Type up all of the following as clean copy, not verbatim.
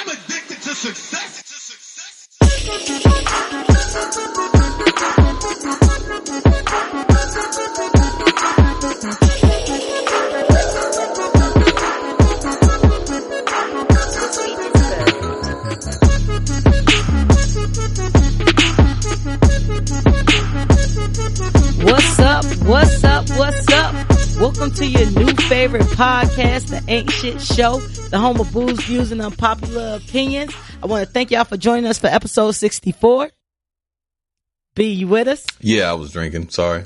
I'm addicted to success. What's up? What's up? What's up? Welcome to your new favorite podcast, The Ain't Shit Show, the home of booze, views, and unpopular opinions. I want to thank y'all for joining us for episode 64. B, you with us? Yeah, I was drinking. Sorry.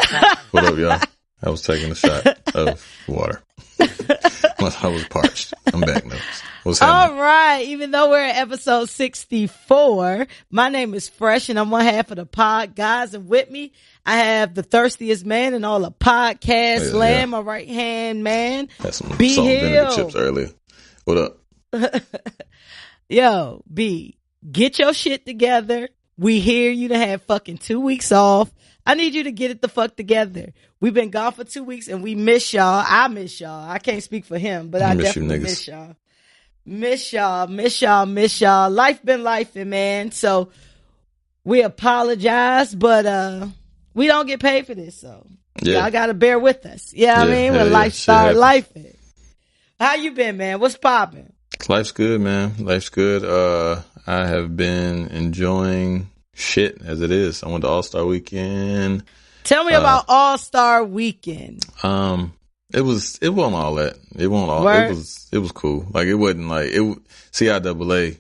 What up, y'all? I was taking a shot of water. I was parched. I'm back now. What's happening? All right. Even though we're at episode 64, my name is Fresh, and I'm one half of the pod guys. And with me, I have the thirstiest man in all the podcast land, my right hand man. Had some B salt and vinegar Hill. chips earlier. What up? Yo, B, get your shit together. We hear you to have fucking 2 weeks off. I need you to get it the fuck together. We've been gone for 2 weeks and we miss y'all. I miss y'all. I can't speak for him, but I definitely miss y'all. Miss y'all. Life been lifing, man. So we apologize, but we don't get paid for this, so y'all gotta bear with us. Yeah, I mean, when life start lifing. How you been, man? What's popping? Life's good, man. Life's good. I have been enjoying shit as it is. I went to All-Star Weekend. Tell me about All-Star Weekend. It wasn't all that. It was cool. Like, it wasn't like CIAA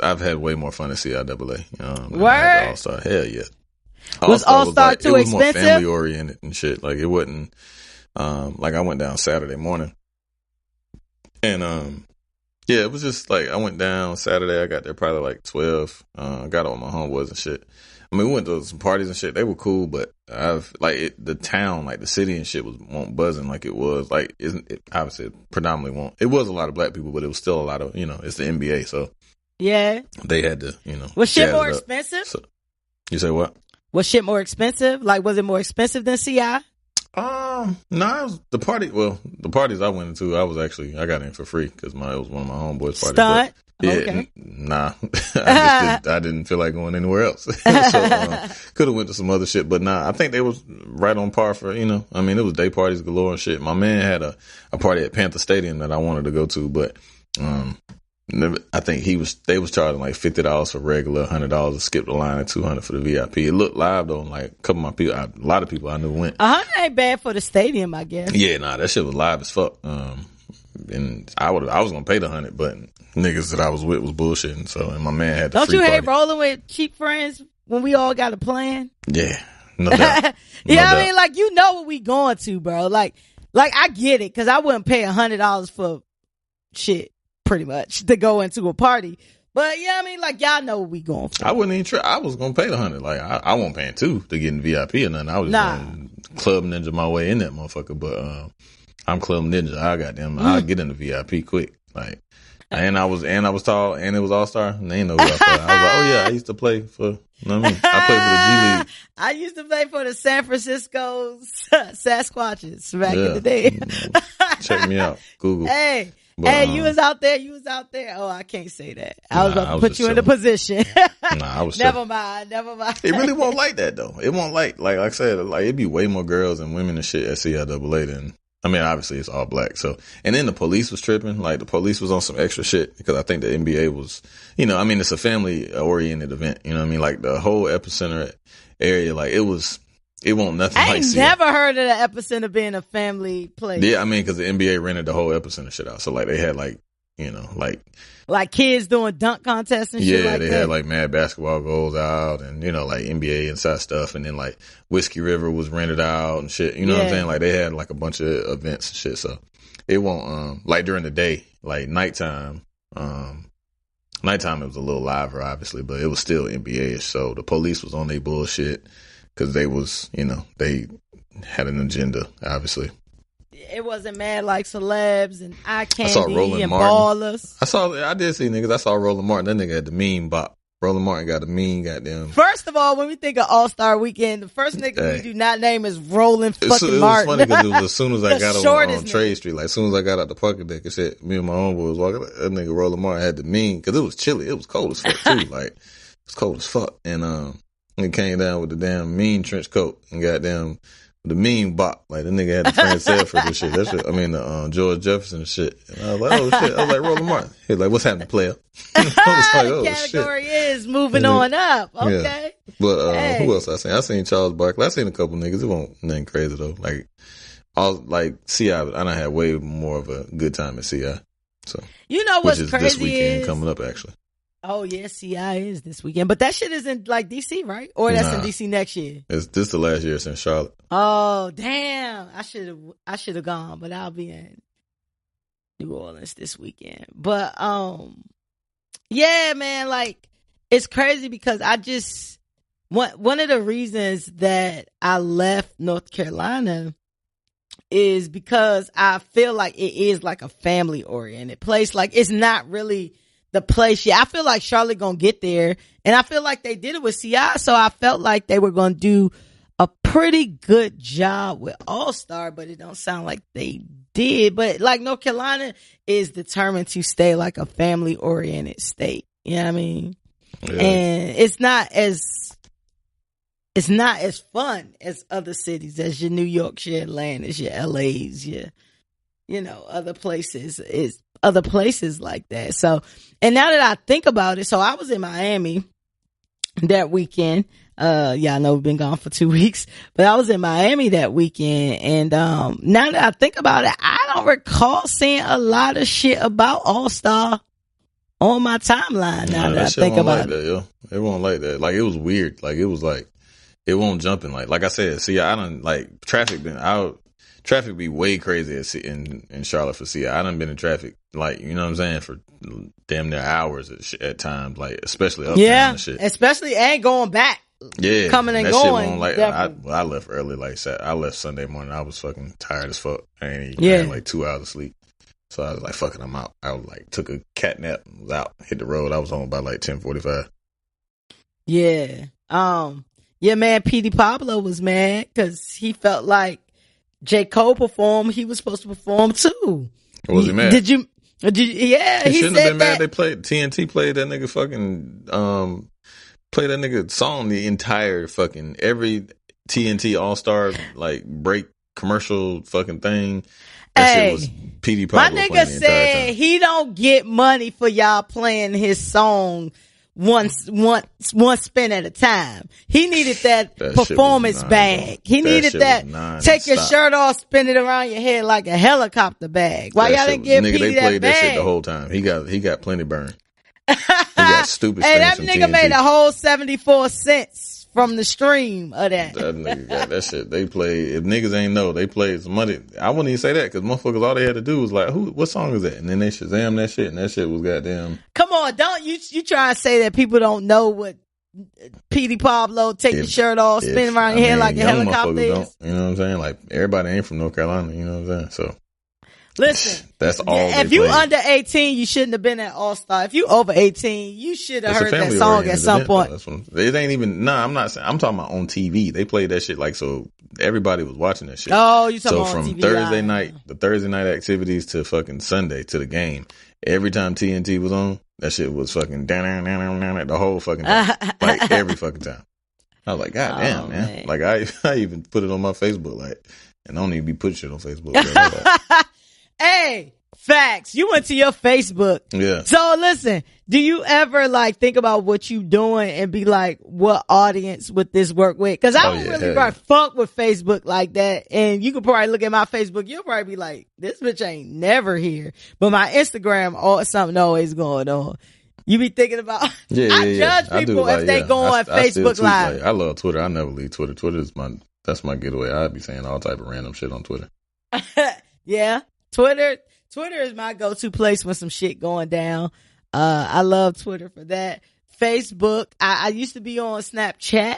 I've had way more fun at CIAA. Word? All-Star. Hell yeah. Was All-Star too expensive? It was more family oriented and shit. Like, it wasn't, like, I went down Saturday morning and, yeah, it was just like, I went down Saturday. I got there probably like 12. Got all my homeboys and shit. I mean, we went to some parties and shit. They were cool, but the town, like the city and shit won't buzzing like it was. Like, it obviously predominantly won't. It was a lot of black people, but it was still a lot of, it's the NBA. So yeah, they had to, Was shit more expensive? So, you say what? Was shit more expensive? Like, was it more expensive than CI? No, it was the party. Well, the parties I went into, I got in for free because it was one of my homeboys' parties. Stunt? Yeah, okay. Nah, I didn't feel like going anywhere else. So could have went to some other shit, but nah, I think they was right on par for, I mean, it was day parties galore and shit. My man had a party at Panther Stadium that I wanted to go to, but I think they was charging like $50 for regular, $100 to skip the line, and $200 for the VIP. It looked live though, and like a couple of my people, a lot of people I knew went. $100 ain't bad for the stadium, I guess. Yeah, nah, that shit was live as fuck. And I was gonna pay the $100, but niggas that I was with was bullshitting. So, and my man had the Don't free you hate party. rolling with cheap friends when we all got a plan? Yeah, no doubt. I mean, like, you know what we going to, bro. Like I get it, because I wouldn't pay $100 for shit, pretty much, to go into a party. But yeah, I mean, like, y'all know what we going for. I wouldn't even try. I was gonna pay the $100. Like, I wasn't paying $2 to get in VIP or nothing. I was gonna club ninja my way in that motherfucker. But I'm club ninja. I'll get in the VIP quick. Like, and I was tall, and it was All-Star, and they ain't know who I was. I was like, oh yeah, I used to play for, you know what I mean? I played for the G League. I used to play for the San Francisco Sasquatches back in the day. Check me out. Google. Hey, you was out there. Oh, I can't say that. I was about to put you in the position. I was Never mind. It really won't like that though. It won't like I said, like, it'd be way more girls and women and shit at CIAA than, I mean, obviously it's all black. So, and then the police was tripping. Like, the police was on some extra shit because I think the NBA was, I mean, it's a family oriented event. You know what I mean? Like, the whole epicenter area, like, it won't nothing I like ain't never heard of the epicenter being a family place. Yeah, I mean, because the NBA rented the whole epicenter shit out. So, like, they had, like, like kids doing dunk contests and shit like that. Yeah, they had, like, mad basketball goals out and, like, NBA inside stuff. And then, like, Whiskey River was rented out and shit. You know what I'm saying? Like, they had, like, a bunch of events and shit. So, it won't, like, during the day, like, nighttime, it was a little liver, obviously, but it was still NBA-ish. So, the police was on their bullshit because they was, they had an agenda, obviously. It wasn't mad like celebs and eye candy I saw Roland and Martin. ballers. I did see niggas. I saw Roland Martin. That nigga had the mean bop. Roland Martin got a mean goddamn. First of all, when we think of All-Star Weekend, the first nigga we do not name is Roland fucking Martin. It was funny because it was as soon as I got on Trade nigga. Street, like as soon as I got out the parking deck and shit, me and my homeboy was walking, that nigga Roland Martin had the mean, because it was chilly. It was cold as fuck too. Like, it was cold as fuck. And he came down with the damn mean trench coat and goddamn the mean bop. Like, the nigga had the Fran Sanford and shit. That shit, I mean, the George Jefferson and shit. And I was like, oh shit. I was like, Roland Martin. He was like, what's happening, player? I was like, oh the category shit. is moving on up. Okay. Yeah. But who else I seen? I seen Charles Barkley. I seen a couple niggas. It won't nothing crazy though. Like C.I. I done had way more of a good time at C.I. So you know what's which is crazy this weekend is, coming up actually. Oh yeah, C.I. is this weekend, but that shit isn't like DC, right? Or that's in DC next year. This the last year since Charlotte. Oh damn! I should have gone, but I'll be in New Orleans this weekend. But yeah, man, like it's crazy because I just one of the reasons that I left North Carolina is because I feel like it is like a family oriented place. Like it's not really the place yet. I feel like Charlotte gonna get there, and I feel like they did it with C.I., so I felt like they were gonna do a pretty good job with All-Star, but it don't sound like they did. But like North Carolina is determined to stay like a family oriented state. You know what I mean? Yeah. And it's not as fun as other cities, as your New York, your Atlanta's, your LA's, your, you know, other places like that. So, and now that I think about it, so I was in Miami that weekend. Yeah, I know we've been gone for 2 weeks, but I was in Miami that weekend. And, now that I think about it, I don't recall seeing a lot of shit about All-Star on my timeline. Now that I think about it. Yo. It won't like that. Like, it was weird. Like, it was like, it won't jump in. Like I said, see, I done, like, traffic be way crazy in Charlotte for C.I. I done been in traffic, like, you know what I'm saying, for damn near hours at times, like, especially uptown and shit. Especially, and going back. Yeah. Coming and that going. Shit won't, like, I left early, like, I left Sunday morning. I was fucking tired as fuck. I had like 2 hours of sleep. So I was like, fuck it, I'm out. I was like, took a cat nap, was out, hit the road. I was home by like 10:45. Yeah. Yeah, man, P.D. Pablo was mad because he felt like J. Cole performed. He was supposed to perform too. Was he mad? Did you? Yeah, he shouldn't have been mad. They played TNT. Played that nigga fucking play that nigga song the entire fucking every TNT All-Star like break commercial fucking thing. That shit was P.D. Pablo. My nigga said he don't get money for y'all playing his song one spin at a time. He needed that performance bag. He needed that take your shirt off, spin it around your head like a helicopter bag. Why y'all didn't give P.D. They played that shit bag? the whole time. He got plenty burn. He got stupid. Hey, that nigga TNT. made a whole 74 cents from the stream of that. That nigga got that shit. They played. If niggas ain't know, they played some money. I wouldn't even say that because motherfuckers, all they had to do was like, what song is that? And then they Shazam that shit, and that shit was goddamn. Come on, don't you try to say that people don't know what P.D. Pablo take your shirt off, spin around your head like a helicopter is? You know what I'm saying? Like, everybody ain't from North Carolina, you know what I'm saying? So. Listen, that's all. If you under 18, you shouldn't have been at All-Star. If you over 18, you should have heard that song at some point. It ain't even. Nah, I'm not saying. I'm talking about on TV. They played that shit like so. Everybody was watching that shit. Oh, you talking about so on from TV Thursday live. night, the Thursday night activities to fucking Sunday to the game. Every time TNT was on, that shit was fucking down the whole fucking time, like every fucking time. I was like, God damn, man. Like I even put it on my Facebook, like, and I don't even be putting shit on Facebook. Hey, facts. You went to your Facebook. Yeah. So listen, do you ever like think about what you doing and be like, what audience would this work with? Cause I don't really fuck with Facebook like that. And you could probably look at my Facebook. You'll probably be like, this bitch ain't never here. But my Instagram, something always going on. You be thinking about, I judge people if they go on Facebook Live. Like, I love Twitter. I never leave Twitter. Twitter is that's my getaway. I'd be saying all type of random shit on Twitter. Yeah. Twitter is my go-to place when some shit going down. I love Twitter for that. Facebook, I used to be on Snapchat.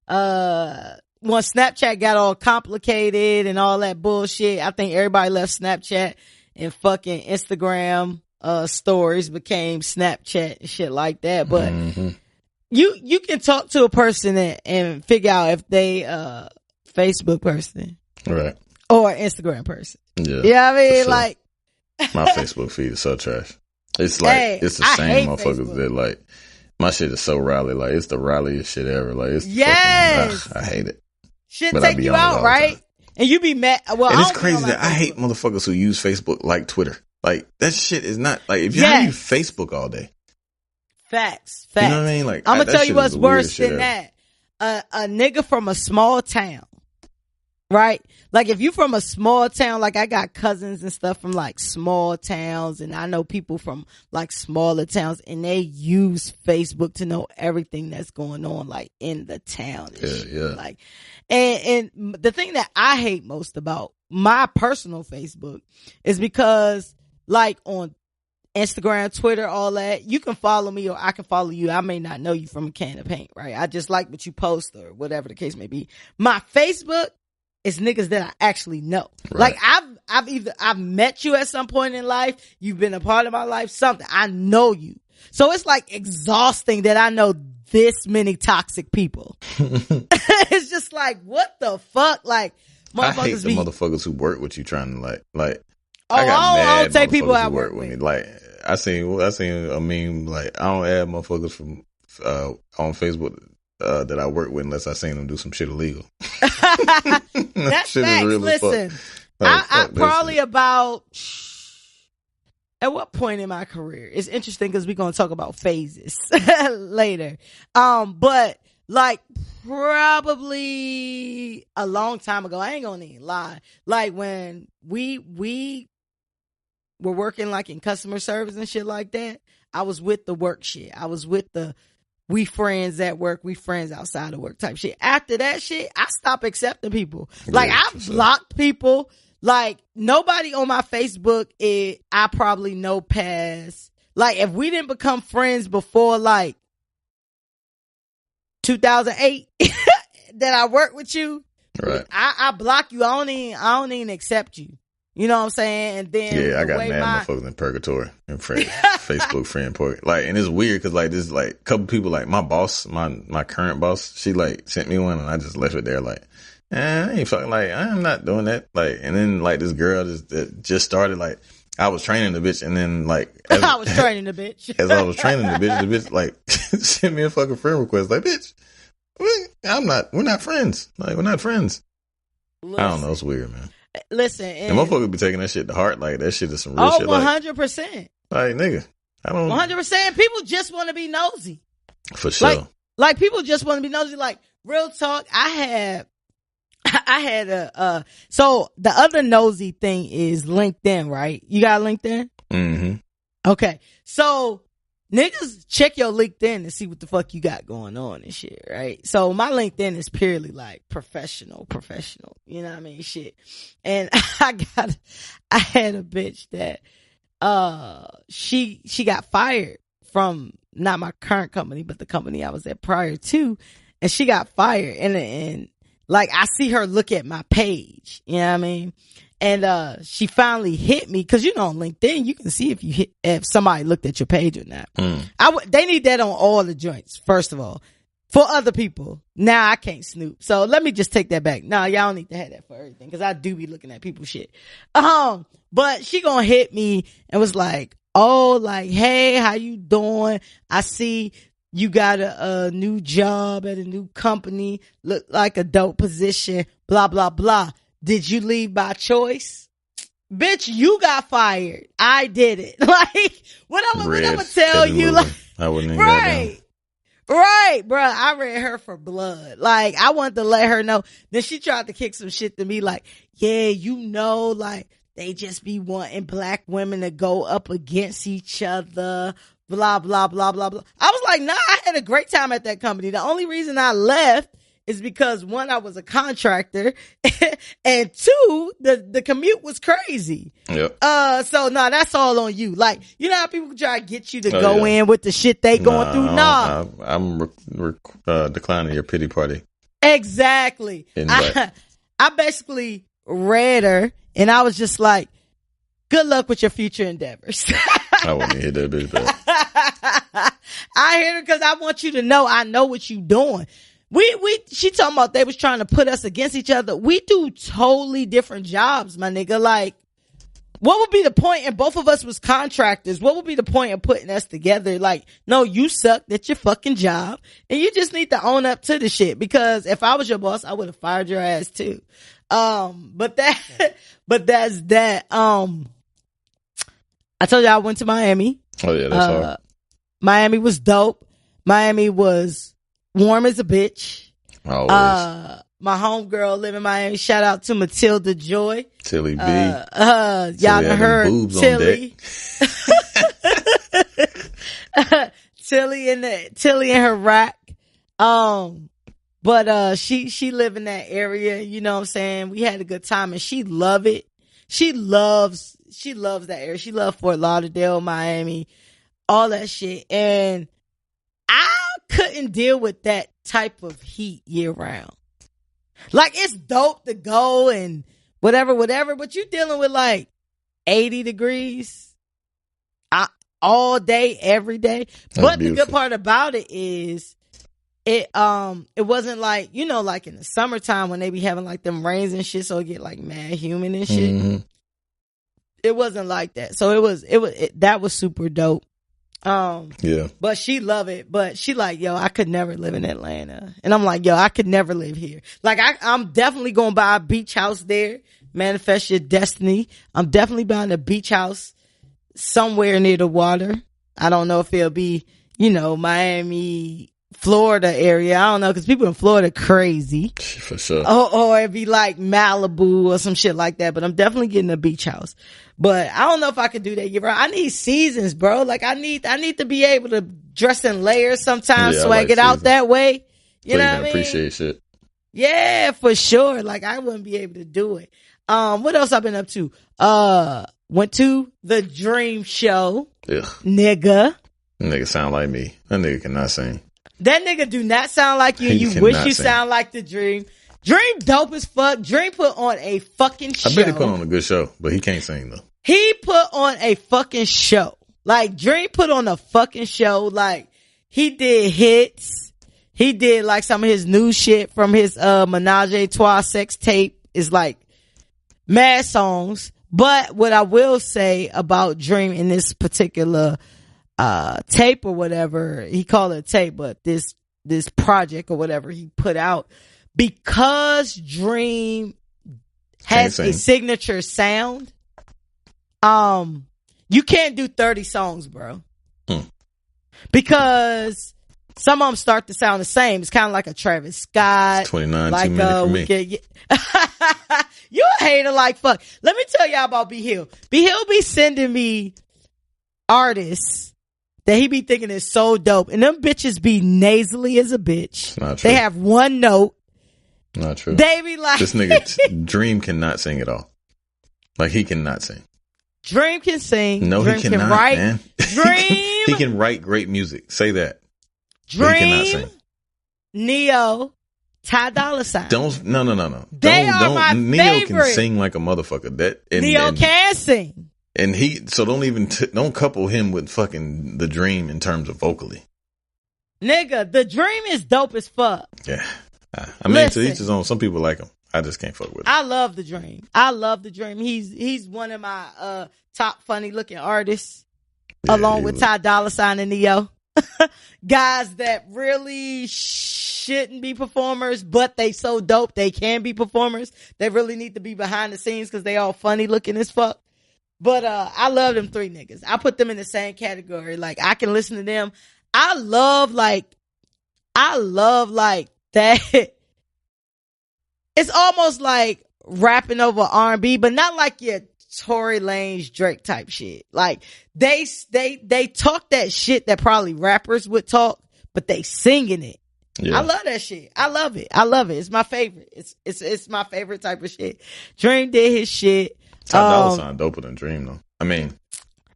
Once Snapchat got all complicated and all that bullshit, I think everybody left Snapchat and fucking Instagram stories became Snapchat and shit like that. But you can talk to a person and figure out if they Facebook person, right, or Instagram person. Yeah, yeah. I mean, sure. Like my Facebook feed is so trash. It's like it's the same motherfuckers Facebook. That like my shit is so rowdy. Like it's the rowdiest shit ever. Like it's fucking, I hate it. Shit take you out, right? And you be mad. Well, and it's crazy that I hate motherfuckers who use Facebook like Twitter. Like that shit is not like if you use Facebook all day. Facts. You know what I mean? Like I'm gonna tell you what's worse than that. A nigga from a small town, right? Like if you from a small town, like I got cousins and stuff from like small towns, and I know people from like smaller towns, and they use Facebook to know everything that's going on like in the town. And shit. Like, and the thing that I hate most about my personal Facebook is because like on Instagram, Twitter, all that, you can follow me or I can follow you. I may not know you from a can of paint, right? I just like what you post or whatever the case may be. My Facebook is niggas that I actually know. Right. Like I've met you at some point in life. You've been a part of my life, something. I know you. So it's like exhausting that I know this many toxic people. It's just like, what the fuck? Like, I hate the motherfuckers who work with you trying to like, I don't take people I work with me. Like, I seen a meme, like, I don't add motherfuckers from, on Facebook, that I work with unless I seen them do some shit illegal. That's shit facts. Really listen, I probably about, at what point in my career? It's interesting because we're going to talk about phases later. But like probably a long time ago, I ain't gonna even lie. Like when we were working like in customer service and shit like that, I was with the work shit. I was with the we friends at work, we friends outside of work type shit. After that shit, I stopped accepting people. Like I blocked people. Like nobody on my Facebook, I probably know past. Like if we didn't become friends before like 2008 that I work with you, right? I block you. I don't even accept you. You know what I'm saying? And then I got mad motherfuckers in purgatory and Facebook friend pork. Like, and it's weird because like this like a couple people like my boss, my current boss, she like sent me one and I just left it there like, I ain't fucking like I'm not doing that. Like, and then like this girl just started like I was training the bitch and then like I was training the bitch. As I was training the bitch like sent me a fucking friend request like bitch. We're not friends. Like, we're not friends. Listen, I don't know. It's weird, man. Listen. And motherfuckers be taking that shit to heart. Like, that shit is some real shit. 100%. Like, nigga, I don't. 100%. People just want to be nosy. For sure. Like people just want to be nosy. Like, real talk, I had so the other nosy thing is LinkedIn, right? You got LinkedIn? Mm-hmm. Okay. So, niggas check your LinkedIn to see what the fuck you got going on and shit, right? So my LinkedIn is purely like professional, you know what I mean? Shit. And I had a bitch that, she got fired from not my current company, but the company I was at prior to. And she got fired and like I see her look at my page, you know what I mean? And she finally hit me because on LinkedIn you can see if somebody looked at your page or not. They need that on all the joints. First of all, for other people. Now I can't snoop, so let me just take that back. No, y'all don't need to have that for everything because I do be looking at people's shit. But she gonna hit me and was like, "Oh, like, hey, how you doing? I see you got a new job at a new company. Look like a dope position. Blah blah blah." Did you leave by choice? Bitch, you got fired. I did it. Like, what I'm gonna tell you, like, I wouldn't even right, bruh. I read her for blood. Like, I wanted to let her know. Then she tried to kick some shit to me like, yeah, like, they just be wanting black women to go up against each other. Blah, blah, blah, blah, blah. I was like, nah, I had a great time at that company. The only reason I left is because one, I was a contractor, and two, the commute was crazy. Yep. So no, that's all on you. Like, you know how people try to get you to go in with the shit they going through? Nah. I'm declining your pity party. Exactly. I basically read her and I was just like, good luck with your future endeavors. I wouldn't hit that bitch back. I hit her because I want you to know I know what you doing. She talking about they was trying to put us against each other. We do totally different jobs, my nigga. Like, what would be the point? And both of us was contractors. What would be the point of putting us together? Like, no, you sucked at your fucking job and you just need to own up to the shit, because if I was your boss, I would have fired your ass too. But that's that. I told you I went to Miami. Oh yeah, that's hard. Miami was dope. Miami was warm as a bitch. Always. My homegirl live in Miami. Shout out to Matilda Joy. Tilly B. Y'all done heard Tilly. Tilly in her rack. But she live in that area, you know what I'm saying? We had a good time and she love it. She loves that area. She loves Fort Lauderdale, Miami, all that shit. And I couldn't deal with that type of heat year round. Like, it's dope to go and whatever, but you dealing with like 80 degrees all day, every day. That's but beautiful. The good part about it is it wasn't like, you know, like in the summertime when they be having like them rains and shit, so it get like mad humid and shit. Mm-hmm. It wasn't like that. So that was super dope. Yeah. But she love it. But she like, yo, I could never live in Atlanta. And I'm like, yo, I could never live here. Like, I'm definitely going to buy a beach house there. Manifest your destiny. I'm definitely buying a beach house somewhere near the water. I don't know if it'll be, you know, Miami, Florida area. I don't know, because people in Florida crazy. For sure. Or it'd be like Malibu or some shit like that. But I'm definitely getting a beach house. But I don't know if I could do that year round. I need seasons, bro. Like, I need to be able to dress in layers sometimes, swag like it out seasons. that way. You know what I mean? Appreciate shit. Yeah, for sure. Like, I wouldn't be able to do it. What else I've been up to? Went to the Dream Show. Ugh. Nigga. Nigga sound like me. That nigga cannot sing. That nigga do not sound like you. You wish you sound like the Dream. Dream dope as fuck. Dream put on a fucking show. I bet he put on a good show, but he can't sing though. He put on a fucking show. Like, Dream put on a fucking show. Like, he did hits. He did like some of his new shit from his Menage a Trois sex tape is like mad songs. But what I will say about Dream in this particular tape or whatever, he called it a tape, but this project or whatever he put out, because Dream has a signature sound, you can't do 30 songs, bro. Because some of them start to sound the same. It's kind of like a Travis Scott. 29 like, too many for me. You a hater like fuck. Let me tell y'all about B Hill. B Hill be sending me artists that he be thinking is so dope, and them bitches be nasally as a bitch. Not true. They have one note. Not true. They be like, this nigga Dream cannot sing at all. Like, he cannot sing. Dream can sing. No, Dream he cannot, can write. man. Dream. He can write great music. Say that. Dream. But he cannot sing. Neo. Ty Dolla $ign. No. They are my Neo favorite. can sing like a motherfucker. Neo can sing. And don't couple him with fucking the Dream in terms of vocally. Nigga, the Dream is dope as fuck. Yeah. I mean, to each his own. Some people like him. I just can't fuck with him. I love the Dream. He's one of my top funny looking artists, along with Ty Dolla $ign and Neo. Guys that really shouldn't be performers, but they so dope they can be performers. They really need to be behind the scenes because they all funny looking as fuck. But I love them three niggas. I put them in the same category. Like, I can listen to them. I love like that. It's almost like rapping over R&B, but not like your Tory Lanez, Drake type shit. Like, they talk that shit that probably rappers would talk, but they singing it. Yeah. I love that shit. I love it. It's my favorite. It's my favorite type of shit. Dream did his shit. Ty Dolla $ign doper than Dream though. I mean,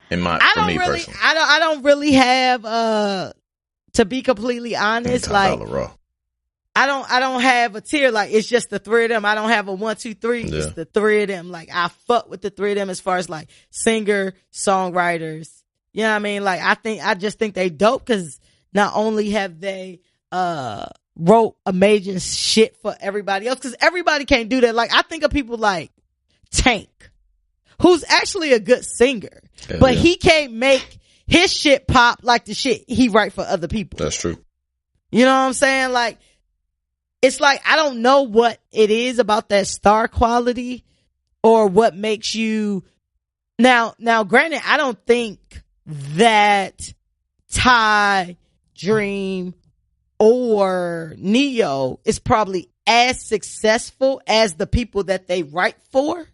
personally, I don't really have to be completely honest, like raw. I don't have a tier. Like, it's just the three of them. I don't have a 1, 2, 3. Yeah. It's the three of them. Like, I fuck with the three of them as far as like singer, songwriters. You know what I mean? Like, I just think they dope because not only have they wrote amazing shit for everybody else, because everybody can't do that. Like, I think of people like Tank, who's actually a good singer, but he can't make his shit pop like the shit he write for other people. That's true. You know what I'm saying? Like, it's like, I don't know what it is about that star quality or what makes you now granted, I don't think that Ty, Dream, or Neo is probably as successful as the people that they write for.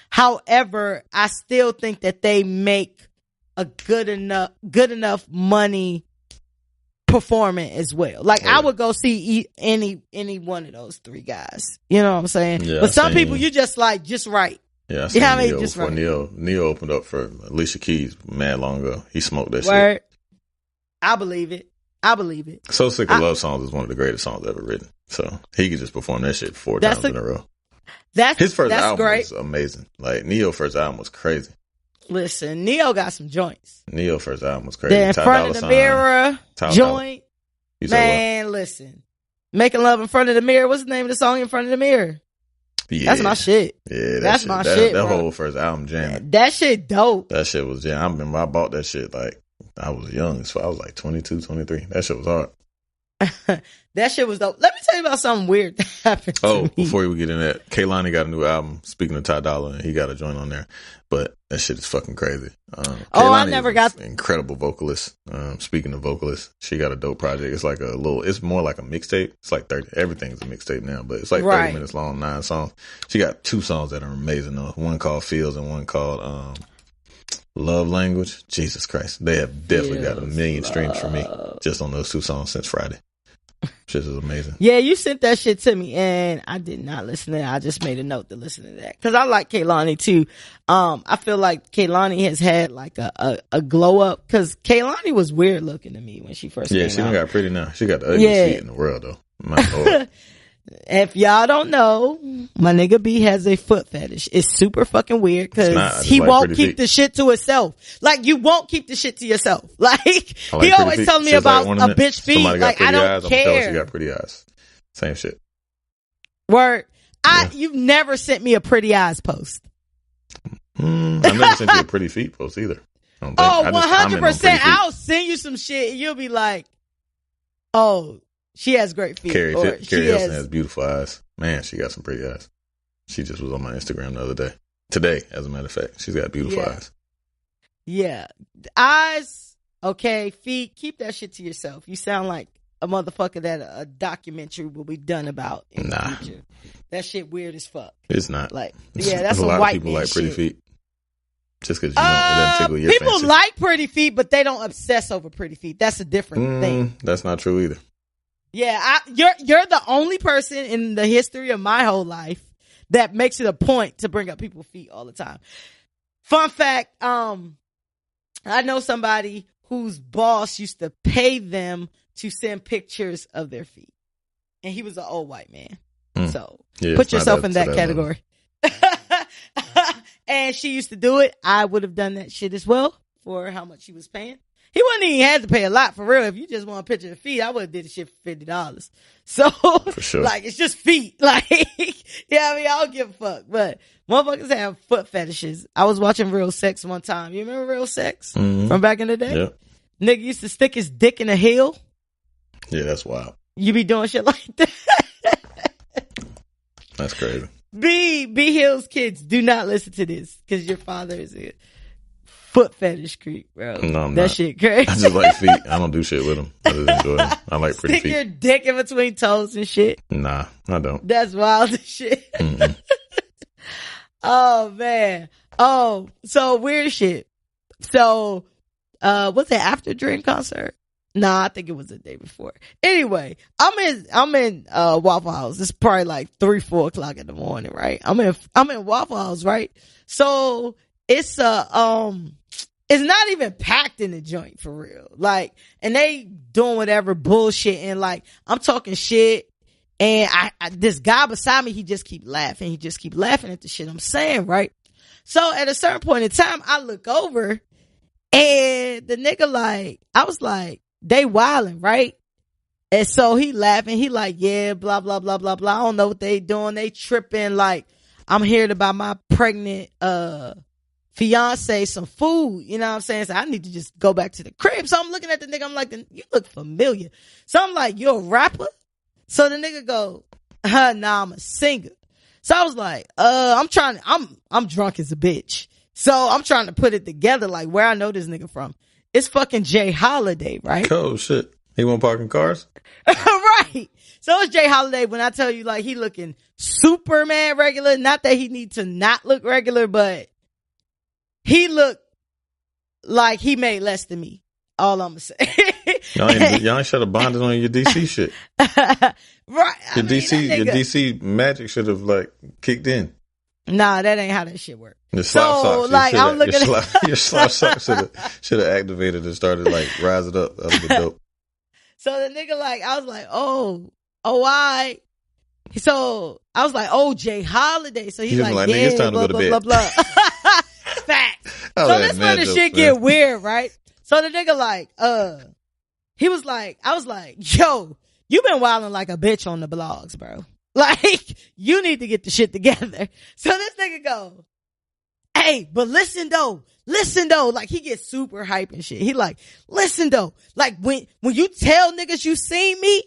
However, I still think that they make a good enough money performing as well. Like, I would go see any one of those three guys. You know what I'm saying? Yeah, but some people you just like, just right. Yeah, I you know what I mean? Neo Just right. Neo opened up for Alicia Keys mad long ago. He smoked that Word. shit. I believe it. So Sick of Love Songs is one of the greatest songs ever written. So he could just perform that shit 4 times in a row. His first album was amazing. Like, Neo first album was crazy. Listen, Neo got some joints. Neo first album was crazy. The In Front of the Mirror joint. Man, listen. Making Love in Front of the Mirror. What's the name of the song, In Front of the Mirror? Yeah. That's my shit. Yeah, that's my shit. That whole first album jam. That shit dope. That shit was jam. I remember I bought that shit like I was young. So I was like 22, 23. That shit was hard. That shit was dope. Let me tell you about something weird that happened to me. Before we get in that, Kehlani got a new album, speaking of Ty Dolla, and he got a joint on there. But that shit is fucking crazy. I never got an incredible vocalist. Speaking of vocalists, she got a dope project. It's like it's more like a mixtape. It's like 30, everything's a mixtape now, but it's like 30 minutes long, 9 songs. She got 2 songs that are amazing though. One called Feels and one called Love Language. Jesus Christ. They have definitely got 1 million streams for me just on those 2 songs since Friday. Shit is amazing. Yeah, you sent that shit to me and I did not listen to that. I just made a note to listen to that because I like Kehlani too. I feel like Kehlani has had like a glow up because Kehlani was weird looking to me when she first came out. Yeah, she got pretty now. She got the ugliest feet in the world though. My Lord. If y'all don't know, my nigga B has a foot fetish. It's super fucking weird because he won't keep the shit to himself. Like, you won't keep the shit to yourself. Like he always telling me about a bitch feet. Like, I don't care. She got pretty eyes. Same shit. Word. You've never sent me a pretty eyes post. I never sent you a pretty feet post either. 100%. I'll send you some shit and you'll be like, oh, she has great feet. Carrie Hilson has beautiful eyes. Man, she got some pretty eyes. She just was on my Instagram the other day. Today, as a matter of fact. She's got beautiful eyes. Yeah. Eyes, okay. Feet, keep that shit to yourself. You sound like a motherfucker that a documentary will be done about in the future. That shit weird as fuck. It's not. Like, yeah, that's a some lot white of people man like pretty shit. feet. Just because it doesn't tickle your people fancy. like pretty feet, but they don't obsess over pretty feet. That's a different thing. That's not true either. Yeah, you're the only person in the history of my whole life that makes it a point to bring up people's feet all the time. Fun fact, I know somebody whose boss used to pay them to send pictures of their feet. And he was an old white man. So put yourself in that category. And she used to do it. I would have done that shit as well for how much she was paying. He wouldn't even have to pay a lot for real. If you just want a picture of feet, I would have did the shit for $50. So, for sure. Like, it's just feet. Like, yeah, I mean, I don't give a fuck. But motherfuckers have foot fetishes. I was watching Real Sex one time. You remember Real Sex from back in the day? Yeah. Nigga used to stick his dick in a hill. Yeah, that's wild. You be doing shit like that. That's crazy. B Hill's kids, do not listen to this because your father is a foot fetish creep, bro. No, I'm that not. Shit crazy. I just like feet. I don't do shit with them. I just enjoy them. I like pretty feet. Stick your dick in between toes and shit. Nah, I don't. That's wild as shit. Oh man. Oh, so weird shit. So, what's that after Dream concert? Nah, I think it was the day before. Anyway, I'm in Waffle House. It's probably like 3-4 o'clock in the morning, right? I'm in Waffle House, right? So it's it's not even packed in the joint for real. Like, and they doing whatever bullshit and like I'm talking shit and I this guy beside me, he just keep laughing. He just keep laughing at the shit I'm saying, right? So at a certain point in time, I look over and the nigga like, I was like, they wilding, right? And so he laughing. He like, yeah, blah, blah, blah, blah, blah. I don't know what they doing. They tripping like, I'm here to buy my pregnant, fiance some food. You know what I'm saying? So I need to just go back to the crib. So I'm looking at the nigga. I'm like, you look familiar. So I'm like, you're a rapper? So the nigga go, nah, I'm a singer. So I was like, I'm drunk as a bitch. So I'm trying to put it together, like where I know this nigga from. It's fucking Jay Holiday, right? Oh shit. He won't parking cars? Right. So it's Jay Holiday when I tell you like he looking Superman regular. Not that he need to not look regular, but he looked like he made less than me. All I'm gonna say. Y'all ain't should have bonded on your DC shit. Right. Your DC magic should have like kicked in. Nah, that ain't how that shit works. Your slop socks. Like I'm looking your slop socks should have activated and started like rising up. That would be dope. So the nigga like, I was like, why? So I was like, Jay Holiday. So he's like, yeah, it's time blah, to go blah, to blah, bed. blah, blah. Facts. So this where the shit get weird, right? So the nigga like, he was like, I was like, yo, you been wilding like a bitch on the blogs, bro. Like, you need to get the shit together. So this nigga go, hey, but listen though, like he gets super hype and shit. He like, listen though, like when you tell niggas you seen me,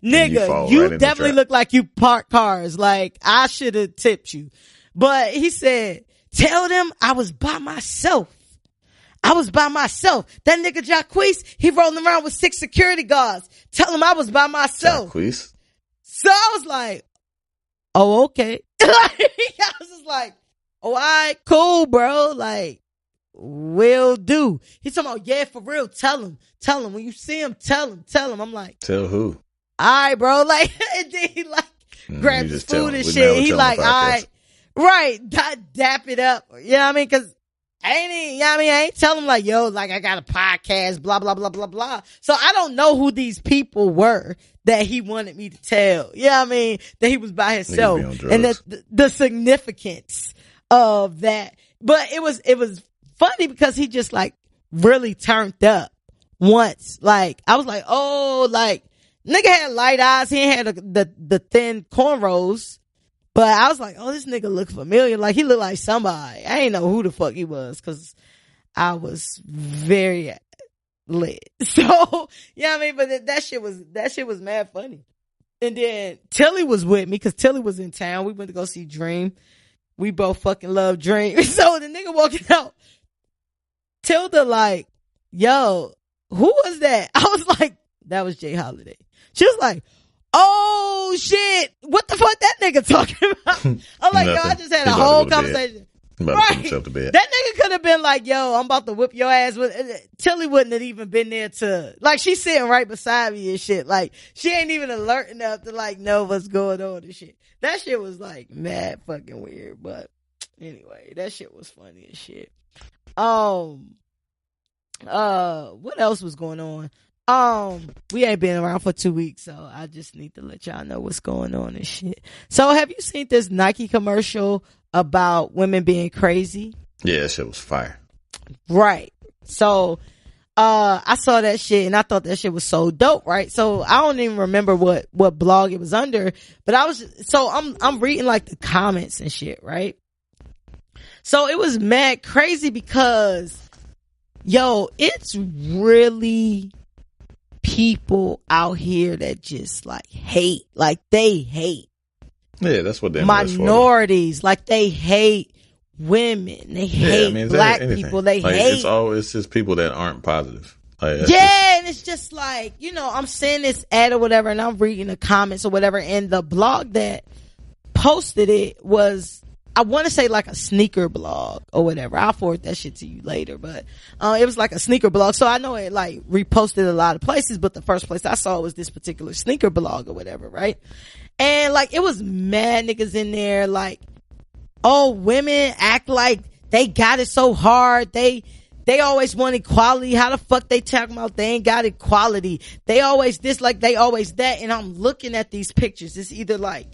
nigga, you definitely look like you park cars. Like I should have tipped you. But he said, tell them I was by myself. That nigga Jacquees, he rolling around with 6 security guards. Tell him I was by myself. Jacquees. So I was like, oh, okay. I was just like, all right, cool, bro. Like, will do. He's talking about, yeah, for real. Tell him. When you see him, tell him. I'm like, tell who? All right, bro. Like, and then he like grabs his food and shit. He like, all right, right. Dap it up. You know what I mean? Cause I ain't telling him like, yo, like I got a podcast, blah, blah, blah, blah, blah. So I don't know who these people were that he wanted me to tell. You know what I mean? That he was by himself. And the significance of that. But it was funny because he just like really turned up once. Like, I was like, oh, like, nigga had light eyes. He ain't had the thin cornrows. But I was like, oh, this nigga look familiar. Like, he looked like somebody. I ain't know who the fuck he was because I was very lit. So, you know what I mean? But that shit was mad funny. And then Tilly was with me because Tilly was in town. We went to go see Dream. We both fucking love Dream. So the nigga walking out, Tilda like, yo, who was that? I was like, that was Jay Holiday. She was like, oh shit, what the fuck that nigga talking about? I'm like, yo, I just had a whole conversation. Right. That nigga could have been like, yo, I'm about to whip your ass with. Tilly wouldn't have even been there to, like, she's sitting right beside me and shit. Like, she ain't even alert enough to like know what's going on and shit. That shit was like mad fucking weird. But anyway, that shit was funny as shit. What else was going on? We ain't been around for 2 weeks, so I just need to let y'all know what's going on and shit. So have you seen this Nike commercial about women being crazy? Yeah, that shit was fire. Right. So, I saw that shit and I thought that shit was so dope, right? So I don't even remember what blog it was under, but I'm reading like the comments and shit, right? So it was mad crazy because, yo, it's really people out here that just like hate, like they hate. Yeah, that's what they minorities, like they hate women, they hate black people, they like, hate. It's just people that aren't positive. Like, and it's just like, you know, I'm seeing this ad or whatever, and I'm reading the comments or whatever, and the blog that posted it was, I want to say like a sneaker blog or whatever. I'll forward that shit to you later, but it was like a sneaker blog. So I know it like reposted a lot of places, but the first place I saw was this particular sneaker blog or whatever, right? And like it was mad niggas in there like, oh, women act like they got it so hard. They always want equality. How the fuck they talking about they ain't got equality? They always this, like they always that. And I'm looking at these pictures. It's either like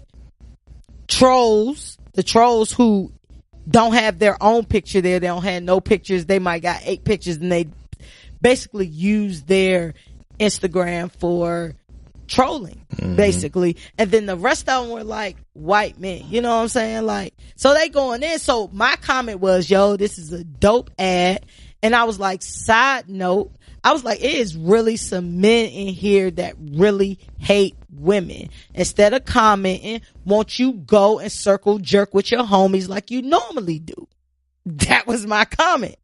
trolls, the trolls who don't have their own picture there. They don't have no pictures. They might got 8 pictures, and they basically use their Instagram for trolling, basically. And then the rest of them were like white men. You know what I'm saying? Like, so they going in. So my comment was, yo, this is a dope ad. And I was like, side note, I was like, it is really some men in here that really hate women. Instead of commenting, won't you go and circle jerk with your homies like you normally do? That was my comment.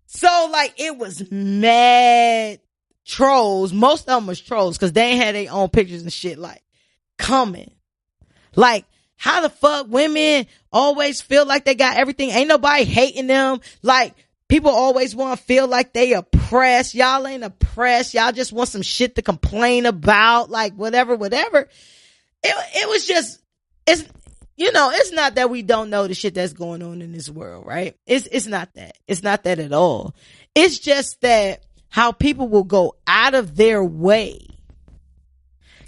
So like, it was mad trolls. Most of them was trolls because they ain't had their own pictures and shit like coming. Like, how the fuck women always feel like they got everything? Ain't nobody hating them. Like, people always want to feel like they oppressed. Y'all ain't oppressed. Y'all just want some shit to complain about. Like, whatever. It was just, it's, you know, it's not that we don't know the shit that's going on in this world, right? It's not that. It's not that at all. It's just that how people will go out of their way.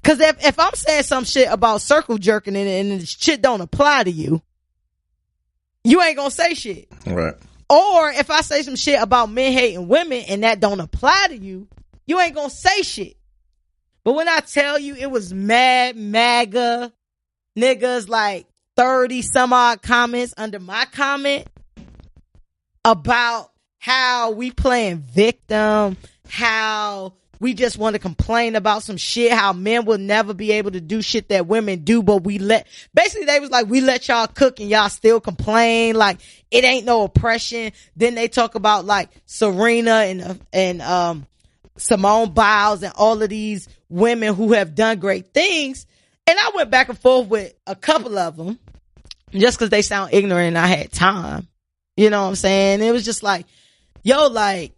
Cause if I'm saying some shit about circle jerking and shit don't apply to you, you ain't gonna say shit. Right. Or if I say some shit about men hating women and that don't apply to you, you ain't gonna say shit. But when I tell you it was mad MAGA niggas, like 30 some odd comments under my comment about how we playing victim, how we just want to complain about some shit, how men will never be able to do shit that women do, but basically they was like, we let y'all cook and y'all still complain, like it ain't no oppression. Then they talk about like Serena and Simone Biles and all of these women who have done great things. And I went back and forth with a couple of them just because they sound ignorant and I had time. You know what I'm saying? It was just like, yo, like,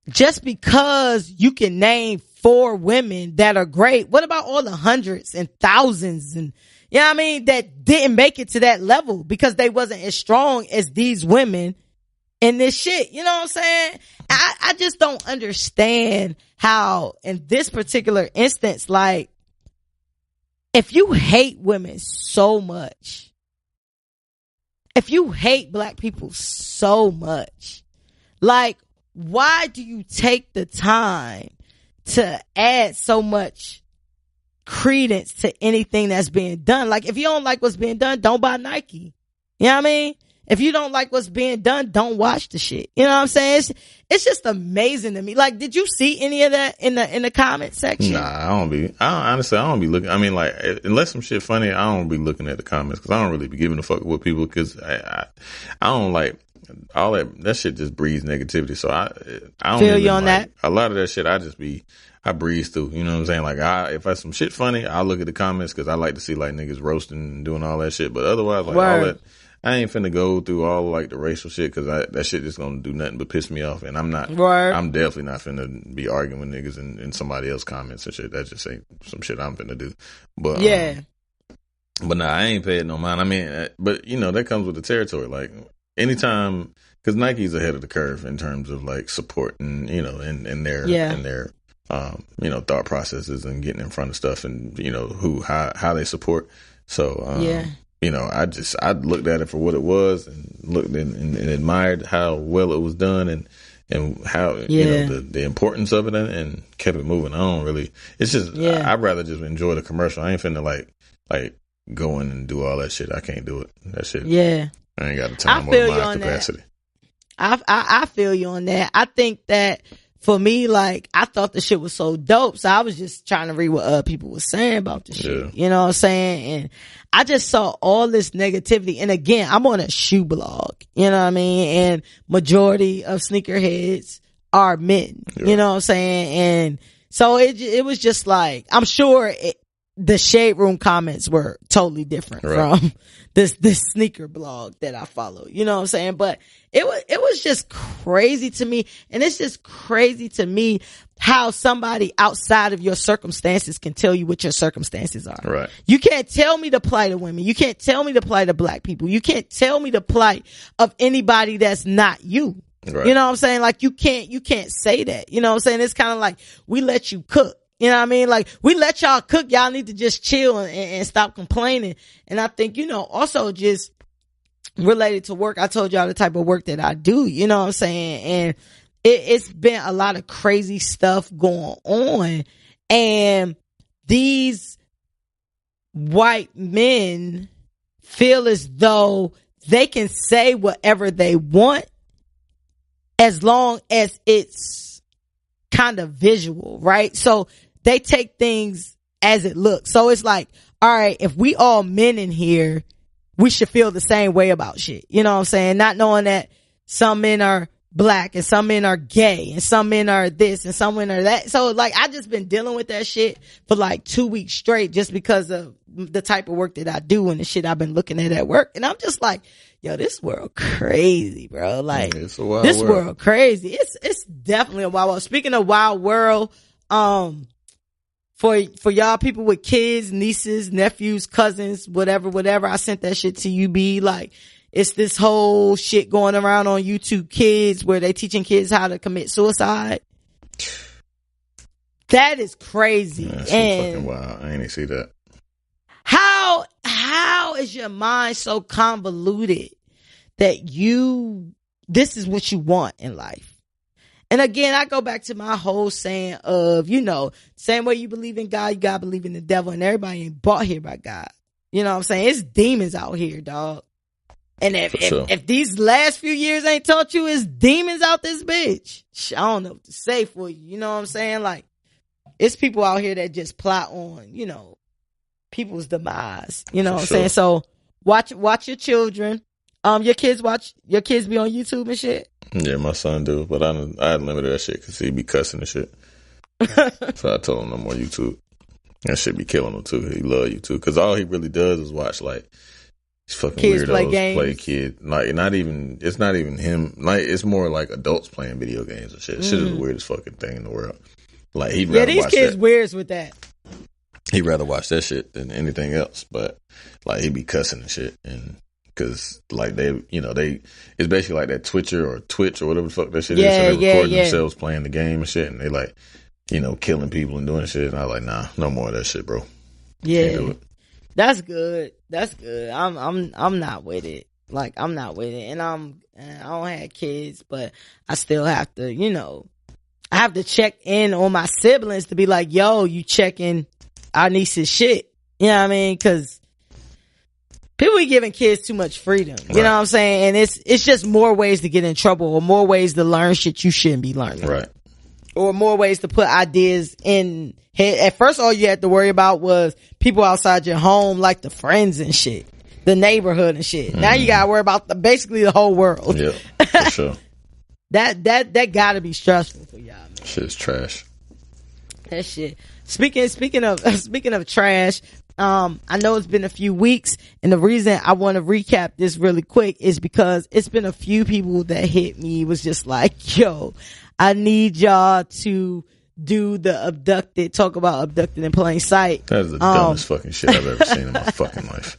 just because you can name 4 women that are great, what about all the hundreds and thousands and, you know what I mean, that didn't make it to that level because they wasn't as strong as these women in this shit? You know what I'm saying? I just don't understand how in this particular instance, like, if you hate women so much, if you hate black people so much, like, why do you take the time to add so much credence to anything that's being done? Like, if you don't like what's being done, don't buy Nike. You know what I mean? If you don't like what's being done, don't watch the shit. You know what I'm saying? It's just amazing to me. Like, did you see any of that in the comment section? Nah, honestly, I don't be looking. I mean, like, unless some shit funny, I don't be looking at the comments because I don't really be giving a fuck with people because I don't like all that shit just breeds negativity. So I don't feel you on that. A lot of that shit I breeze through. You know what I'm saying? Like, if I some shit funny, I'll look at the comments because I like to see like niggas roasting and doing all that shit. But otherwise, like, all that, I ain't finna go through all like the racial shit because that shit just gonna do nothing but piss me off. And I'm definitely not finna be arguing with niggas in somebody else's comments and shit. That just ain't some shit I'm finna do. But yeah. But nah, I ain't paying no mind. I mean, but you know, that comes with the territory. Like, anytime, because Nike's ahead of the curve in terms of like support and, you know, in their you know, thought processes and getting in front of stuff and, you know, how they support. So you know, I looked at it for what it was and looked and admired how well it was done and how you know the importance of it and kept it moving. I don't really. It's just I'd rather just enjoy the commercial. I ain't finna like go in and do all that shit. I can't do it. That shit. Yeah. I ain't got the time or my capacity. I feel you on that. I think that for me, like, I thought the shit was so dope, so I was just trying to read what people were saying about the shit. You know what I'm saying? And I just saw all this negativity. And again, I'm on a shoe blog. You know what I mean? And majority of sneakerheads are men. You know what I'm saying? And so it was just like, I'm sure the Shade Room comments were totally different from this sneaker blog that I follow. You know what I'm saying? But it was just crazy to me. And it's just crazy to me how somebody outside of your circumstances can tell you what your circumstances are. Right. You can't tell me the plight of women. You can't tell me the plight of black people. You can't tell me the plight of anybody that's not you. Right. You know what I'm saying? Like, you can't say that. You know what I'm saying? It's kind of like, we let you cook. You know what I mean? Like, we let y'all cook. Y'all need to just chill and stop complaining. And I think, you know, also just related to work. I told y'all the type of work that I do, you know what I'm saying? And it's been a lot of crazy stuff going on. And these white men feel as though they can say whatever they want as long as it's kind of visual, right? So they take things as it looks. So it's like, all right, if we all men in here, we should feel the same way about shit. You know what I'm saying? Not knowing that some men are black and some men are gay and some men are this and some men are that. So like, I just been dealing with that shit for like 2 weeks straight just because of the type of work that I do and the shit I've been looking at work. And I'm just like, yo, this world crazy, bro. Like, it's a wild this world crazy. It's definitely a wild world. Speaking of wild world, for y'all people with kids, nieces, nephews, cousins, whatever, I sent that shit to you, B. Like, it's this whole shit going around on YouTube Kids where they teaching kids how to commit suicide. That is crazy. Yeah, that's and fucking wild. I ain't even see that. How is your mind so convoluted that this is what you want in life? And again, I go back to my whole saying of, you know, same way you believe in God, you gotta believe in the devil, and everybody ain't bought here by God. You know what I'm saying? It's demons out here, dog. And if these last few years ain't taught you, it's demons out this bitch. I don't know what to say for you. You know what I'm saying? Like, it's people out here that just plot on, you know, people's demise. You know what I'm saying? So watch your children. Your kids be on YouTube and shit. Yeah, my son do, but I limited that shit because he be cussing and shit. So I told him no more YouTube. That shit be killing him too. He love YouTube because all he really does is watch like these fucking kids weirdos play kids. Like it's not even him. Like it's more like adults playing video games and shit. Shit is the weirdest fucking thing in the world. Like these kids weirds with that. He'd rather watch that shit than anything else. But like he be cussing and shit and. Cause like it's basically like that Twitch or whatever the fuck that shit is. So they record themselves playing the game and shit, and they like, you know, killing people and doing shit. And I was like, nah, no more of that shit, bro. Yeah, can't do it. That's good. I'm not with it. Like I'm not with it, and I don't have kids, but I still have to, you know, I have to check in on my siblings to be like, yo, you checking our niece's shit. You know what I mean? Cause people be giving kids too much freedom. You know what I'm saying? And it's just more ways to get in trouble or more ways to learn shit you shouldn't be learning. Right. Or more ways to put ideas in head. At first, all you had to worry about was people outside your home, like the friends and shit, the neighborhood and shit. Now you gotta worry about basically the whole world. Yeah, for sure. That gotta be stressful for y'all, man. Shit's trash. That shit. Speaking of trash, I know it's been a few weeks, and the reason I want to recap this really quick is because it's been a few people that hit me, was just like, yo, I need y'all to do the talk about Abducted in Plain Sight. That is the dumbest fucking shit I've ever seen in my fucking life.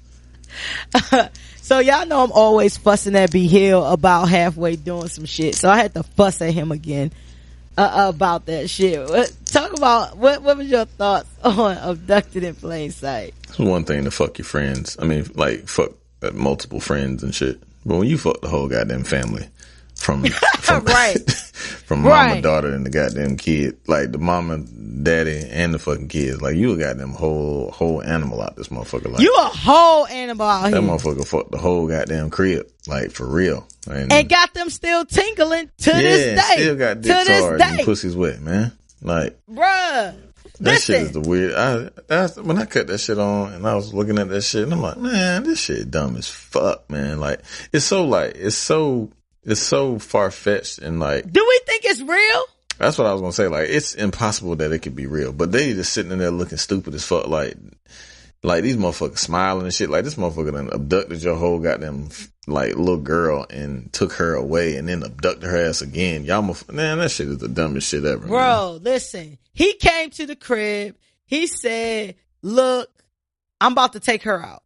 So y'all know I'm always fussing at B Hill about halfway doing some shit, so I had to fuss at him again about that shit. Talk about what was your thoughts on Abducted in Plain Sight? It's one thing to fuck your friends. I mean, like fuck multiple friends and shit. But when you fuck the whole goddamn family, from right, from mama, daughter, and the goddamn kid, like the mama, daddy, and the fucking kids, like you a goddamn whole animal out this motherfucker. Like you a whole animal out here. That motherfucker fucked the whole goddamn crib, like for real, and got them still tingling to this day. Still got dicks hard and pussies wet, man. Like, bruh, that shit is the weird. When I cut that shit on and I was looking at that shit, and I'm like, man, this shit dumb as fuck, man. Like, it's so far fetched and like. Do we think it's real? That's what I was gonna say. Like, it's impossible that it could be real, but they just sitting in there looking stupid as fuck. Like these motherfuckers smiling and shit. Like, this motherfucker done abducted your whole goddamn like little girl and took her away and then abducted her ass again. Man, that shit is the dumbest shit ever. Bro, man. Listen. He came to the crib. He said, look, I'm about to take her out.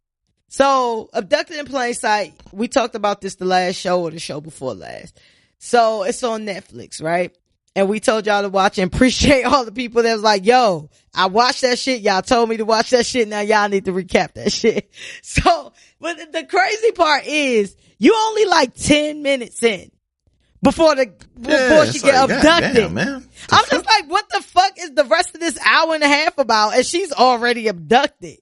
So, Abducted in Plain Sight, we talked about this the last show or the show before last. So, it's on Netflix, right? And we told y'all to watch and appreciate all the people that was like, yo, I watched that shit. Y'all told me to watch that shit. Now y'all need to recap that shit. So, but the crazy part is you only like 10 minutes in before she get abducted. Damn, man. I'm just like, what the fuck is the rest of this hour and a half about? And she's already abducted.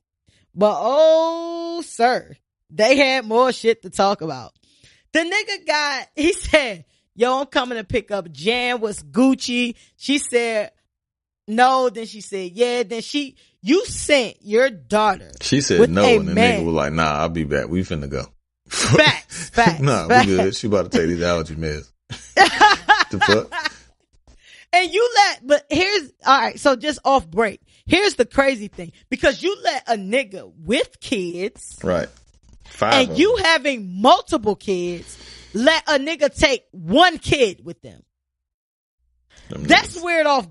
But oh, sir, they had more shit to talk about. The nigga he said, yo, I'm coming to pick up Jan. What's Gucci? She said, no. Then she said, yeah. Then you sent your daughter. She said no. And the nigga was like, nah, I'll be back. We finna go. Facts. Nah, we good. She about to take these allergy meds. The fuck? And but all right, so just off break. Here's the crazy thing. Because you let a nigga with kids. Right. 5 and you having multiple kids, let a nigga take one kid with them. That's weird off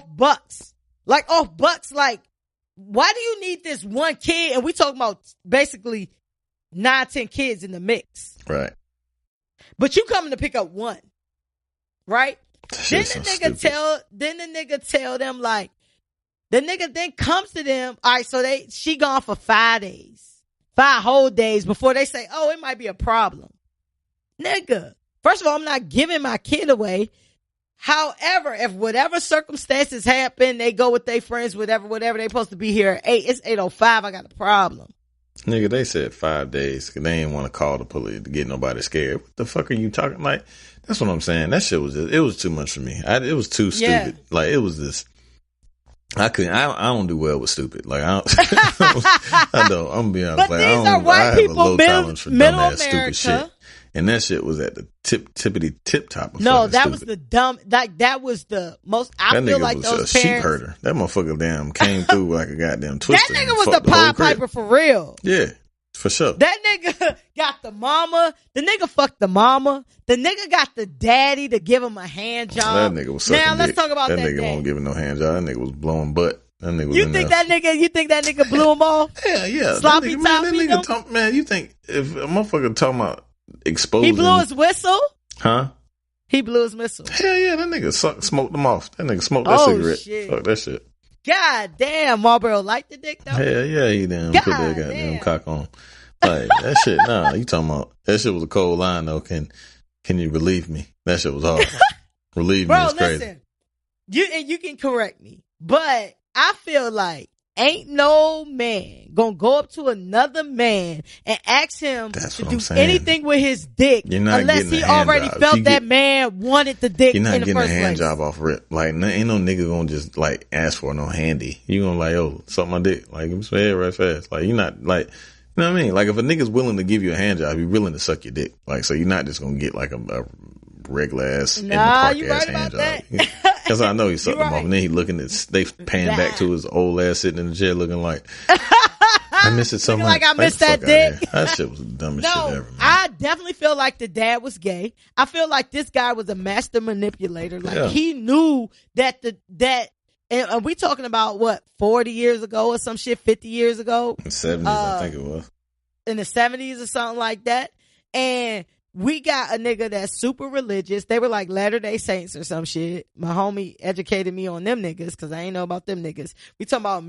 Bucks. Like off Bucks, like, why do you need this one kid? And we talking about basically 9-10 kids in the mix. Right. But you coming to pick up one. Right? Then the nigga tell them like, the nigga then comes to them. All right, so she gone for 5 days. 5 whole days before they say, oh, it might be a problem. Nigga, first of all, I'm not giving my kid away. However, if whatever circumstances happen, they go with their friends, whatever, they supposed to be here at 8. It's 8:05. I got a problem. Nigga, they said 5 days because they didn't want to call the police to get nobody scared. What the fuck are you talking? Like, that's what I'm saying. That shit it was too much for me. It was too stupid. Yeah. Like, it was this. I don't do well with stupid. Like, I don't. I'm gonna be honest. But like, these are white people, middle America. Stupid shit. And that shit was at the tip top of no, that stupid. Was the dumb. That was the most. I feel like those was a sheep herder. That motherfucker damn came through like a goddamn twister. That nigga was the Pied Piper for real. Yeah, for sure. That nigga got the mama. The nigga fucked the mama. The nigga got the daddy to give him a hand job. That nigga was sucking now let's dick. talk about that. That nigga won't give him no hand job. That nigga was blowing butt. That nigga was You think that nigga blew him off? Yeah. Sloppy top. Man, you think if a motherfucker talking about exposing. He blew his whistle? Huh? He blew his whistle. Hell yeah, that nigga smoked them off. That nigga smoked that cigarette. Shit. Fuck that shit. God damn, Marlboro liked the dick though? Hell yeah, he done put that goddamn cock on. Like, that shit, nah, you talking about, that shit was a cold line though. Can you relieve me? That shit was hard. Relieve me is crazy. Listen, you can correct me, but I feel like ain't no man gonna go up to another man and ask him to do anything with his dick unless he already felt that man wanted the dick in the first place. You're not getting a hand job off rip. Like, ain't no nigga gonna just like ask for no handy. You gonna like, oh, suck my dick. Like, give me some head right fast. Like, you're not like, you know what I mean? Like, if a nigga's willing to give you a hand job, he's willing to suck your dick. Like, so you're not just gonna get like a regular ass in the park ass hand job. Because I know he sucked him off, and then he looking at, they pan back to his old ass sitting in the chair looking like, I miss it so much. Like I missed that dick. That shit was the dumbest shit ever. Man. I definitely feel like the dad was gay. I feel like this guy was a master manipulator. Like he knew that and we talking about what, 40 years ago or some shit, 50 years ago? In the 70s, I think it was. In the 70s or something like that. And we got a nigga that's super religious. They were like Latter-day Saints or some shit. My homie educated me on them niggas because I ain't know about them niggas. We talking about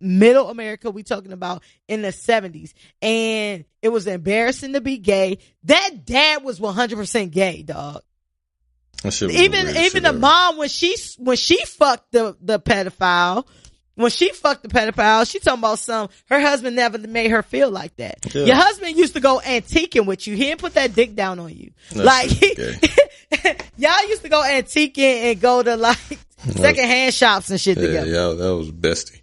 middle America. We talking about in the 70s. And it was embarrassing to be gay. That dad was 100% gay, dog. Even the mom, when she fucked the pedophile, she talking about her husband never made her feel like that. Yeah. Your husband used to go antiquing with you. He didn't put that dick down on you. Y'all used to go antiquing and go to like secondhand shops and shit together. Yeah, that was bestie.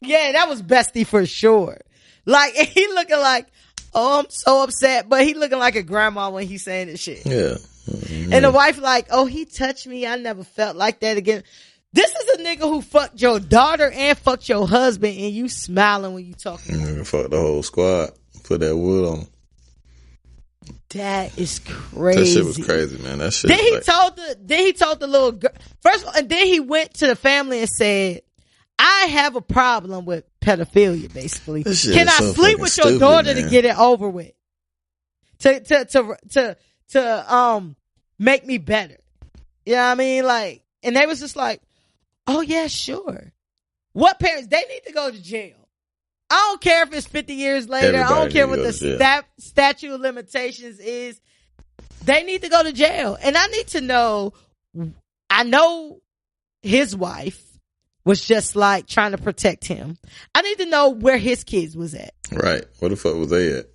Yeah, that was bestie for sure. Like, and he looking like, oh, I'm so upset, but he looking like a grandma when he's saying this shit. Yeah. And the wife like, oh, he touched me. I never felt like that again. This is a nigga who fucked your daughter and fucked your husband, and you smiling when you talking. Nigga fucked the whole squad. Put that wood on him. That is crazy. That shit was crazy, man. That shit. Then he told the little girl first, and then he went to the family and said, I have a problem with pedophilia, basically. Can I sleep with your daughter to get it over with? To make me better. You know what I mean? Like, And they was just like, oh yeah, sure. What parents? They need to go to jail. I don't care if it's 50 years later. I don't care what the statute of limitations is. They need to go to jail. And I need to know, I know his wife was just like trying to protect him. I need to know where his kids was at. Right. Where the fuck was they at?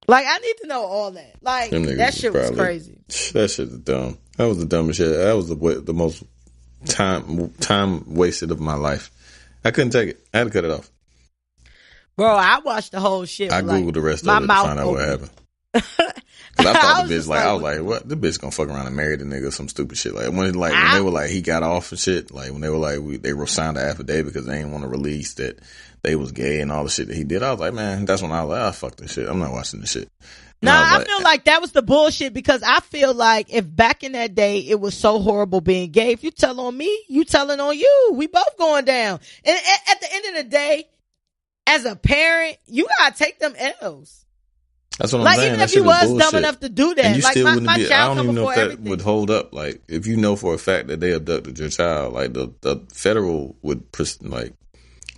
Like, I need to know all that. Like, that shit was crazy. That shit was dumb. That was the dumbest shit. That was the most time wasted of my life. I couldn't take it. I had to cut it off. Bro, I watched the whole shit. I googled the rest of it to find out what happened. Cause I thought the bitch I was like, what? The bitch gonna fuck around and marry the nigga or some stupid shit. Like when they were like he got off and shit. Like when they were like they signed the affidavit because they didn't want to release that they was gay and all the shit that he did. I was like, man, that's when I was like, oh, fuck this shit. I'm not watching this shit. I feel like that was the bullshit because I feel like if back in that day it was so horrible being gay, if you tell on me, you telling on you. We both going down. And at the end of the day, as a parent, you gotta take them L's. That's what I'm saying. Even if you was dumb enough to do that, and you like still wouldn't be. I don't even know if that everything would hold up. Like if you know for a fact that they abducted your child, like the federal would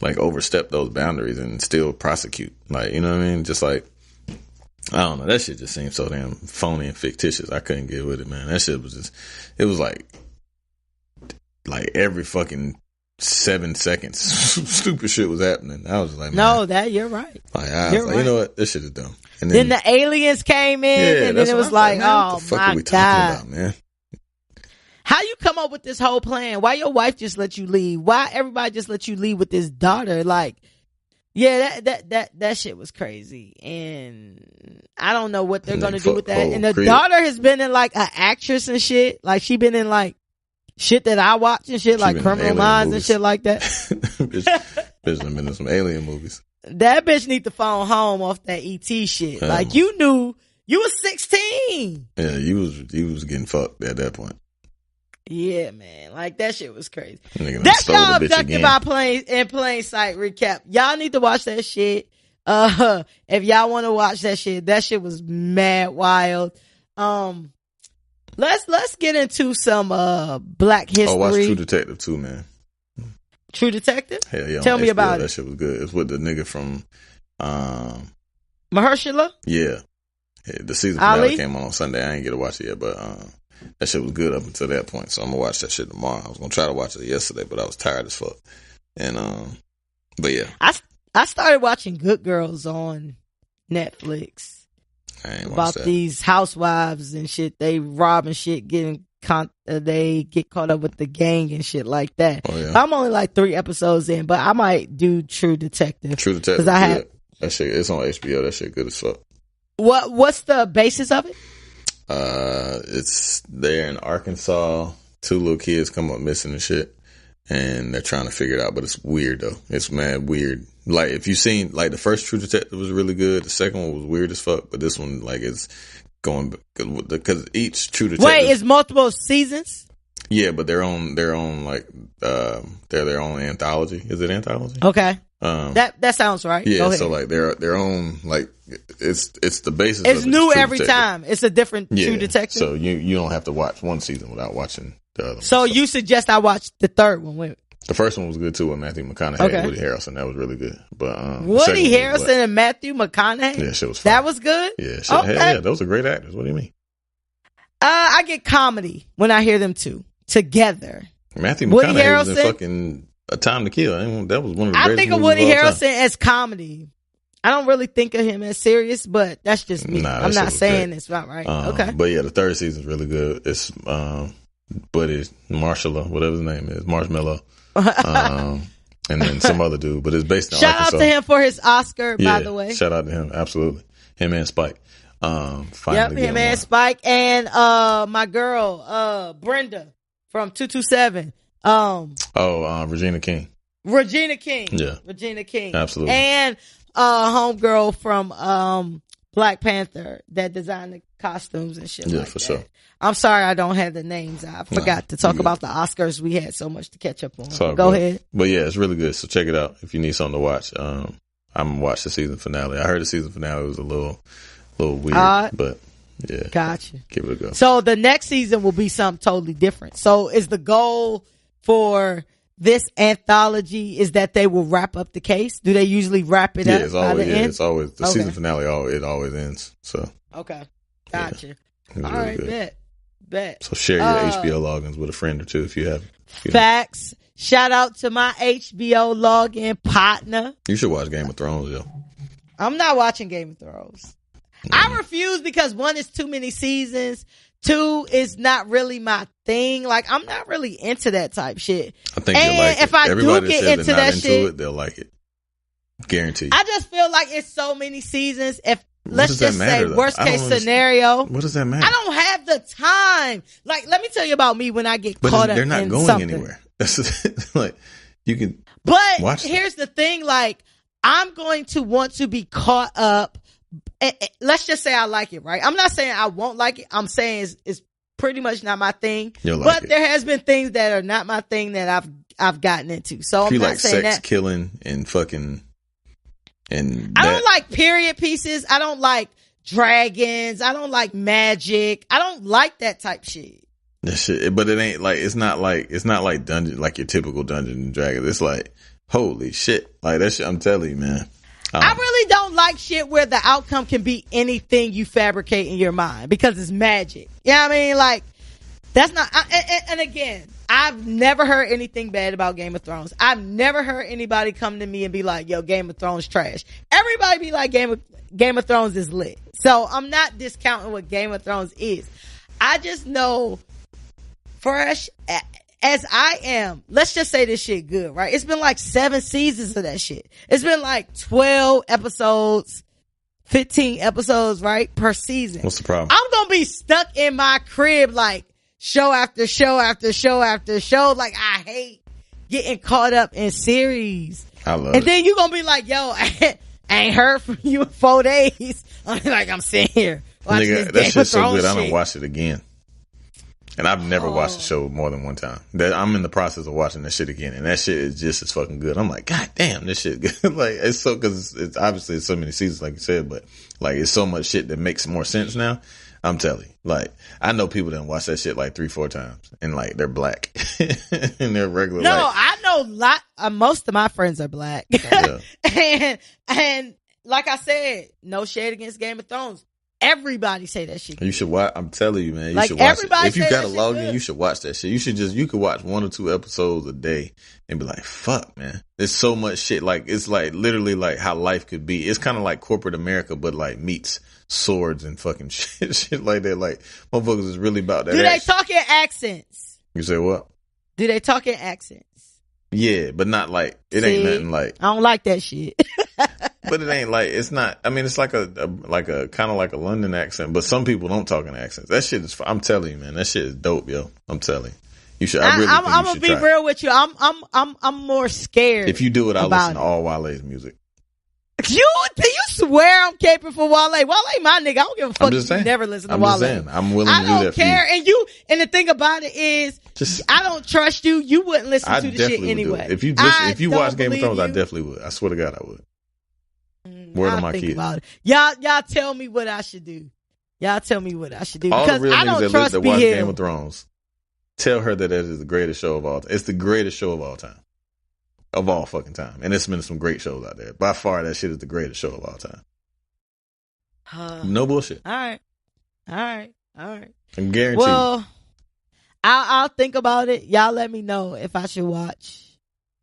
like overstep those boundaries and still prosecute. Like you know what I mean? Just like I don't know. That shit just seems so damn phony and fictitious. I couldn't get with it, man. That shit was just. It was like every fucking 7 seconds, stupid shit was happening. I was like, man, no, that you're right. Like, I was like, you know what? This shit is dumb. And then the aliens came in, and then it was like, oh what the fuck my are we God. talking about, man? How you come up with this whole plan? Why your wife just let you leave? Why everybody just let you leave with this daughter? Like, yeah, that shit was crazy. And I don't know what they're going to do with that. And the daughter has been in like an actress and shit. Like she been in like shit that I watch and shit, like Criminal Minds and shit like that. bitch done been in some alien movies. That bitch need to phone home off that ET shit. Like you knew you was 16. Yeah, you was getting fucked at that point. Yeah, man. Like that shit was crazy. That's y'all Abducted by Plain Sight recap. Y'all need to watch that shit. If y'all want to watch that shit was mad wild. Let's get into some Black history. Oh, watch True Detective too, man. True Detective? Hell yeah. Tell me about it. That shit was good. It's with the nigga from Mahershala? Yeah. The season finale came on Sunday. I ain't get to watch it yet, but that shit was good up until that point. So I'm gonna watch that shit tomorrow. I was gonna try to watch it yesterday, but I was tired as fuck. And but yeah. I started watching Good Girls on Netflix. About these housewives and shit. They rob and shit, they get caught up with the gang and shit like that. Oh, yeah. I'm only like 3 episodes in, but I might do True Detective. True Detective. That shit, it's on HBO. That shit good as fuck. What's the basis of it? It's there in Arkansas. 2 little kids come up missing and shit, and they're trying to figure it out. But it's weird though. It's mad weird. Like if you've seen like the first True Detective was really good. The second one was weird as fuck. But this one like is going because each True Detective. Wait, it's multiple seasons? Yeah, but their own like they're their own anthology. Is it anthology? Okay. That sounds right. Yeah, so like their own like it's the basis. It's of new True every Detective. time. It's a different True Detective. So you don't have to watch one season without watching the other one. So you suggest I watch the third one with the first one was good too with Matthew McConaughey and Woody Harrelson. That was really good. But Woody Harrelson and Matthew McConaughey? Yeah, shit was fun. That was good? Yeah, shit. Okay. Hell yeah, those are great actors. What do you mean? I get comedy when I hear them two together. Matthew McConaughey was in fucking A Time to Kill. That was one of the greatest I think of Woody Harrelson as comedy. I don't really think of him as serious, but that's just me. I'm not saying it's not right. Okay. But yeah, the third season is really good. It's Buddy Marshall, whatever his name is, Marshmallow. And then some other dude, but it's based in Arkansas. Shout out to him for his Oscar, by the way. Shout out to him, absolutely. Him and Spike. Him and Spike and my girl Brenda from 227. Regina King. Yeah, Regina King, absolutely. And homegirl from Black Panther that designed the costumes and shit. Yeah, like for sure. I'm sorry I don't have the names. I forgot to talk about the Oscars. We had so much to catch up on. Go ahead. But yeah, it's really good. So check it out if you need something to watch. I'm gonna watch the season finale. I heard the season finale was a little weird, but Yeah. Gotcha. Give it a go. So the next season will be something totally different. So is the goal for this anthology is that they will wrap up the case? Do they usually wrap it up? It's always the season finale. It always ends. So okay, gotcha. Yeah, all right, good. Bet. So share your HBO logins with a friend or two if you have. Facts. Shout out to my HBO login partner. You should watch Game of Thrones, yo. I'm not watching Game of Thrones. I refuse because 1 is too many seasons. 2 is not really my thing. Like, I'm not really into that type shit. I think you'll like it. If I Everybody do get into that shit, they'll like it. Guaranteed. I just feel like it's so many seasons. Let's just matter, say worst case scenario. What does that matter? I don't have the time. Like, let me tell you about me when I get caught up in something. They're not going anywhere. Like, you can watch here's the thing. Like, I'm going to want to be caught up. Let's just say I like it, right? I'm not saying I won't like it. I'm saying it's pretty much not my thing. But there has been things that are not my thing that I've gotten into. So I'm not saying sex, killing, and fucking. And I don't like period pieces. I don't like dragons. I don't like magic. I don't like that type shit. That shit, but it ain't like it's not like dungeon, like your typical Dungeons and Dragons. It's like holy shit, like that shit. I'm telling you, man. I really don't like shit where the outcome can be anything you fabricate in your mind because it's magic. You know what I mean? Like that's not. And again, I've never heard anything bad about Game of Thrones. I've never heard anybody come to me and be like, yo, Game of Thrones trash. Everybody be like, Game of Thrones is lit. So I'm not discounting what Game of Thrones is. I just know fresh as I am, let's just say this shit good, right? It's been like 7 seasons of that shit. It's been like 12 episodes, 15 episodes, right? Per season. What's the problem? I'm going to be stuck in my crib like, show after show after show after show. Like, I hate getting caught up in series. I love and it. then you gonna be like, yo, I ain't heard from you in 4 days. I'm sitting here watching this that shit's so good. Shit. I don't watch it again. And I've never watched the show more than one time. I'm in the process of watching that shit again, and that shit is just as fucking good. I'm like, God damn, this shit good. Like, it's so, cause it's obviously it's so many seasons, like you said, but like, it's so much shit that makes more sense now. I'm telling you, like, I know people that watch that shit like 3-4 times, and like, they're black and they're regular. No, like, I know most of my friends are black. Yeah. and like I said, no shade against Game of Thrones. Everybody say that shit. You should watch. I'm telling you, man. You like should watch everybody it. If you got a login, you should watch that shit. You could watch 1 or 2 episodes a day and be like, fuck, man. There's so much shit. Like, it's like literally like how life could be. It's kind of like corporate America, but like meets swords and fucking shit like that. Like, motherfuckers is really about that. Do they talk in accents? You say what? Do they talk in accents? Yeah, but not like, ain't nothing like. I don't like that shit. But it ain't like, it's not, I mean, it's like a kind of like a London accent, but some people don't talk in accents. That shit is, I'm telling you, man, that shit is dope, yo. I'm telling you. You should, I'm gonna be real with you. I'm more scared. If you do it, I'll listen to all Wale's music. You swear I'm caping for Wale? Wale, my nigga. I don't give a fuck if you never listen to Wale. I'm just saying, I'm willing to do that for you. I don't care. And the thing about it is, I don't trust you. You wouldn't listen to the shit anyway. If you watch Game of Thrones, I definitely would. I swear to God, I would. Word on my kids. Y'all tell me what I should do. Y'all tell me what I should do. All because the real I don't niggas trust that watch Game of Thrones, tell her that is the greatest show of all time. It's the greatest show of all time. Of all fucking time. And there's been some great shows out there. By far, that shit is the greatest show of all time. No bullshit. All right. I guarantee. Well, I'll think about it. Y'all let me know if I should watch.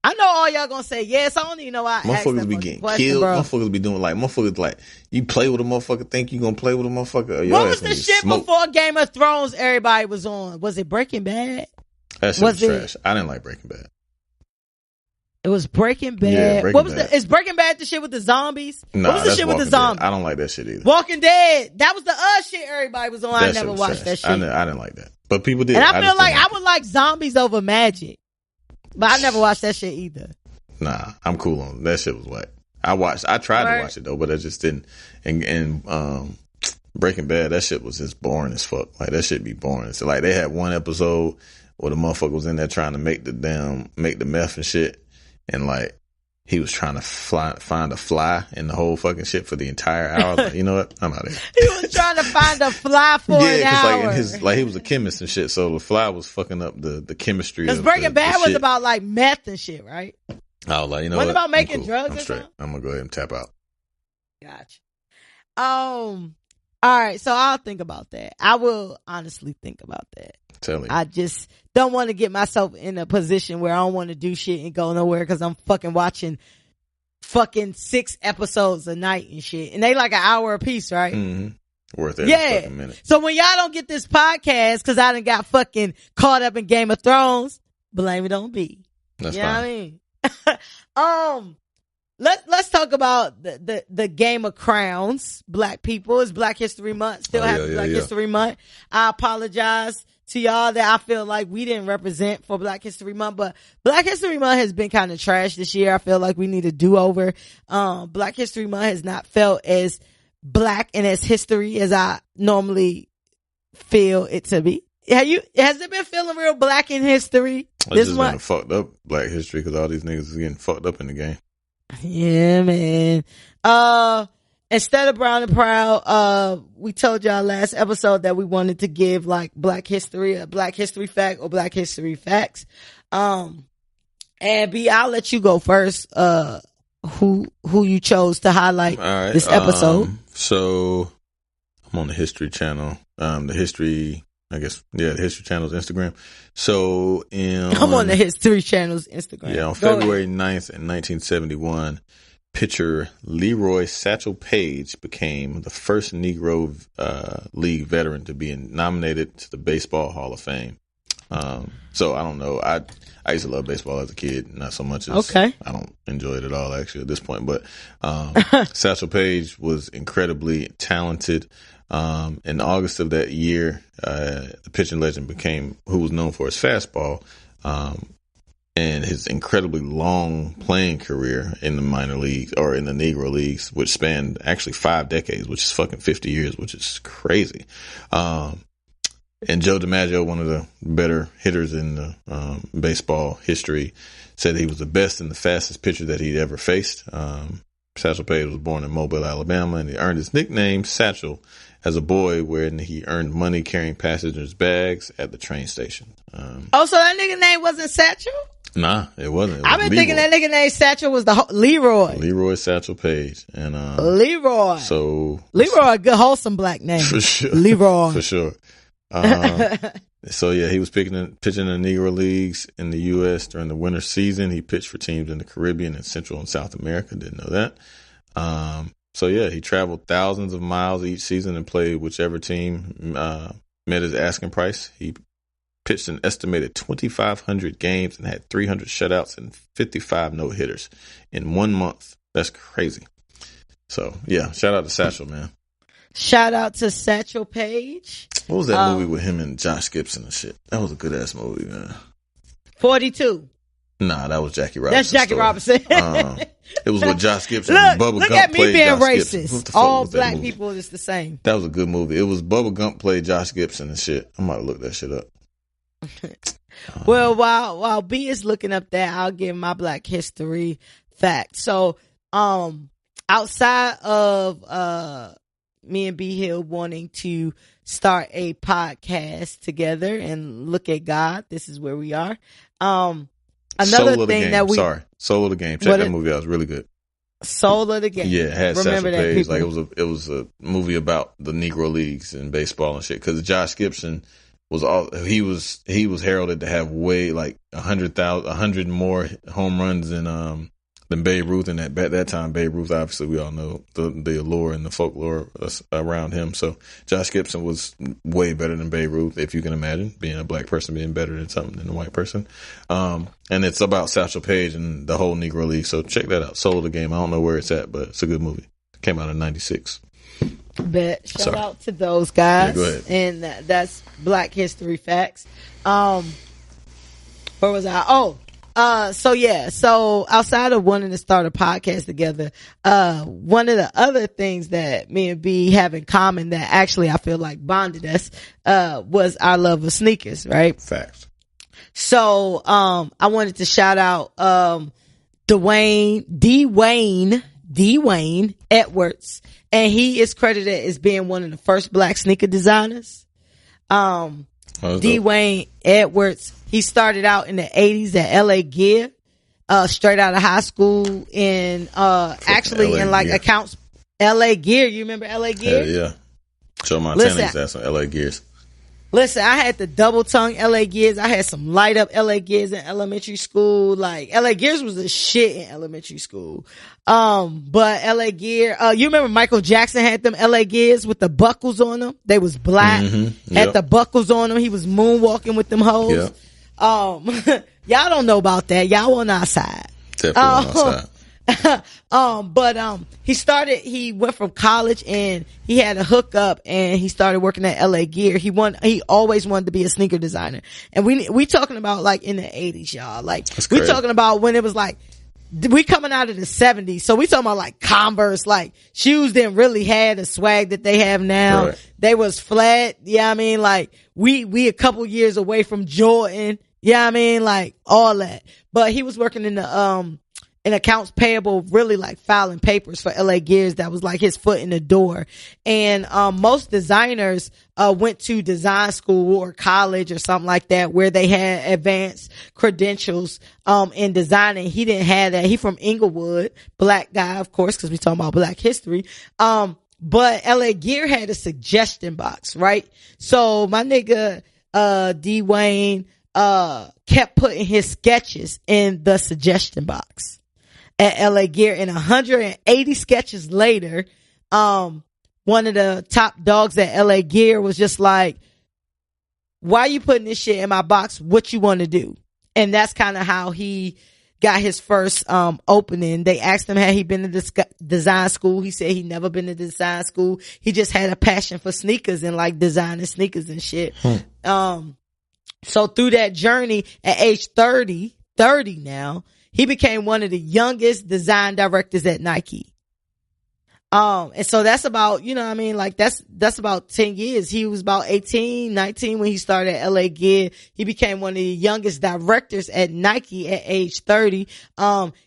I know all y'all gonna say yes. I don't even know why. Motherfuckers be getting killed. Bro. Motherfuckers be doing like motherfuckers like you play with a motherfucker. Think you gonna play with a motherfucker? What was the shit before Game of Thrones? Everybody was on. Was it Breaking Bad? That shit was trash. I didn't like Breaking Bad. It was Breaking Bad. Yeah, Breaking Bad. Is Breaking Bad the shit with the zombies? Nah, what was the shit with the zombies? Dead. I don't like that shit either. Walking Dead. That was the shit everybody was on. I never watched that shit. I didn't like that. But people did. And I feel like I would like zombies over magic. But I never watched that shit either. Nah, I'm cool on that shit was whack. I tried to watch it though, but I just didn't. And Breaking Bad, that shit was just boring as fuck. Like that shit be boring. So like they had one episode where the motherfucker was in there trying to make the meth and shit. And like he was trying to find a fly in the whole fucking shit for the entire hour. Like, you know what? I'm out of here. He was trying to find a fly for an hour. Like he was a chemist and shit, so the fly was fucking up the chemistry. Because Breaking Bad was about like meth and shit, right? I was like, you know what? What about making drugs? I'm straight. I'm gonna go ahead and tap out. Gotcha. All right, so I'll think about that. I will honestly think about that. Tell you. I just don't want to get myself in a position where I don't want to do shit and go nowhere because I'm fucking watching fucking 6 episodes a night and shit. And they like an hour a piece, right? Mm-hmm. Worth every fucking minute. So when y'all don't get this podcast because I done got fucking caught up in Game of Thrones, blame it on B. That's you fine. know what I mean? Let's talk about the Game of Crowns. Black people. It's Black History Month. Still happy Black History Month. I apologize to y'all that I feel like we didn't represent for Black History Month, but Black History Month has been kind of trash this year. I feel like we need a do-over. Black History Month has not felt as black and as history as I normally feel it to be. Has it been feeling real black in history this just month? Been a fucked up Black history because all these niggas is getting fucked up in the game. Yeah, man. Instead of Brown and Proud, we told y'all last episode that we wanted to give like Black history, a Black history fact or Black history facts. And B, I'll let you go first. Who you chose to highlight this episode? So I'm on the History Channel. The History Channel's Instagram. So I'm on the History Channel's Instagram. Yeah, on February 9th in 1971, pitcher Leroy Satchel Paige became the first Negro League veteran to be nominated to the Baseball Hall of Fame. So I don't know. I used to love baseball as a kid, not so much as I don't enjoy it at all actually at this point. But Satchel Paige was incredibly talented. In August of that year, the pitching legend who was known for his fastball, and his incredibly long playing career in the minor leagues or in the Negro leagues, which spanned actually 5 decades, which is fucking 50 years, which is crazy. And Joe DiMaggio, one of the better hitters in the baseball history, said he was the best and the fastest pitcher that he'd ever faced. Satchel Paige was born in Mobile, Alabama, and he earned his nickname Satchel as a boy, wherein he earned money carrying passengers' bags at the train station. So that nigga name wasn't Satchel? Nah, it wasn't. I've been thinking that nigga name Satchel was the Leroy. Leroy Satchel Paige. And Leroy. So Leroy, a good wholesome black name. For sure. Leroy. For sure. So yeah, he was pitching in the Negro Leagues in the U.S. during the winter season. He pitched for teams in the Caribbean and Central and South America. Didn't know that. So yeah, he traveled thousands of miles each season and played whichever team met his asking price. He pitched an estimated 2,500 games and had 300 shutouts and 55 no-hitters in 1 month. That's crazy. So yeah, shout out to Satchel, man. Shout out to Satchel Paige. What was that movie with him and Josh Gibson and shit? That was a good ass movie, man. 42. Nah, that was Jackie Robinson. That's Jackie Robinson. It was with Josh Gibson. Look at me being racist. All black people is the same. That was a good movie. It was Bubba Gump played Josh Gibson and shit. I might look that shit up. Well, while B is looking up that, I'll give my Black history fact. So, outside of me and B Hill wanting to start a podcast together and look at God, this is where we are. Another thing that Soul of the Game. Check that movie out. It's really good. Soul of the Game. Yeah, it had Satchel Paige. People. Like it was a movie about the Negro Leagues and baseball and shit. Because Josh Gibson he was heralded to have way like 100 more home runs than Babe Ruth. And at that time, Babe Ruth, obviously we all know the allure and the folklore around him. So Josh Gibson was way better than Babe Ruth, if you can imagine being a black person being better than something than a white person. And it's about Satchel Paige and the whole Negro League. So check that out. Soul of the Game. I don't know where it's at, but it's a good movie. It came out in 96. Bet. Shout out to those guys. Yeah, go ahead. And that's Black History Facts. Where was I? So outside of wanting to start a podcast together, one of the other things that me and B have in common that actually I feel like bonded us, was our love of sneakers, right? Facts. So, I wanted to shout out, Dwayne Edwards, and he is credited as being one of the first black sneaker designers. Dwayne Edwards, he started out in the 80s at LA Gear, straight out of high school in actually in like accounts. LA Gear, you remember LA Gear? Yeah. Joe Montana used to have some LA Gears. Listen, I had the double tongue LA Gears. I had some light up LA Gears in elementary school. Like, LA Gears was the shit in elementary school. But LA Gear, you remember Michael Jackson had them LA Gears with the buckles on them? They was black. Mm-hmm. Yep. Had the buckles on them. He was moonwalking with them hoes. Yep. Y'all don't know about that. Y'all on our side. Definitely on our side. He went from college and he had a hookup and he started working at LA Gear. He always wanted to be a sneaker designer. And we talking about like in the 80s, y'all. Like, we talking about when it was like, we coming out of the 70s. So we talking about like Converse, like shoes didn't really have the swag that they have now. Right. They was flat. Yeah, I mean, like we a couple years away from Jordan. Yeah, I mean, like all that. But he was working in the, in accounts payable, really like filing papers for LA Gears. That was like his foot in the door. And most designers went to design school or college or something like that where they had advanced credentials in designing. He didn't have that. He from Inglewood, black guy, of course, because we talking about black history. But LA Gear had a suggestion box, right? So my nigga Dwayne kept putting his sketches in the suggestion box at LA Gear, and 180 sketches later, one of the top dogs at LA Gear was just like, why you putting this shit in my box? What you want to do? And that's kind of how he got his first opening. They asked him, had he been to design school? He said he never been to design school. He just had a passion for sneakers and like designing sneakers and shit. So through that journey at age 30 now, he became one of the youngest design directors at Nike. And so that's about, you know what I mean? Like that's about 10 years. He was about 18, 19 when he started at LA Gear. He became one of the youngest directors at Nike at age 30.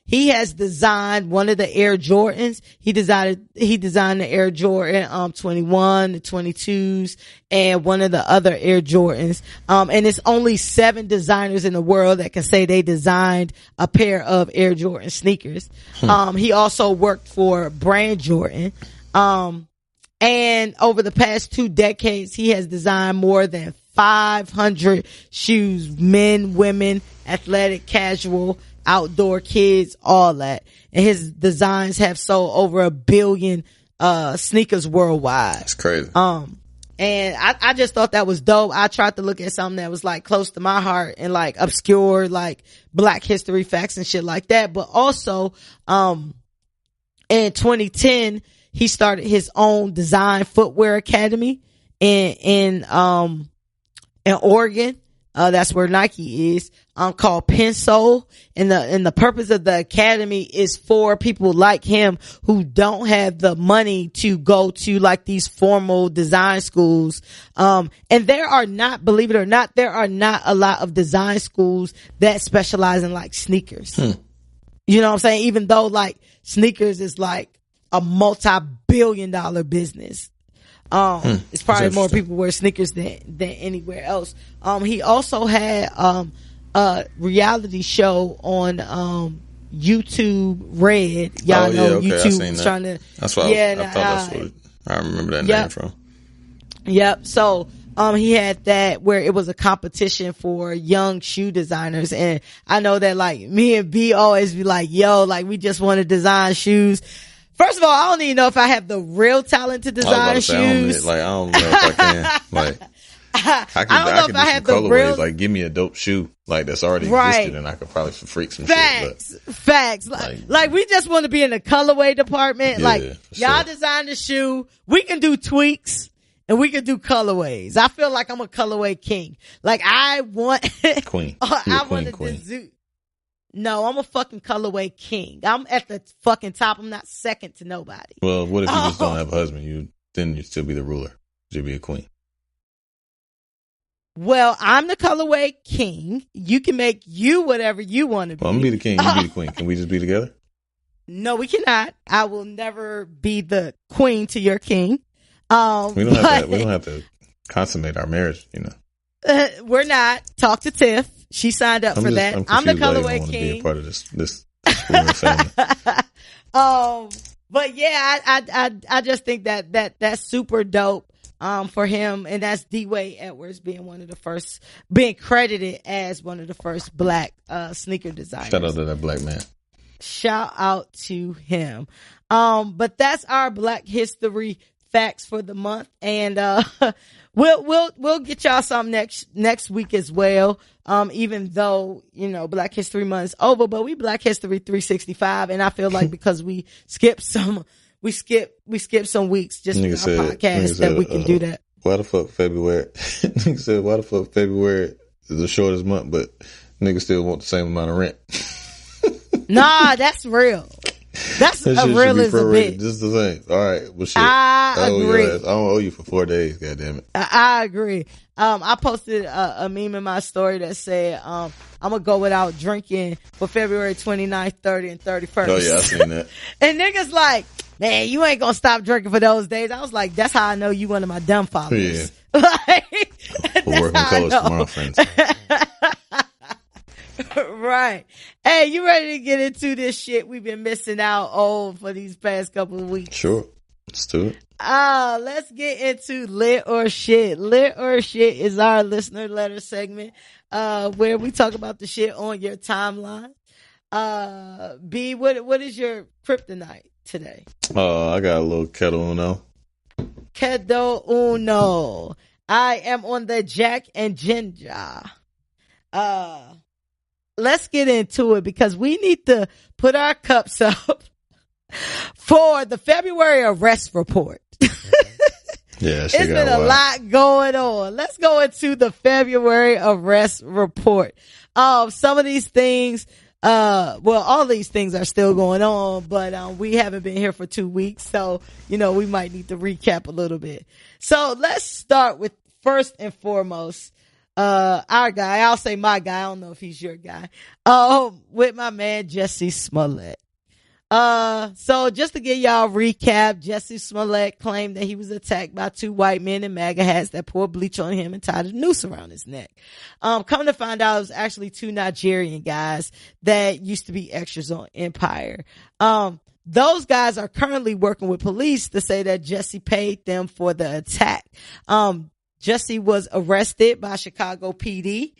He has designed one of the Air Jordans. He designed the Air Jordan, 21, the 22s, and one of the other Air Jordans. And it's only 7 designers in the world that can say they designed a pair of Air Jordan sneakers. He also worked for Brand Jordan. And over the past 2 decades, he has designed more than 500 shoes, men, women, athletic, casual, outdoor, kids, all that. And his designs have sold over 1 billion sneakers worldwide. That's crazy. And I just thought that was dope. I tried to look at something that was like close to my heart and like obscure like black history facts and shit like that. But also, in 2010, he started his own design footwear academy in Oregon. That's where Nike is, called Pensole. And the purpose of the academy is for people like him who don't have the money to go to like these formal design schools. And there are not, believe it or not, there are not a lot of design schools that specialize in like sneakers. You know what I'm saying? Even though like sneakers is like a multi-billion-dollar business. It's probably more people wear sneakers than anywhere else. He also had a reality show on YouTube Red. Y'all know okay. YouTube was trying to. That's what I thought that's what I remember that name from. Yep. So he had that where it was a competition for young shoe designers, and I know that like me and B always be like, yo, like we just want to design shoes. First of all, I don't even know if I have the real talent to design shoes. I don't know if I can. Like, I don't know if I have the real. Like, give me a dope shoe like that's already existed, and I could probably freak some shit. Facts. Like we just want to be in the colorway department. Yeah, like y'all design the shoe, we can do tweaks. And we can do colorways. I feel like I'm a colorway king. Like I want queen. I want to No, I'm a fucking colorway king. I'm at the fucking top. I'm not second to nobody. Well, what if you just don't have a husband? Then you'd still be the ruler. You'd be a queen. Well, I'm the colorway king. You can make you whatever you want to be. Well, I'm gonna be the king. You be the queen. Can we just be together? No, we cannot. I will never be the queen to your king. We don't have to consummate our marriage, you know. We're not. Talk to Tiff. She signed up for that. I'm the colorway king. Be a part of this family. But yeah, I just think that's super dope. For him, and that's D-Wade Edwards being credited as one of the first black sneaker designers. Shout out to that black man. Shout out to him. But that's our Black History facts for the month, and we'll get y'all some next week as well. Even though, you know, Black History Month is over, but we Black History 365, and I feel like because we skipped some weeks just in our podcast that we can do that. Why the fuck February? Nigga said, why the fuck February is the shortest month, but niggas still want the same amount of rent? Nah, that's real. That's a real as a bitch. Just the same. All right. Well, shit. I agree. I don't owe you for 4 days. God damn it. I agree. I posted a meme in my story that said, I'm gonna go without drinking for February 29th, 30th, and 31st. Oh yeah, I seen that. And niggas like, man, you ain't gonna stop drinking for those days. I was like, that's how I know you one of my dumb followers. Yeah. Like, We're working colors tomorrow, friends. Right. Hey, you ready to get into this shit we've been missing out on for these past couple of weeks? Sure. Let's do it. Let's get into Lit or Shit. Lit or Shit is our listener letter segment, where we talk about the shit on your timeline. B, what is your kryptonite today? I got a little Kettle Uno. Kettle Uno. I am on the Jack and Ginger. Let's get into it because we need to put our cups up for the February arrest report. Yeah, it's been a lot going on. Let's go into the February arrest report. Some of these things, all these things are still going on, but we haven't been here for 2 weeks, so you know we might need to recap a little bit. So let's start with first and foremost. Our guy, I'll say my guy, I don't know if he's your guy, with my man, Jussie Smollett. So just to give y'all a recap, Jussie Smollett claimed that he was attacked by 2 white men in MAGA hats that poured bleach on him and tied a noose around his neck. Come to find out it was actually 2 Nigerian guys that used to be extras on Empire. Those guys are currently working with police to say that Jussie paid them for the attack. Jussie was arrested by Chicago PD.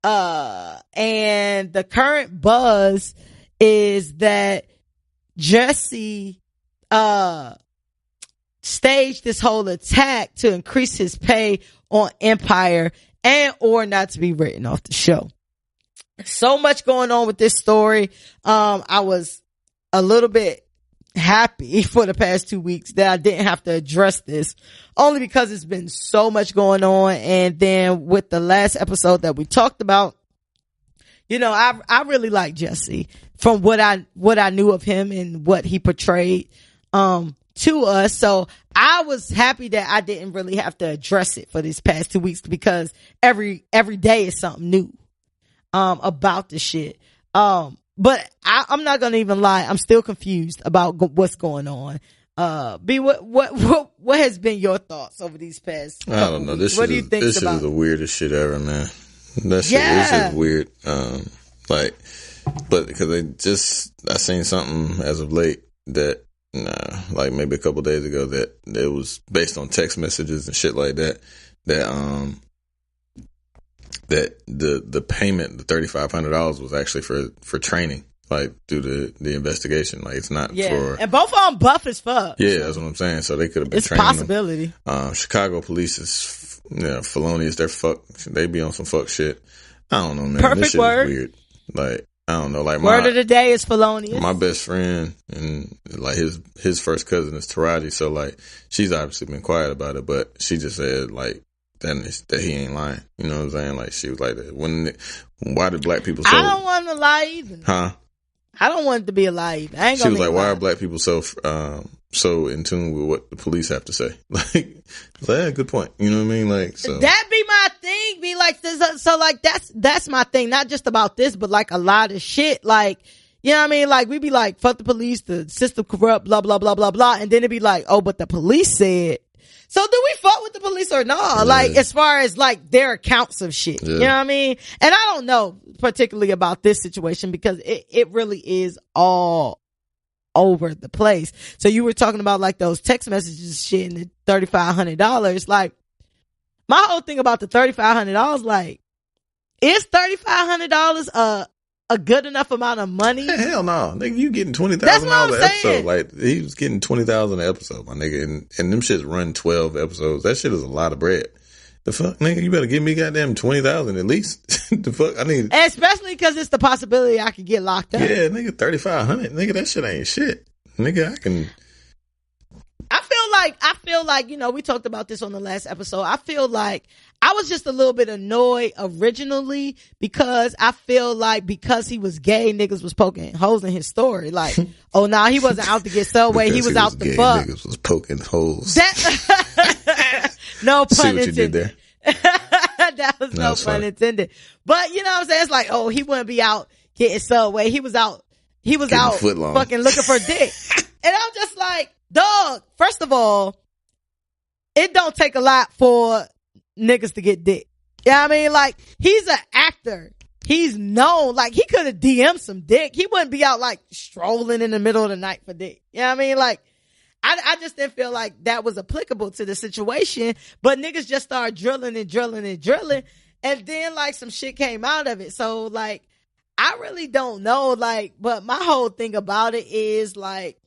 And the current buzz is that Jussie, staged this whole attack to increase his pay on Empire and or not to be written off the show. So much going on with this story. I was a little bit happy for the past 2 weeks that I didn't have to address this, only because it's been so much going on. And then with the last episode that we talked about, you know, I really like Jussie from what I knew of him and what he portrayed to us. So I was happy that I didn't really have to address it for these past 2 weeks because every day is something new about the shit. But I'm not gonna even lie. I'm still confused about what's going on. B, what has been your thoughts over these past? I don't know. What do you think? This shit is the weirdest shit ever, man. That shit is just weird. But because I seen something as of late that, like maybe a couple days ago that it was based on text messages and shit like that. That the payment, the $3,500 was actually for training, like through the investigation. Like it's not for. And both of them buff as fuck. Yeah, that's what I'm saying. So they could have been it's training possibility. Them. Chicago police is felonious. They be on some fuck shit. I don't know, man. Perfect this shit word. Is weird. Like I don't know. Like word of the day is felonious. My best friend and like his first cousin is Taraji. So like she's obviously been quiet about it, but she just said like. That he ain't lying. You know what I'm saying? Like she was like that. Why did black people? I don't want to lie either. Huh? I don't want it to be a lie either. I ain't she gonna was like, why are black people so in tune with what the police have to say? Like, yeah, good point. You know what I mean? Like, so that be my thing. Be like, so like, that's my thing. Not just about this, but like a lot of shit. Like, you know what I mean? Like, we be like, fuck the police, the system corrupt, blah, blah, blah, blah, blah. And then it'd be like, oh, but the police said. So do we fuck with the police or not? Yeah. Like, as far as like their accounts of shit, you know what I mean? And I don't know particularly about this situation because it really is all over the place. So you were talking about like those text messages and shit and the $3,500. Like, my whole thing about the $3,500, like, is $3,500 a good enough amount of money? Hell no. Nigga, you getting $20,000 an episode. Like, he was getting $20,000 an episode, my nigga. And them shits run 12 episodes. That shit is a lot of bread. The fuck, nigga, you better give me goddamn $20,000 at least. The fuck, I need. Especially because it's the possibility I could get locked up. Yeah, nigga, $3,500. Nigga, that shit ain't shit. Nigga, I feel like, you know, we talked about this on the last episode. I feel like I was just a little bit annoyed originally because I feel like because he was gay, niggas was poking holes in his story. Like, oh, nah, he wasn't out to get Subway. He was out to fuck. Niggas was poking holes. No pun See what intended. you did there? That was no pun intended. But you know what I'm saying? It's like, oh, he wouldn't be out getting Subway. He was out fucking looking for dick. And I'm just like, dog, first of all, it don't take a lot for niggas to get dick. You know what I mean? Like, he's an actor. He's known. Like, he could have DM'd some dick. He wouldn't be out like strolling in the middle of the night for dick. You know what I mean? Like, I just didn't feel like that was applicable to the situation, but niggas just started drilling. And then like some shit came out of it. So like, I really don't know. Like, but my whole thing about it is like,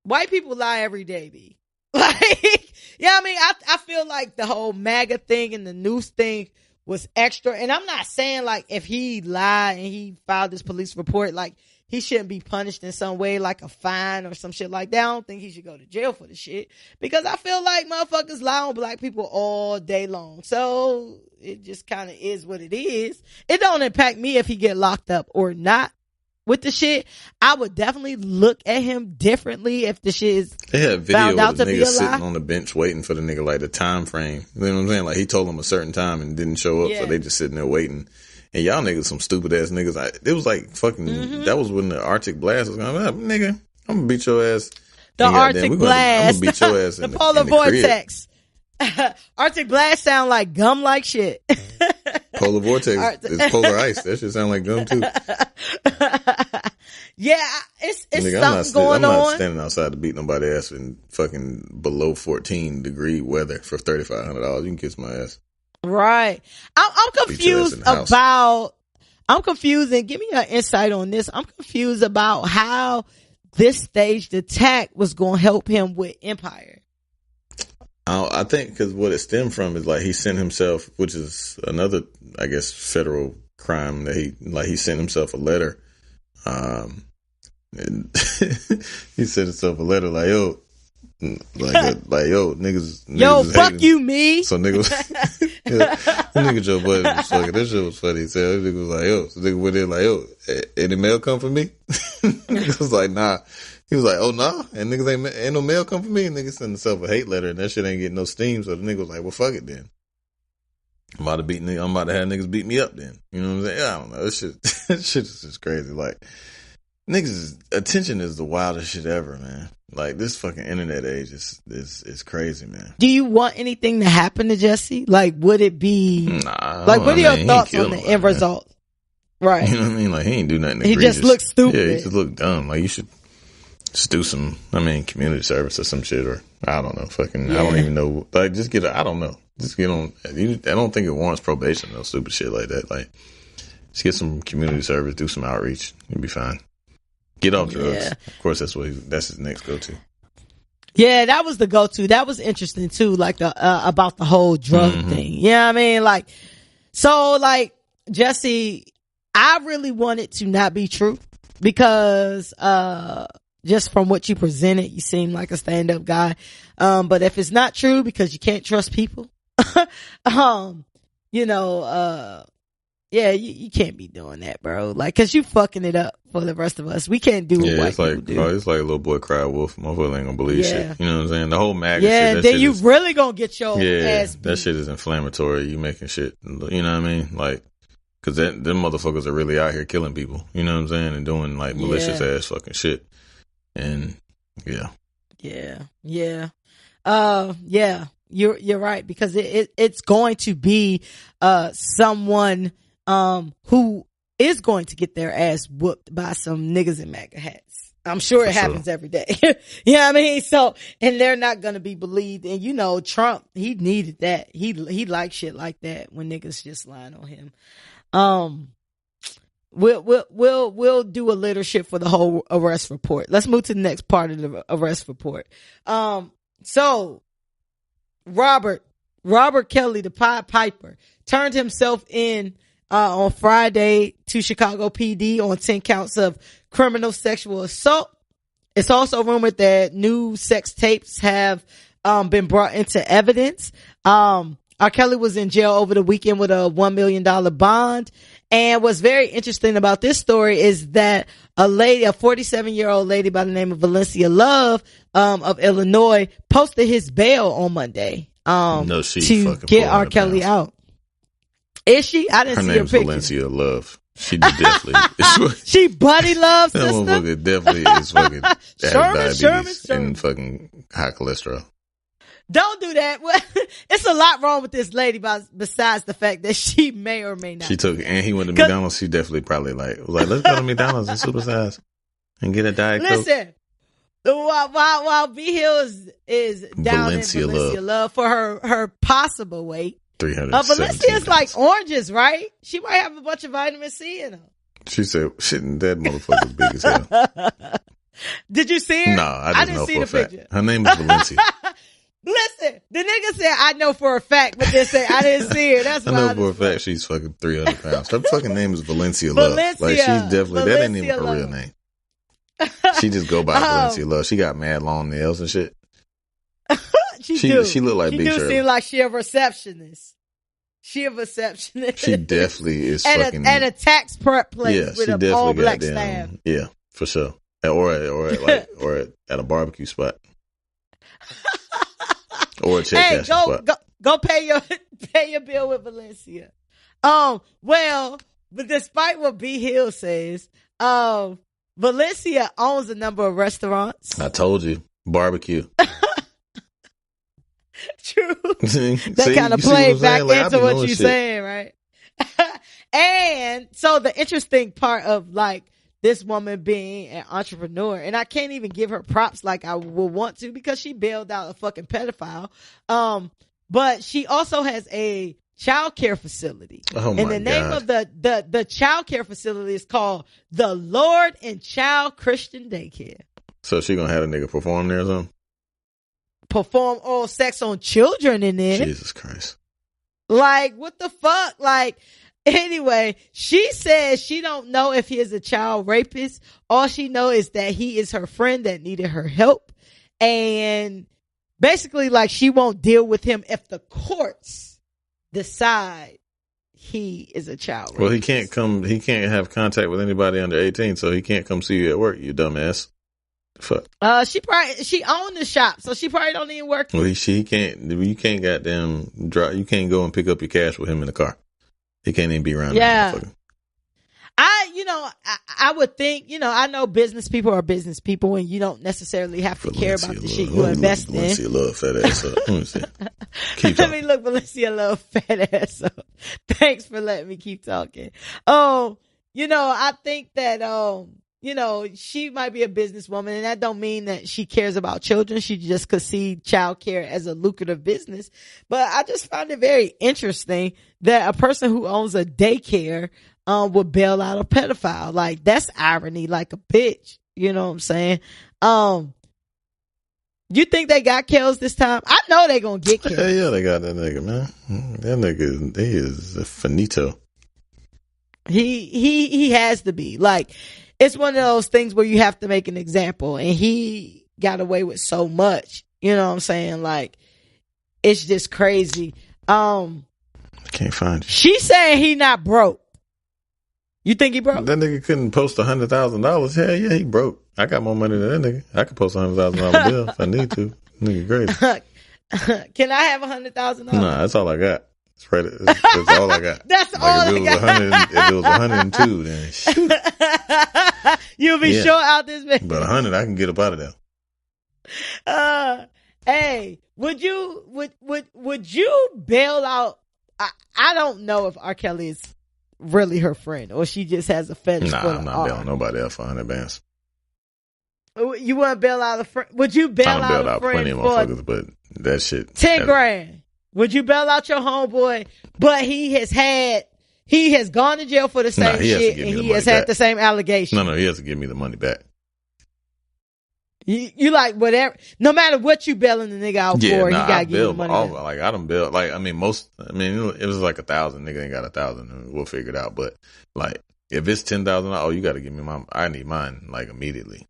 white people lie every day, B. Like, yeah, I mean, I feel like the whole MAGA thing and the noose thing was extra. And I'm not saying like if he lied and he filed this police report, like he shouldn't be punished in some way, like a fine or some shit like that. I don't think he should go to jail for the shit because I feel like motherfuckers lie on black people all day long. So it just kind of is what it is. It don't impact me if he get locked up or not. With the shit, I would definitely look at him differently if the shit is they had video found out of the to be nigga a lie. sitting on the bench waiting for the nigga, like the time frame. You know what I'm saying? Like he told them a certain time and didn't show up, so they just sitting there waiting. And y'all niggas some stupid ass niggas. It was like fucking. That was when the Arctic blast was going on. Nigga, I'm gonna beat your ass. The Arctic blast. I'm gonna beat your ass. The polar vortex. Arctic blast sound like gum like shit. Polar vortex is polar ice. That shit sound like gum too. Yeah, it's nigga, something going on. I'm not standing outside to beat nobody ass in fucking below 14-degree weather for $3,500. You can kiss my ass. Right. I'm confused about. I'm confused, and give me an insight on this. I'm confused about how this staged attack was going to help him with Empire. I think because what it stemmed from is like he sent himself, which is another, I guess, federal crime that he sent himself a letter. And he sent himself a letter like, yo, niggas fuck hating. you, me. So niggas, nigga Joe Budden was fucking. That shit was funny. He said, nigga was like, yo, so nigga went in like, yo, any mail come for me? Nigga was like, nah. He was like, oh, nah. And niggas ain't no mail come for me. And nigga sent himself a hate letter and that shit ain't getting no steam. So the nigga was like, well, fuck it then. I'm about to have niggas beat me up then. You know what I'm saying? I don't know. That shit is just crazy. Like, niggas, attention is the wildest shit ever, man. Like, this fucking internet age is crazy, man. Do you want anything to happen to Jussie? Like, would it be... Nah. Like, what are your thoughts on the end result? Right. You know what I mean? Like, he ain't do nothing egregious. He just looks stupid. Yeah, he just look dumb. Like, you should just do some, community service or some shit, or I don't know, fucking, I don't even know. Like, just I don't know. Just get on. I don't think it warrants probation, no stupid shit like that. Like, just get some community service, do some outreach. You'll be fine. Get off drugs. Yeah. Of course, that's his next go-to. Yeah, that was the go-to. That was interesting too, like about the whole drug thing. You know what I mean? Like, so like Jussie, I really want it to not be true because just from what you presented, you seem like a stand-up guy. But if it's not true because you can't trust people, Yeah, you can't be doing that, bro. Like, cause you fucking it up for the rest of us. We can't do what white people do. It's like little boy cry wolf. Motherfucker ain't gonna believe shit. You know what I'm saying? The whole MAGA shit. Yeah, that then shit you is, really gonna get your ass beat. That shit is inflammatory. You making shit, you know what I mean? Like, cause them motherfuckers are really out here killing people. You know what I'm saying? And doing like malicious ass fucking shit. And yeah. You're right, because it's going to be someone who is going to get their ass whooped by some niggas in MAGA hats. I'm sure it happens every day. You know what I mean? So, and they're not going to be believed. And you know, Trump, he needed that. He liked shit like that when niggas just lying on him. We'll do a leadership for the whole arrest report. Let's move to the next part of the arrest report. So Robert Kelly, the Pied Piper, turned himself in on Friday to Chicago PD on 10 counts of criminal sexual assault. It's also rumored that new sex tapes have been brought into evidence. R. Kelly was in jail over the weekend with a $1 million bond. And what's very interesting about this story is that a 47-year-old lady by the name of Valencia Love, of Illinois, posted his bail on Monday, to get R. Kelly out. Is she? I didn't see her picture. Her name's Valencia Love. She definitely she Buddy Love sister? That motherfucker definitely is fucking diabetes and fucking high cholesterol. Don't do that. It's a lot wrong with this lady besides the fact that she may or may not. And he went to McDonald's. She definitely probably was like, let's go to McDonald's and supersize and get a Diet Coke. Listen, while B Hill is down Valencia in Valencia Love for her possible weight, 317 Valencia's like oranges, right? She might have a bunch of vitamin C in her. She said, shit, that motherfucker's big as hell. Did you see her? No, I didn't know see for the a fact. picture. Her name is Valencia. Listen, the nigga said, I know for a fact, but then say, I didn't see her. That's I know for a fact she's fucking 300 pounds. Her fucking name is Valencia Love. Like, she's definitely, that ain't even her real name. She just go by Valencia Love. She got mad long nails and shit. She look like Big Shirley. She do seem like she a receptionist. She definitely is fucking. At a tax prep place with an all black staff. Yeah, for sure. Or at a barbecue spot. Or a check spot. Go pay your bill with Valencia. Well, but despite what B Hill says, Valencia owns a number of restaurants. I told you, barbecue. True. That kind of played back into what you're saying, right? And so the interesting part of like this woman being an entrepreneur, and I can't even give her props like I would want to because she bailed out a fucking pedophile. But she also has a child care facility. Oh my and the name God. of the child care facility is called the Lord and Child Christian Daycare. So she gonna have a nigga perform there or something? Perform oral sex on children in there. Jesus Christ. Like, what the fuck? Like, anyway, she says she don't know if he is a child rapist. All she knows is that he is her friend that needed her help. And basically, like, she won't deal with him if the courts decide he is a child rapist. Well, he can't have contact with anybody under 18, so he can't come see you at work, you dumbass. Fuck. She owned the shop, so she probably don't even work. Well, you can't goddamn drive. You can't go and pick up your cash with him in the car. He can't even be around. Yeah. I would think, I know business people are business people and you don't necessarily have to care about the shit you invest in. Valencia Love fat ass up. Let me see. Let me look Valencia Love fat ass up. Thanks for letting me keep talking. I think that, she might be a businesswoman and that don't mean that she cares about children. She just could see childcare as a lucrative business. But I just found it very interesting that a person who owns a daycare would bail out a pedophile. Like, that's irony like a bitch. You know what I'm saying? You think they got Kells this time? I know they gonna get Kells. Yeah, they got that nigga, man. That nigga, he is finito. He has to be. Like, it's one of those things where you have to make an example, and he got away with so much. You know what I'm saying? Like, it's just crazy. I can't find you. She saying he not broke. You think he broke? That nigga couldn't post $100,000. Hell yeah, he broke. I got more money than that nigga. I could post $100,000 bill if I need to. Nigga crazy. Can I have $100,000? Nah, that's all I got. That's all I got. That's like all I got. If it was 102, then shoot. You'll be short out this bitch. But 100, I can get up out of there. Hey, would you bail out? I don't know if R. Kelly is really her friend or she just has a fetish. Nah, for I'm not bailing nobody out for 100 bands. You want to bail out a friend? Would you bail out a friend? I bailed out plenty of motherfuckers, but that shit. 10 grand. Would you bail out your homeboy? But he has gone to jail for the same shit, and he has had the same allegation. No, he has to give me the money back. You like whatever, no matter what you bailing the nigga out for, you gotta give him the money back. Like I done bailed. Like it was like 1,000. Nigga ain't got 1,000. We'll figure it out. But like if it's $10,000, you got to give me I need mine like immediately.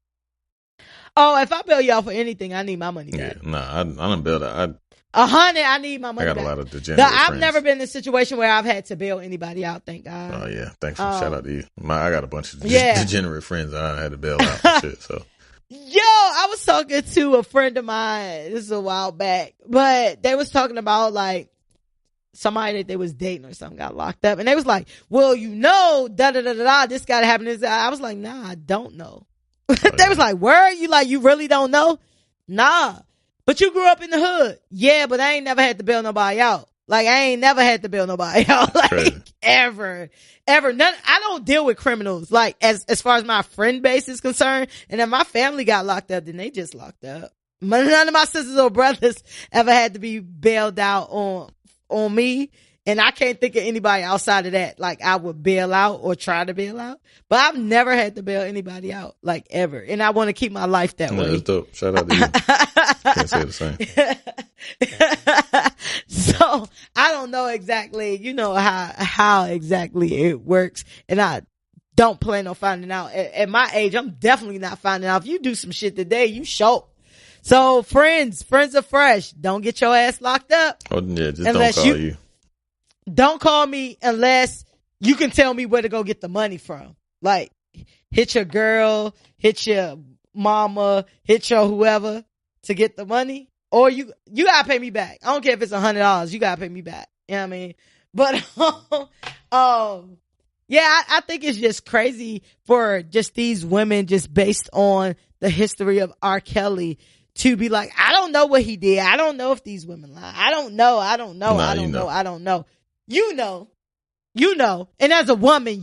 Oh, if I bail you out for anything, I need my money back. Yeah, I done bailed out. 100, I need my money back. I got a lot of degenerate I've never been in a situation where I've had to bail anybody out, thank God. Oh, yeah. Thanks for shout out to you. I got a bunch of degenerate friends that I had to bail out and shit, so. Yo, I was talking to a friend of mine, this is a while back, but they was talking about like somebody that they was dating or something got locked up, and they was like, well, this gotta happen. I was like, nah, I don't know. They was like, where are you? Like, you really don't know? Nah. But you grew up in the hood. Yeah, but I ain't never had to bail nobody out. Like, I ain't never had to bail nobody out. Like, ever. None. I don't deal with criminals. Like, as far as my friend base is concerned. And if my family got locked up, then they just locked up. None of my sisters or brothers ever had to be bailed out on me. And I can't think of anybody outside of that. Like, I would bail out or try to bail out. But I've never had to bail anybody out, like, ever. And I want to keep my life that way. That's dope. Shout out to you. Can't say the same. So, I don't know exactly, how exactly it works. And I don't plan on finding out. At my age, I'm definitely not finding out. If you do some shit today, you show. So, friends are fresh. Don't get your ass locked up. Oh, yeah, just don't call you. Don't call me unless you can tell me where to go get the money from. Like, hit your girl, hit your mama, hit your whoever to get the money. Or you gotta pay me back. I don't care if it's $100. You gotta pay me back. You know what I mean? But, yeah, I think it's just crazy for just these women, just based on the history of R. Kelly, to be like, I don't know what he did. I don't know if these women lie. I don't know. I don't know. You know, and as a woman,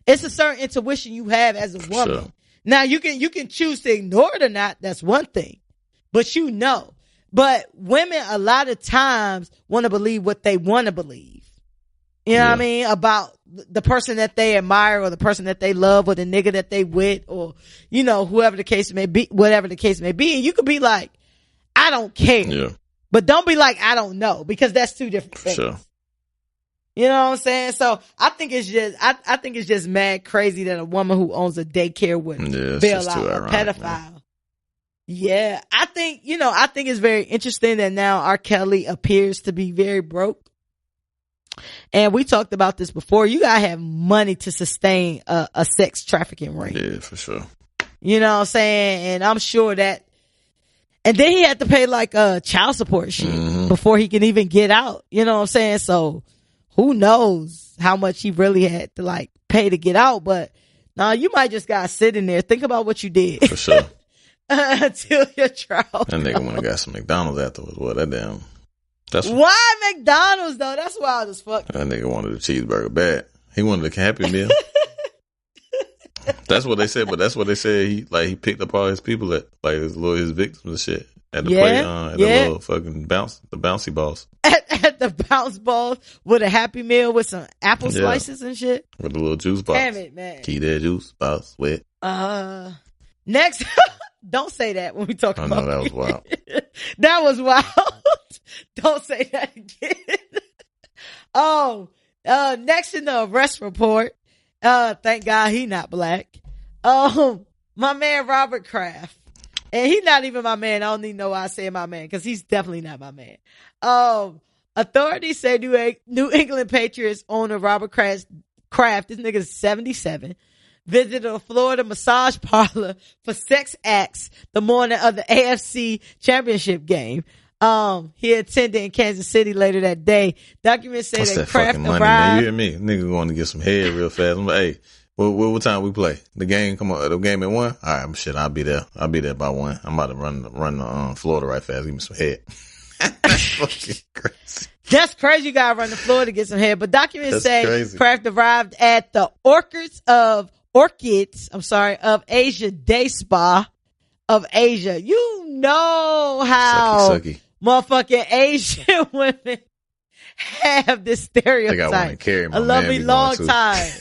it's a certain intuition you have as a woman. Sure. Now you can choose to ignore it or not. That's one thing, but but women a lot of times want to believe what they want to believe. You know what I mean? About the person that they admire or the person that they love or the nigga that they with or, whoever the case may be, whatever the case may be. And you could be like, I don't care. Yeah. But don't be like, I don't know, because that's two different things. Sure. You know what I'm saying? So I think it's just mad crazy that a woman who owns a daycare would bail out a pedophile. Man. Yeah. I think it's very interesting that now R. Kelly appears to be very broke. And we talked about this before. You gotta have money to sustain a sex trafficking ring. Yeah, for sure. You know what I'm saying? And I'm sure that, and then he had to pay like child support shit before he can even get out. You know what I'm saying? So who knows how much he really had to like pay to get out. But now you might just gotta sit in there. Think about what you did. For sure. Until your trial. That nigga went and got some McDonald's afterwards. What that damn. Why McDonald's though? That's wild as fuck. That nigga wanted a cheeseburger bad. He wanted a Happy Meal. That's what they said, but that's what they said. He picked up all his people his victims and shit at the play, at the little fucking the bouncy balls. At the bounce balls with a Happy Meal with some apple slices and shit. With the little juice box. Damn it, man. Key that juice box with. Next, don't say that when we talk about. I know that was wild. That was wild. Don't say that again. Next in the arrest report. Thank God he not black. My man Robert Kraft. And he's not even my man. I don't even know why I say my man, because he's definitely not my man. Authorities say New England Patriots owner Robert Kraft, this nigga's 77, visited a Florida massage parlor for sex acts the morning of the AFC championship game. He attended in Kansas City later that day. Documents say that Kraft fucking money, man. You hear me? Nigga going to get some head real fast. I'm like, hey, what time we play? The game, come on, the game at 1? All right, shit, I'll be there. I'll be there by 1. I'm about to run the Florida right fast. Give me some head. Fucking crazy. That's crazy. You gotta run to Florida to get some head. But documents say crazy. Kraft arrived at the Orchids of Asia Day Spa of Asia. You know how sucky. Motherfucking Asian women have this stereotype. I want to carry my a lovely long time.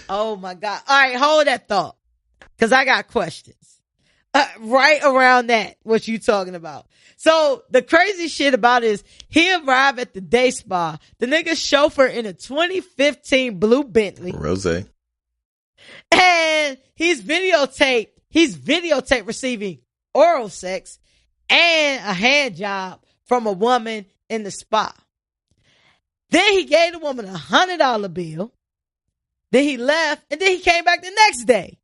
Oh my God. All right, hold that thought. Cause I got questions. Right around that, what you talking about. So the crazy shit about it is he arrived at the day spa. The nigga chauffeur in a 2015 blue Bentley. Rose. And he's videotaped receiving oral sex and a hand job from a woman in the spa. Then he gave the woman $100 bill. Then he left, and then he came back the next day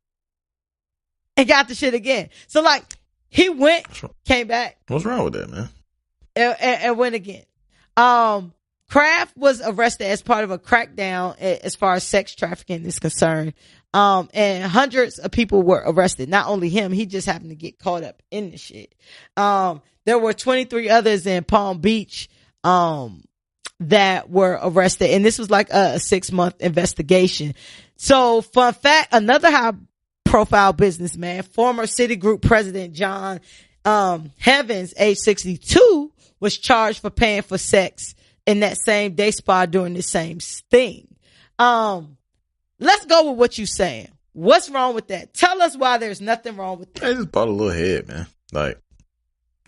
and got the shit again. So like he went, came back. What's wrong with that, man? And went again. Kraft was arrested as part of a crackdown as far as sex trafficking is concerned. And hundreds of people were arrested. Not only him, he just happened to get caught up in the shit. There were 23 others in Palm Beach, that were arrested. And this was like a 6-month investigation. So fun fact, another high profile businessman, former Citigroup president John, Heavens, age 62, was charged for paying for sex in that same day spa during the same thing. Let's go with what you're saying. What's wrong with that? Tell us why there's nothing wrong with that. I just bought a little head, man. Like,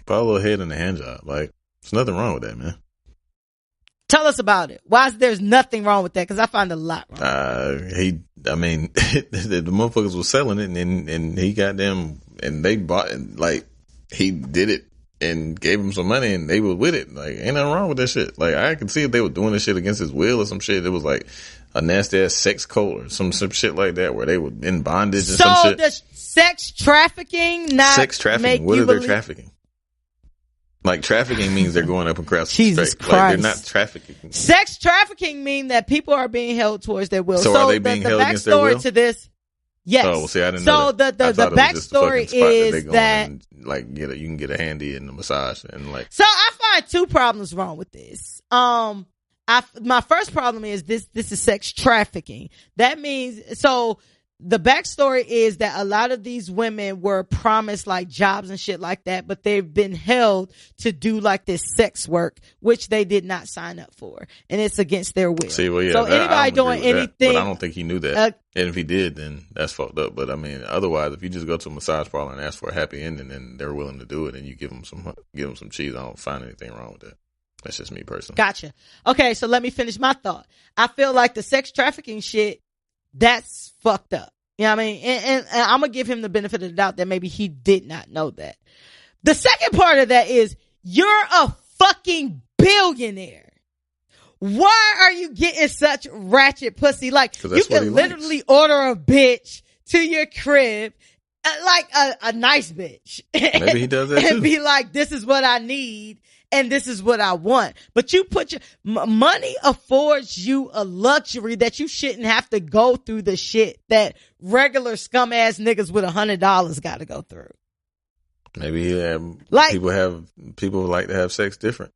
bought a little head in the hand job. Like, there's nothing wrong with that, man. Tell us about it. Why is there's nothing wrong with that? Because I find a lot wrong. The motherfuckers was selling it, and he got them, and they bought it. Like, he did it and gave him some money, and they were with it. Like, ain't nothing wrong with that shit. Like, I could see if they were doing this shit against his will or some shit. It was like a nasty ass sex cult or some shit like that, where they were in bondage and some shit. So does sex trafficking not sex trafficking? What are they trafficking? Like, trafficking means they're going up across the Jesus street. Christ. Like, they're not trafficking. Sex trafficking mean that people are being held towards their will. So are they being held against their will? To this, yes. Oh, well, see, I didn't know that. The backstory is that like, you can get a handy in the massage and like. So I find two problems wrong with this. My first problem is this is sex trafficking. That means, so the backstory is that a lot of these women were promised like jobs and shit like that, but they've been held to do like this sex work, which they did not sign up for. And it's against their will. See, well, yeah, so anybody doing anything. But I don't think he knew that. And if he did, then that's fucked up. But I mean, otherwise, if you just go to a massage parlor and ask for a happy ending and they're willing to do it and you give them some cheese, I don't find anything wrong with that. That's just me personally. Gotcha. Okay, so let me finish my thought. I feel like the sex trafficking shit, that's fucked up. You know what I mean? And I'm going to give him the benefit of the doubt that maybe he did not know that. The second part of that is you're a fucking billionaire. Why are you getting such ratchet pussy? Like, you can literally order a bitch to your crib, like a nice bitch. Maybe he does that too. And be like, this is what I need. And this is what I want. But you put your money affords you a luxury that you shouldn't have to go through the shit that regular scum ass niggas with $100 got to go through. Maybe people like to have sex different.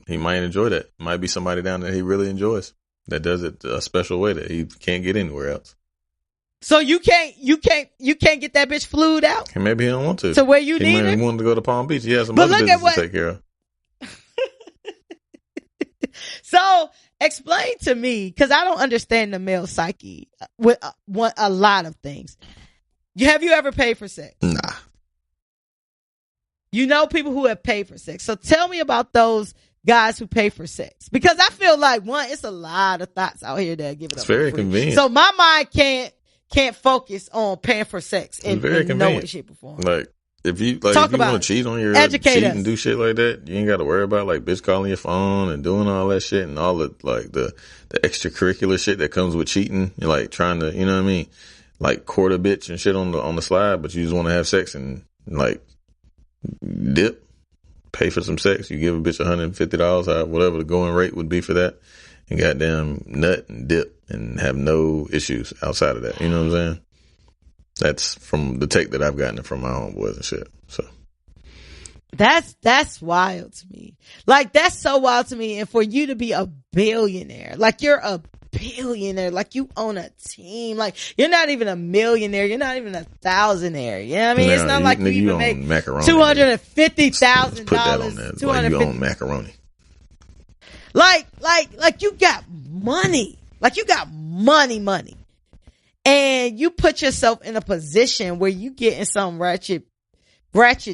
He might enjoy that. Might be somebody down there he really enjoys that does it a special way that he can't get anywhere else. So you can't get that bitch flued out. And maybe he don't want to. To where you need her. He wanted to go to Palm Beach. He has some other business to take care of. So explain to me, because I don't understand the male psyche with a lot of things. Have you ever paid for sex? Nah. You know people who have paid for sex. So tell me about those guys who pay for sex. Because I feel like, one, it's a lot of thoughts out here that give it up. It's very convenient. So my mind can't focus on paying for sex in no way, shape, or form. Like, if you like, Talk if you about want to cheat on your Educate cheat us. and do shit like that, you ain't got to worry about like bitch calling your phone and doing all that shit and all the like the extracurricular shit that comes with cheating. You're like trying to, you know what I mean, like court a bitch and shit on the slide, but you just want to have sex and like dip, pay for some sex. You give a bitch $150, whatever the going rate would be for that, and goddamn nut and dip and have no issues outside of that. You know what I'm saying? That's from the take that I've gotten from my homeboys and shit. So that's wild to me. Like, that's so wild to me. And for you to be a billionaire, like you're a billionaire, like you own a team, like you're not even a millionaire, you're not even a thousandaire. You know what I mean? It's not like you even make $250,000. Put that on that. Like you own macaroni. Like you got money. Like you got money. And you put yourself in a position where you getting some ratchet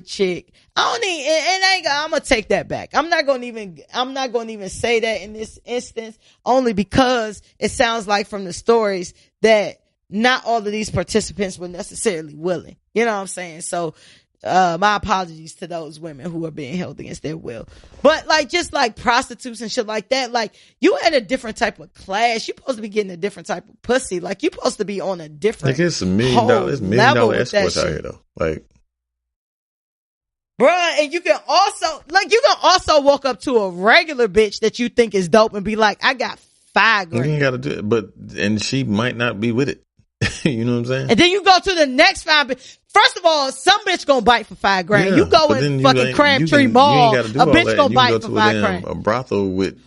chick. I'm gonna take that back. I'm not gonna even say that in this instance, only because it sounds like from the stories that not all of these participants were necessarily willing. You know what I'm saying? So, my apologies to those women who are being held against their will. But like, just like prostitutes and shit like that, like you at a different type of class. You're supposed to be getting a different type of pussy. Like you're supposed to be on a different. Like it's $1 million escorts out here though. Like, bruh, and you can also walk up to a regular bitch that you think is dope and be like, I got $5 grand. You ain't gotta do it, and she might not be with it. You know what I'm saying? And then you go to the next $5. First of all, some bitch gonna bite for $5 grand. Yeah, you go in fucking Crabtree Mall, a bitch gonna bite for $5 grand. A brothel with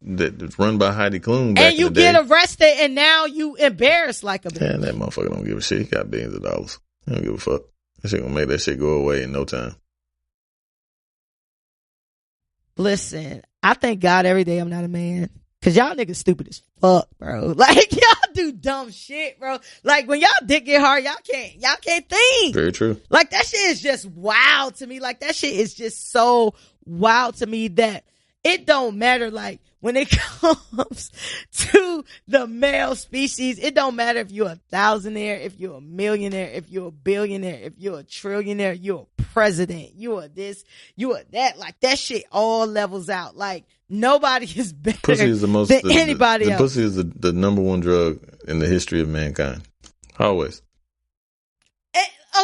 that's run by Heidi Klum, and you get arrested, and now you embarrassed like a bitch. Man, that motherfucker don't give a shit. He got billions of dollars. He don't give a fuck. That shit gonna make that shit go away in no time. Listen, I thank God every day I'm not a man. Cause y'all niggas stupid as fuck, bro. Like y'all do dumb shit, bro. Like when y'all dick get hard, y'all can't think. Very true. Like that shit is just wild to me. Like that shit is just so wild to me that it don't matter. Like when it comes to the male species, it don't matter if you're a thousandaire, if you're a millionaire, if you're a billionaire, if you're a trillionaire, you're a president, you are this, you are that. Like that shit all levels out. Like nobody is better than anybody else. Pussy is the number one drug in the history of mankind. Always.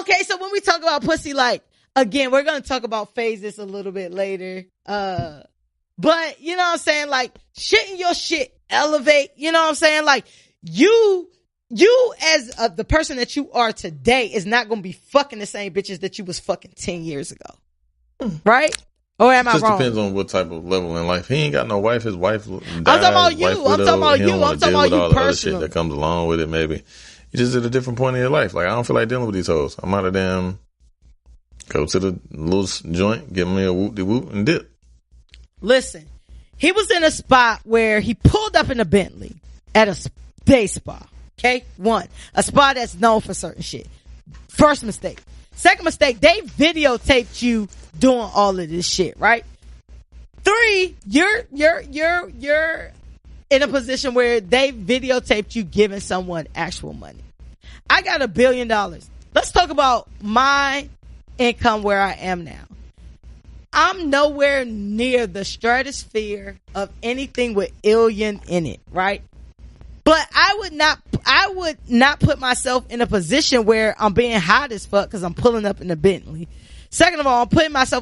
Okay, so when we talk about pussy, like, again, we're going to talk about phases a little bit later. But, you know what I'm saying? Like, shouldn't your shit elevate? You know what I'm saying? Like, you as the person that you are today is not going to be fucking the same bitches that you was fucking 10 years ago. Right? Or am I wrong? It just depends on what type of level in life. He ain't got no wife. His wife died. I'm talking about you. I'm talking about you. I'm talking about you all the other personally. shit that comes along with it, maybe. You just at a different point in your life. Like, I don't feel like dealing with these hoes. I'm out of damn, go to the little joint, give me a whoop-de-whoop and dip. Listen, he was in a spot where he pulled up in a Bentley at a day spa. Okay? 1, a spa that's known for certain shit. First mistake. Second mistake, they videotaped you doing all of this shit, right? 3, you're in a position where they videotaped you giving someone actual money. I got $1 billion. Let's talk about my income where I am now. I'm nowhere near the stratosphere of anything with alien in it, right? But I would not put myself in a position where I'm being hot as fuck because I'm pulling up in a Bentley. Second of all,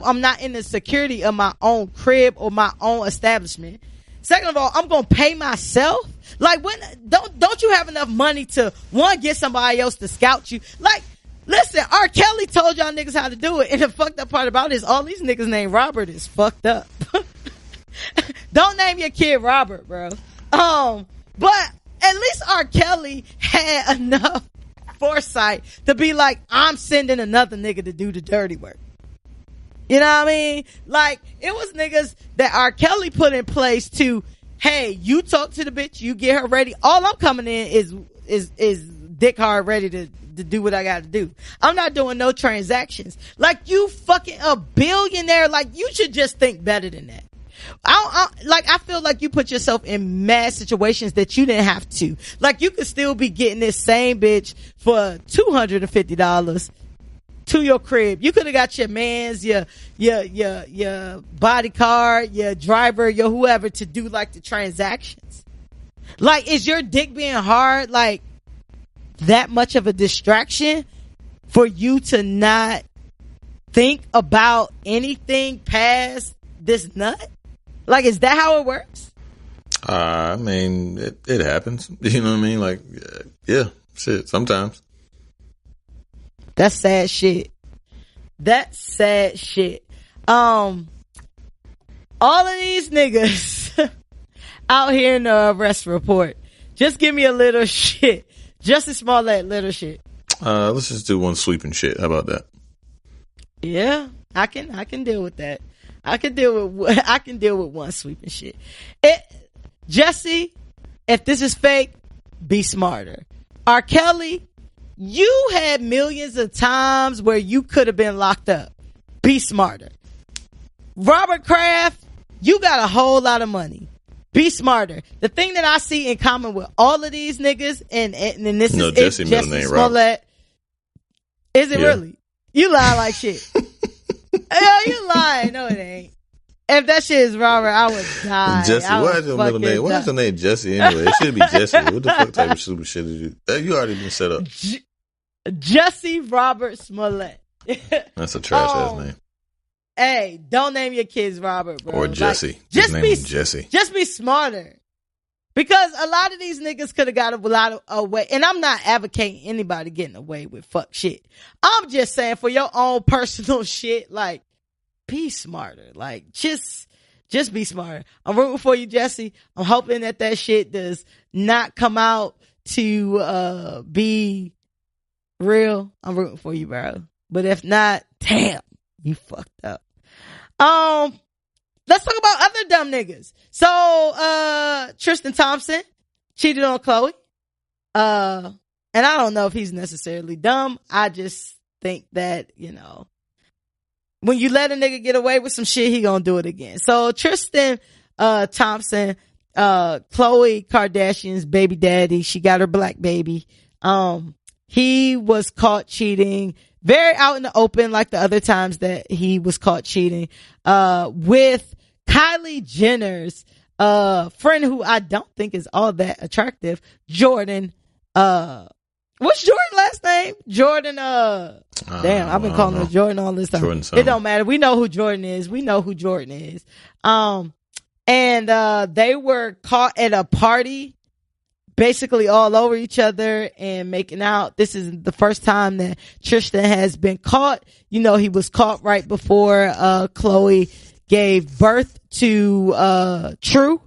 I'm not in the security of my own crib or my own establishment. Second of all, I'm going to pay myself. Like, when, don't you have enough money to, one, get somebody else to scout you? Like, listen, R. Kelly told y'all niggas how to do it. And the fucked up part about it is all these niggas named Robert is fucked up. Don't name your kid Robert, bro. But at least R. Kelly had enough foresight to be like, I'm sending another nigga to do the dirty work. You know what I mean? Like, it was niggas that R. Kelly put in place to, hey, you talk to the bitch, you get her ready. All I'm coming in is dick hard ready to do what I gotta do. I'm not doing no transactions. Like, you fucking a billionaire. Like, you should just think better than that. I feel like you put yourself in mad situations that you didn't have to. Like, you could still be getting this same bitch for $250 to your crib. You could have got your mans, your bodyguard, your driver, your whoever to do like the transactions. Like, is your dick being hard like that much of a distraction for you to not think about anything past this nut? Like, is that how it works? I mean, it happens. You know what I mean? Like, yeah, shit, sometimes. That's sad shit. That's sad shit. All of these niggas out here in the arrest report, just give me a little shit. Jussie Smollett, little shit. Let's just do one sweeping shit. How about that? Yeah, I can deal with that. I can deal with one sweeping shit. Jussie, if this is fake, be smarter. R. Kelly, you had millions of times where you could have been locked up. Be smarter. Robert Kraft, you got a whole lot of money. Be smarter. The thing that I see in common with all of these niggas, and this is Jussie Smollett. Is it really? You lie like shit. Hell, you lying. No, it ain't. If that shit is Robert, I would die. Jussie, why is your middle name? Why is your name Jussie anyway? It should be Jussie. What the fuck type of stupid shit is you? You already been set up. Jussie Robert Smollett. That's a trash ass name. Hey, don't name your kids Robert, bro. Or Jussie. Like, just be Jussie. Just be smarter. Because a lot of these niggas could have got a lot of away. And I'm not advocating anybody getting away with fuck shit. I'm just saying for your own personal shit, like, be smarter. Like, just be smarter. I'm rooting for you, Jussie. I'm hoping that shit does not come out to be real. I'm rooting for you, bro. But if not, damn, you fucked up. Let's talk about other dumb niggas. So, Tristan Thompson cheated on Khloe. And I don't know if he's necessarily dumb. I just think that, you know, when you let a nigga get away with some shit, he gonna do it again. So Tristan Thompson, Khloe Kardashian's baby daddy, she got her black baby. He was caught cheating very out in the open, like the other times that he was caught cheating, with Kylie Jenner's friend, who I don't think is all that attractive, Jordan. What's Jordan's last name? Jordan, damn, I've been calling her Jordan all this time. It don't matter. We know who Jordan is. And they were caught at a party, basically all over each other and making out. This is the first time that Tristan has been caught. You know, he was caught right before Khloe gave birth to True.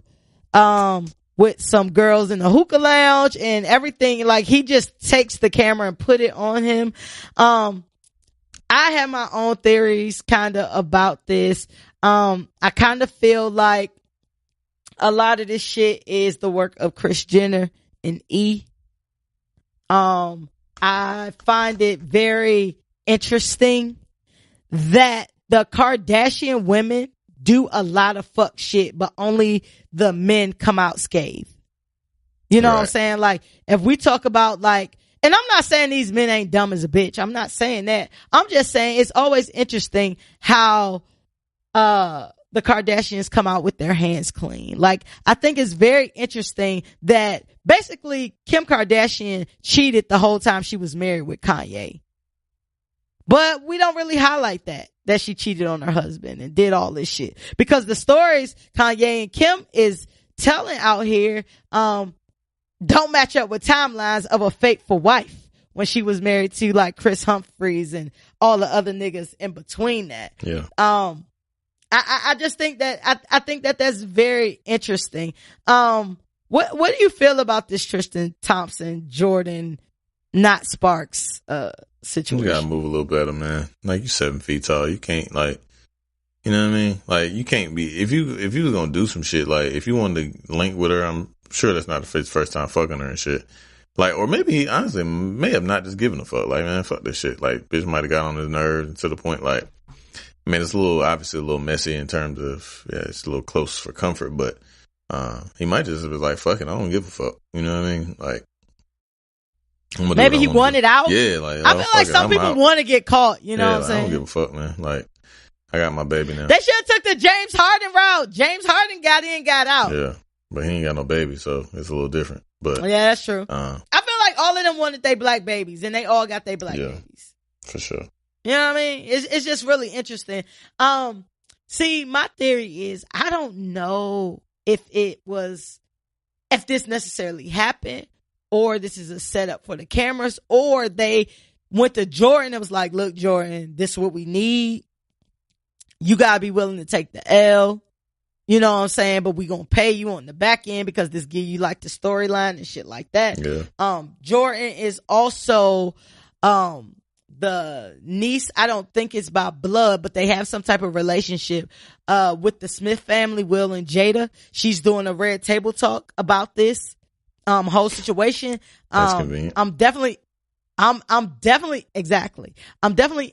With some girls in the hookah lounge and everything. Like, he just takes the camera and put it on him. I have my own theories kind of about this. I kind of feel like a lot of this shit is the work of Kris Jenner and E. I find it very interesting that the Kardashian women do a lot of fuck shit, but only the men come out scathed. You know what I'm saying? Like, if we talk about, like, and I'm not saying these men ain't dumb as a bitch. I'm not saying that. I'm just saying it's always interesting how the Kardashians come out with their hands clean. Like, I think it's very interesting that basically Kim Kardashian cheated the whole time she was married with Kanye. But we don't really highlight that she cheated on her husband and did all this shit. Because the stories Kanye and Kim is telling out here, don't match up with timelines of a faithful wife when she was married to, like, Chris Humphries and all the other niggas in between that. Yeah. I just think that, I think that that's very interesting. What do you feel about this Tristan Thompson, Jordan, not Sparks, situation? You gotta move a little better, man. Like, you 7 feet tall. You can't, like, you know what I mean? Like, you can't be, if you was gonna do some shit, like, if you wanted to link with her, I'm sure that's not his first time fucking her and shit. Like, or maybe he honestly may have not just given a fuck. Like, man, fuck this shit. Like, bitch might have got on his nerves to the point, like, I mean, it's obviously a little messy in terms of, yeah, it's a little close for comfort, but he might just be like, fuck it, I don't give a fuck. You know what I mean? Like, Maybe he wanted out. Yeah, like I feel like some people want to get caught. You know what I'm saying? I don't give a fuck, man. Like, I got my baby now. They should have took the James Harden route. James Harden got in, got out. Yeah, but he ain't got no baby, so it's a little different. But yeah, that's true. I feel like all of them wanted their black babies, and they all got their black babies. For sure. You know what I mean? It's just really interesting. See, my theory is I don't know if this necessarily happened, or this is a setup for the cameras, or they went to Jordan and was like, look, Jordan, this is what we need. You gotta be willing to take the L. You know what I'm saying? But we gonna pay you on the back end because this give you like the storyline and shit like that. Yeah. Jordan is also the niece. I don't think it's by blood, but they have some type of relationship with the Smith family, Will and Jada. She's doing a Red Table Talk about this whole situation. That's convenient. I'm definitely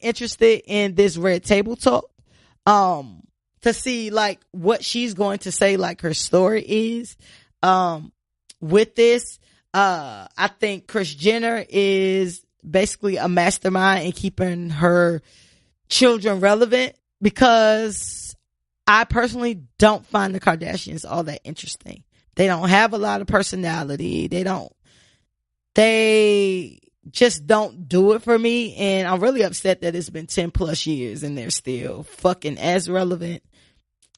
interested in this Red Table Talk to see like what she's going to say, like her story is with this. I think Kris Jenner is basically a mastermind in keeping her children relevant, because I personally don't find the Kardashians all that interesting. They don't have a lot of personality. They just don't do it for me. And I'm really upset that it's been 10 plus years and they're still fucking as relevant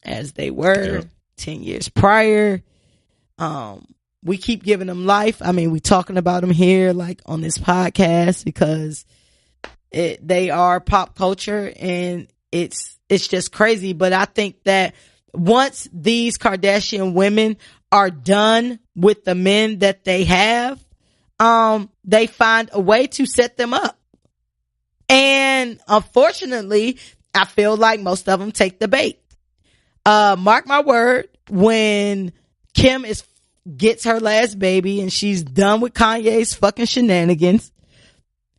as they were 10 years prior. We keep giving them life. I mean, we talking about them here, like on this podcast, because they are pop culture, and it's just crazy. But I think that once these Kardashian women are done with the men that they have, they find a way to set them up. And unfortunately, I feel like most of them take the bait. Mark my word, when Kim gets her last baby and she's done with Kanye's fucking shenanigans,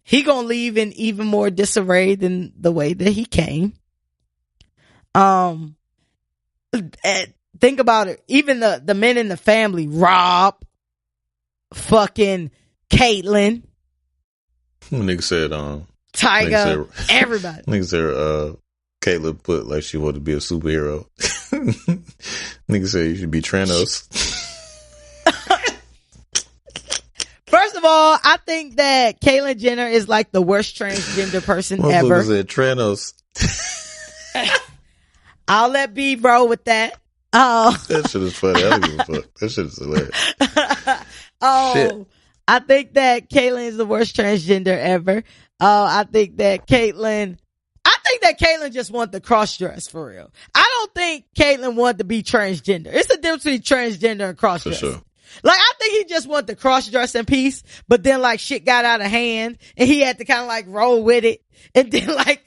he gonna leave in even more disarray than the way that he came. Think about it. Even the men in the family, Rob, fucking Caitlyn, nigga said, Tiger, everybody. Nigga said, Caitlyn put like she wanted to be a superhero. Nigga said you should be Tranos. First of all, I think that Caitlyn Jenner is like the worst transgender person ever. Said Tranos. I'll let B roll with that. That shit is funny. I don't give a fuck. That shit is hilarious. Shit. I think that Caitlyn is the worst transgender ever. I think that Caitlyn just wanted to cross dress for real. I don't think Caitlyn wanted to be transgender. It's the difference between transgender and cross dress. For sure. Like, I think he just wanted to cross dress in peace, but then like shit got out of hand and he had to kind of like roll with it. And then like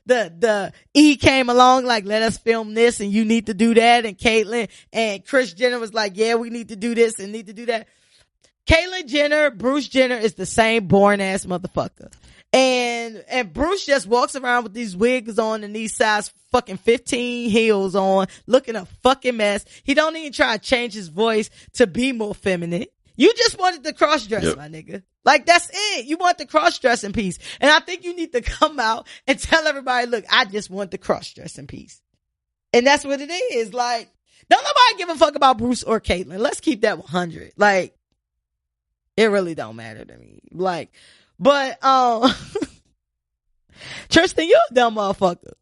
the E came along like, let us film this and you need to do that. And Caitlyn and Kris Jenner was like, yeah, we need to do this and need to do that. Caitlyn Jenner, Bruce Jenner is the same boring ass motherfucker. And Bruce just walks around with these wigs on and these size fucking 15 heels on, looking a fucking mess. He don't even try to change his voice to be more feminine. You just wanted to cross dress, my nigga. Like, that's it. You want the cross dress in peace. And I think you need to come out and tell everybody, look, I just want the cross dress in peace. And that's what it is. Like, don't nobody give a fuck about Bruce or Caitlyn. Let's keep that 100. Like, it really don't matter to me. Like, but, Tristan, you a dumb motherfucker.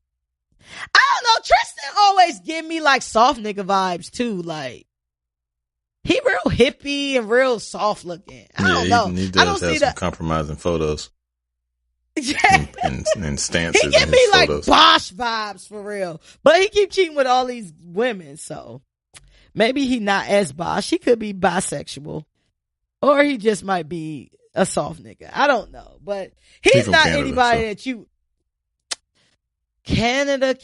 I don't know. Tristan always give me like soft nigga vibes too. Like, he real hippie and real soft looking. I don't know. He does have some compromising photos. and stances. He give me like Bosch vibes for real. But he keep cheating with all these women, so maybe he not as Bosch. He could be bisexual. Or he just might be a soft nigga. I don't know. But he's not Canada, anybody that you... Canada,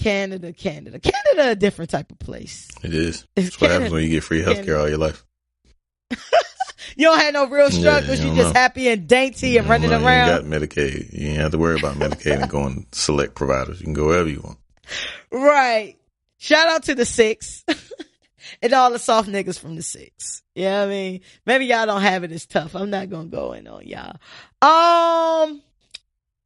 a different type of place. It is. That's what happens when you get free healthcare all your life. You don't have no real struggles. You just happy and dainty and running around. You got Medicaid. You ain't have to worry about Medicaid and going to select providers. You can go wherever you want. Right. Shout out to the 6. And all the soft niggas from the 6. You know what I mean? Maybe y'all don't have it as tough. I'm not gonna go in on y'all.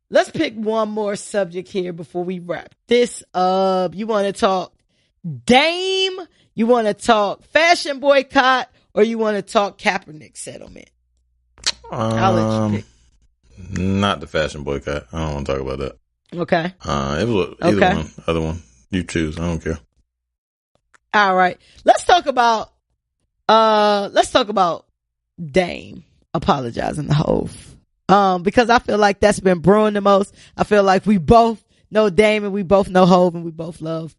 Let's pick one more subject here before we wrap this up. You want to talk Dame? You want to talk fashion boycott? Or you want to talk Kaepernick settlement? I'll let you pick. Not the fashion boycott. I don't want to talk about that. Okay. It was either one. Other one. You choose. I don't care. All right. Let's talk about Dame apologizing to Hove. Because I feel like that's been brewing the most. I feel like we both know Dame and we both know Hove and we both love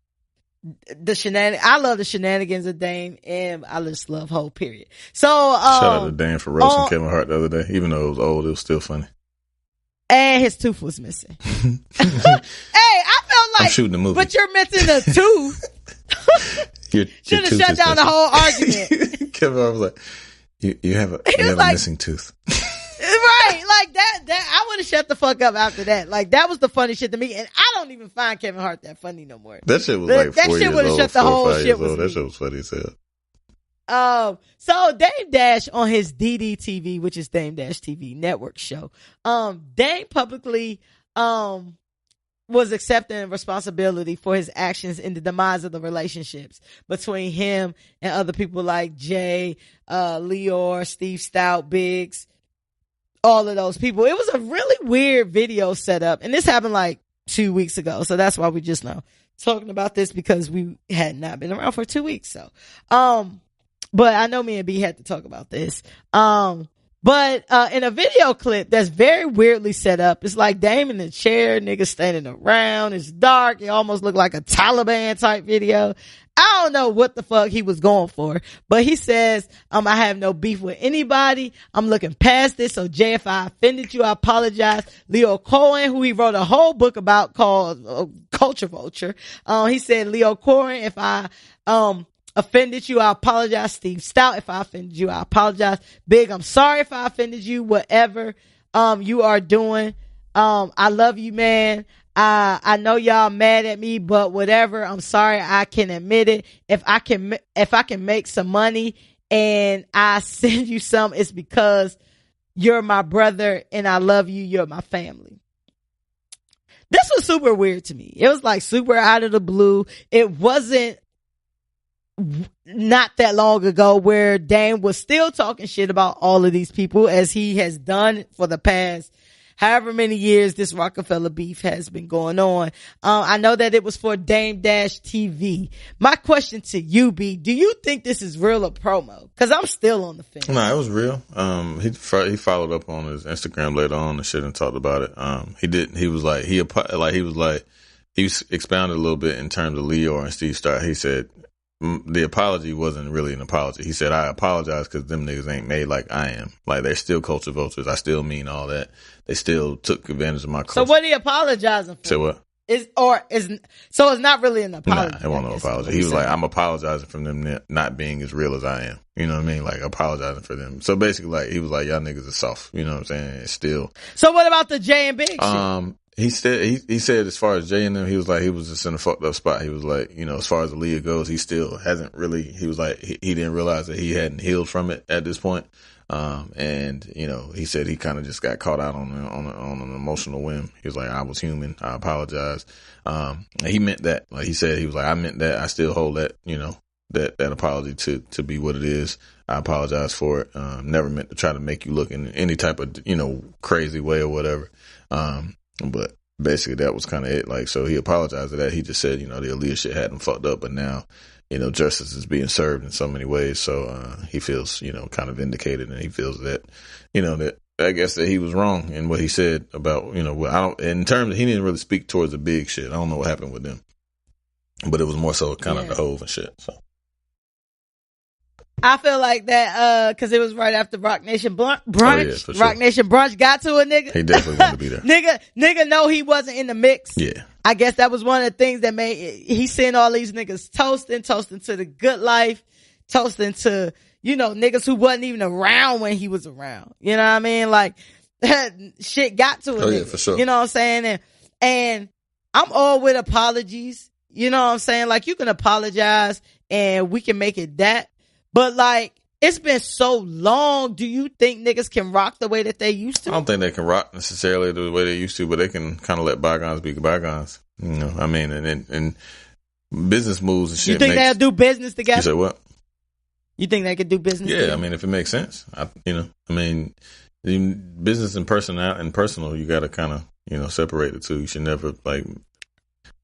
the shenanigans. I love the shenanigans of Dame and I just love Hove, period. So, shout out to Dame for roasting Kevin Hart the other day. Even though it was old, it was still funny. And his tooth was missing. Hey, I felt like, I'm shooting the movie. But you're missing a tooth. Should have shut down the whole argument. Kevin Hart was like, you have a missing tooth. Right, like that, I would have shut the fuck up after that. Like, that was the funny shit to me, and I don't even find Kevin Hart that funny no more. That shit was like 4 years old, shut the whole shit old. That shit was funny as hell. So Dame Dash on his DDTV, which is Dame Dash TV network show, Dame publicly, was accepting responsibility for his actions in the demise of the relationships between him and other people like Jay, Leor, Steve Stout, Biggs, all of those people. It was a really weird video set up, and this happened like 2 weeks ago, so that's why we just now talking about this, because we had not been around for 2 weeks. So, but I know me and B had to talk about this. But in a video clip that's very weirdly set up, it's like Dame in the chair, niggas standing around, it's dark, it almost looked like a Taliban type video. I don't know what the fuck he was going for, but he says, I have no beef with anybody. I'm looking past this. So Jay, if I offended you, I apologize. Leo Cohen, who he wrote a whole book about called Culture Vulture. He said, Leo Cohen, if I, offended you, I apologize. Steve Stout, if I offended you, I apologize. Big, I'm sorry if I offended you, whatever, you are doing. I love you, man. I know y'all mad at me, but whatever. I'm sorry. I can admit it. If I can make some money and I send you some, it's because you're my brother and I love you. You're my family. This was super weird to me. It was like super out of the blue. It wasn't not that long ago where Dame was still talking shit about all of these people, as he has done for the past however many years this Rockefeller beef has been going on. I know that it was for Dame Dash TV. My question to you, B, do you think this is real or promo? Cause I'm still on the fence. No, it was real. He followed up on his Instagram later on and shit and talked about it. He expounded a little bit in terms of Leo and Steve Starr. He said, the apology wasn't really an apology. He said, I apologize because them niggas ain't made like I am. Like, they're still culture vultures. I still mean all that. They still took advantage of my culture. So what are you apologizing for? Say what? So it's not really an apology. Nah, it wasn't no apology. He was like, I'm apologizing for them not being as real as I am. You know what I mean? Like, apologizing for them. So basically, like, he was like, y'all niggas are soft. You know what I'm saying? It's still. So what about the Jay and Big shit? He said as far as Jay and them, he was like, he was just in a fucked up spot. He was like, you know, as far as Aaliyah goes, he still hasn't really, he was like, he didn't realize that he hadn't healed from it at this point. And, you know, he said he kind of just got caught out on an emotional whim. He was like, I was human. I apologize. And he meant that. Like he said, he was like, I meant that. I still hold that, you know, that apology to be what it is. I apologize for it. Never meant to try to make you look in any type of, you know, crazy way or whatever. But basically that was kind of it. Like, so he apologized for that. He just said, you know, the Aaliyah shit had him fucked up, but now, you know, justice is being served in so many ways. So, he feels, you know, kind of vindicated, and he feels that, you know, that I guess that he was wrong in what he said about, you know, in terms of, he didn't really speak towards the big shit. I don't know what happened with them, but it was more so kind of the Hove and shit. So. I feel like that, cause it was right after Rock Nation brunch. Oh, yeah, for sure. Rock Nation brunch got to a nigga. He definitely wanted to be there. nigga know he wasn't in the mix. Yeah. I guess that was one of the things that made, he seen all these niggas toasting to the good life, toasting to, you know, niggas who wasn't even around when he was around. You know what I mean? Like, shit got to a nigga. Yeah, for sure. You know what I'm saying? And I'm all with apologies. You know what I'm saying? Like, you can apologize and we can make it that. But like, it's been so long. Do you think niggas can rock the way that they used to? I don't think they can rock necessarily the way they used to, but they can kind of let bygones be bygones. You know, I mean, and business moves and shit. You think they'll do business together? You say what? You think they could do business together? I mean, if it makes sense. Business and personal, you got to kind of, separate the two. You should never like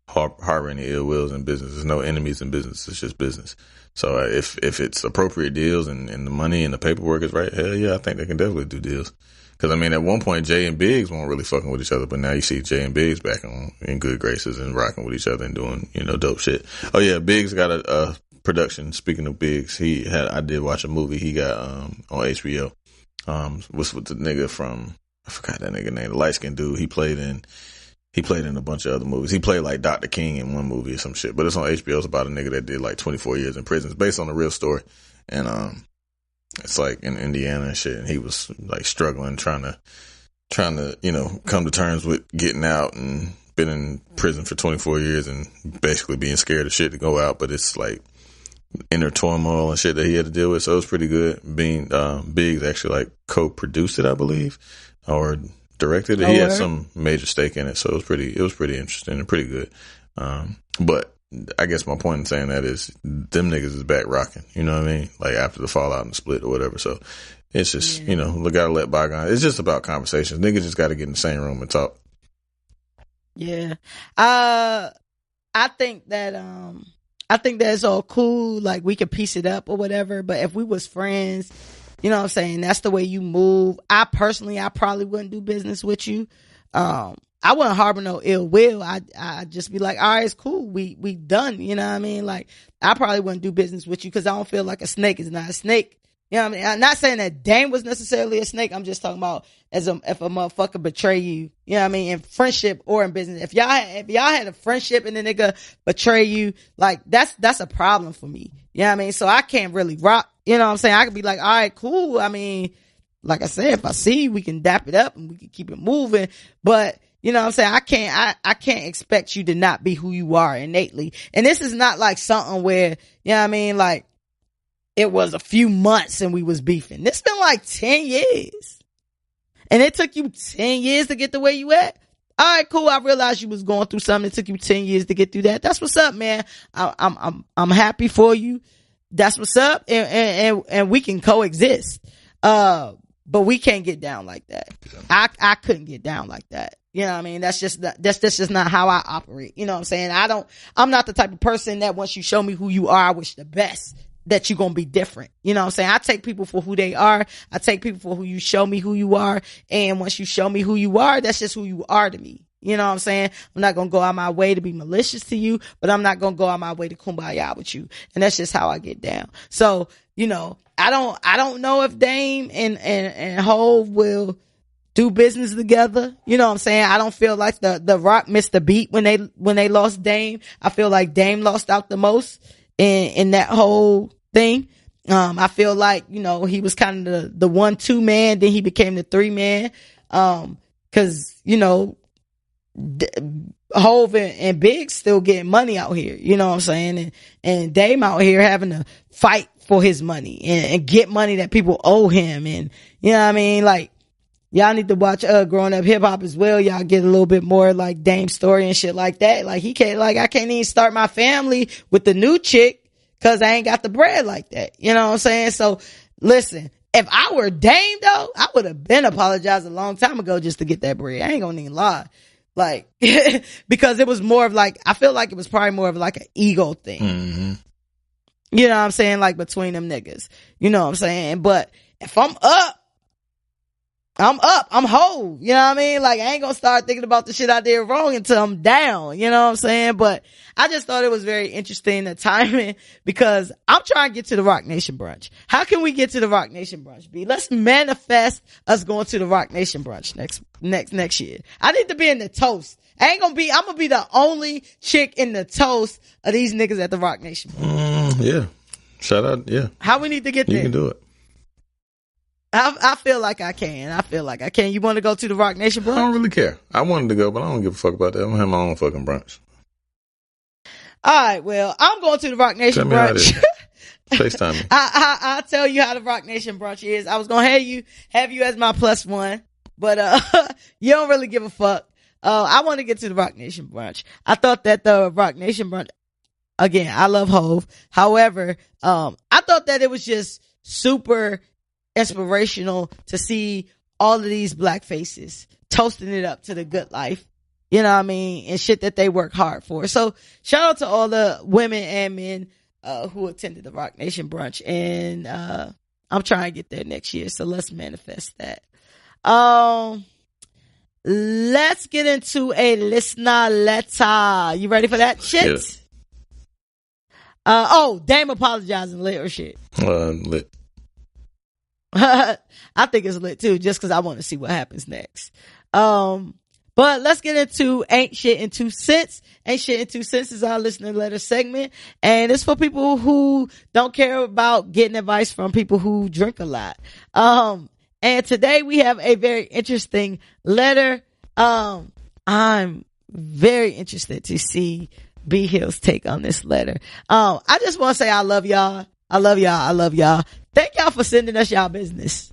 harbor any ill wills in business. There's no enemies in business. It's just business. So if it's appropriate deals and the money and the paperwork is right, hell yeah, I think they can definitely do deals. Because I mean, at one point Jay and Biggs weren't really fucking with each other, but now you see Jay and Biggs back in good graces and rocking with each other and doing dope shit. Oh yeah, Biggs got a production. Speaking of Biggs, I did watch a movie he got on HBO. Was with the nigga from, I forgot that nigga name, the light skinned dude. He played in a bunch of other movies. He played like Dr. King in one movie or some shit. But it's on HBO. It's about a nigga that did like 24 years in prison. It's based on a real story. And it's like in Indiana and shit. And he was like struggling, trying to come to terms with getting out, and been in prison for 24 years and basically being scared of shit to go out. But it's like inner turmoil and shit that he had to deal with. So it was pretty good. Biggs actually like co-produced it, I believe, or directed it. He had some major stake in it, so it was pretty interesting and pretty good. But I guess my point in saying that is them niggas is back rocking. You know what I mean? Like after the fallout and the split or whatever. So it's just gotta let bygones. It's just about conversations. Niggas just got to get in the same room and talk. Yeah, I think that it's all cool. Like we could piece it up or whatever. But if we was friends, you know what I'm saying? That's the way you move. I probably wouldn't do business with you. I wouldn't harbor no ill will. I just be like, all right, it's cool. We done. You know what I mean? Like, I probably wouldn't do business with you because I don't feel like a snake is not a snake. You know what I mean? I'm not saying that Dame was necessarily a snake. I'm just talking about if a motherfucker betray you, you know what I mean? In friendship or in business. If y'all had a friendship and the nigga betray you, like, that's a problem for me. You know what I mean? So I can't really rock. You know what I'm saying? I could be like, all right, cool. I mean, like I said, if I see you, we can dap it up and we can keep it moving. But, you know what I'm saying? I can't expect you to not be who you are innately. And this is not like something where, you know what I mean? Like, it was a few months and we was beefing. This been like 10 years. And it took you 10 years to get the way you at? All right, cool. I realized you was going through something. It took you 10 years to get through that. That's what's up, man. I'm happy for you. That's what's up. And we can coexist. But we can't get down like that. I couldn't get down like that. You know what I mean? That's just not how I operate. You know what I'm saying? I'm not the type of person that once you show me who you are, I wish the best that you're going to be different. You know what I'm saying? I take people for who they are. I take people for who you show me who you are. And once you show me who you are, that's just who you are to me. You know what I'm saying? I'm not going to go out my way to be malicious to you, but I'm not going to go out my way to kumbaya with you. And that's just how I get down. So, I don't know if Dame and Hov will do business together. You know what I'm saying? I don't feel like the Rock missed the beat when they lost Dame. I feel like Dame lost out the most in that whole thing. I feel like, he was kind of the 1-2 man, then he became the 3 man. Cause, Hov and Big still getting money out here. You know what I'm saying? And Dame out here having to fight for his money and get money that people owe him. And, you know what I mean? Like, y'all need to watch, Growing Up Hip Hop as well. Y'all get a little bit more like Dame's story and shit like that. Like, I can't even start my family with the new chick cause I ain't got the bread like that. You know what I'm saying? So listen, if I were Dame though, I would have been apologized a long time ago just to get that bread. I ain't gonna even lie. Like, because it was more of like, I feel like it was probably more of like an ego thing. Mm-hmm. You know what I'm saying? Like between them niggas. You know what I'm saying? But if I'm up. I'm whole. You know what I mean? Like, I ain't gonna start thinking about the shit I did wrong until I'm down. You know what I'm saying? But I just thought it was very interesting, the timing, because I'm trying to get to the Rock Nation brunch. How can we get to the Rock Nation brunch, B? Let's manifest us going to the Rock Nation brunch next year. I need to be in the toast. I'm gonna be the only chick in the toast of these niggas at the Rock Nation brunch. Yeah. Shout out. Yeah. How we need to get there? You can do it. I feel like I can. You want to go to the Rock Nation brunch? I don't really care. I wanted to go, but I don't give a fuck about that. I'm gonna have my own fucking brunch. All right, well, I'm going to the Rock Nation brunch. FaceTime me. I'll tell you how the Rock Nation brunch is. I was gonna have you as my plus one, but you don't really give a fuck. I want to get to the Rock Nation brunch. I thought that the Rock Nation brunch, again, I love Hove. However, I thought that it was just super inspirational to see all of these black faces toasting it up to the good life. You know what I mean? And shit that they work hard for. So shout out to all the women and men who attended the Rock Nation brunch. And I'm trying to get there next year. So let's manifest that. Let's get into a listener letter. You ready for that shit? Yeah. Dame apologizing, lit or shit? Lit. I think it's lit too, just because I want to see what happens next. But let's get into Ain't Shit in 2 Cents. Ain't Shit in 2 Cents is our listener letter segment. And it's for people who don't care about getting advice from people who drink a lot. And today we have a very interesting letter. I'm very interested to see B Hill's take on this letter. I just want to say I love y'all. I love y'all. I love y'all. Thank y'all for sending us y'all business.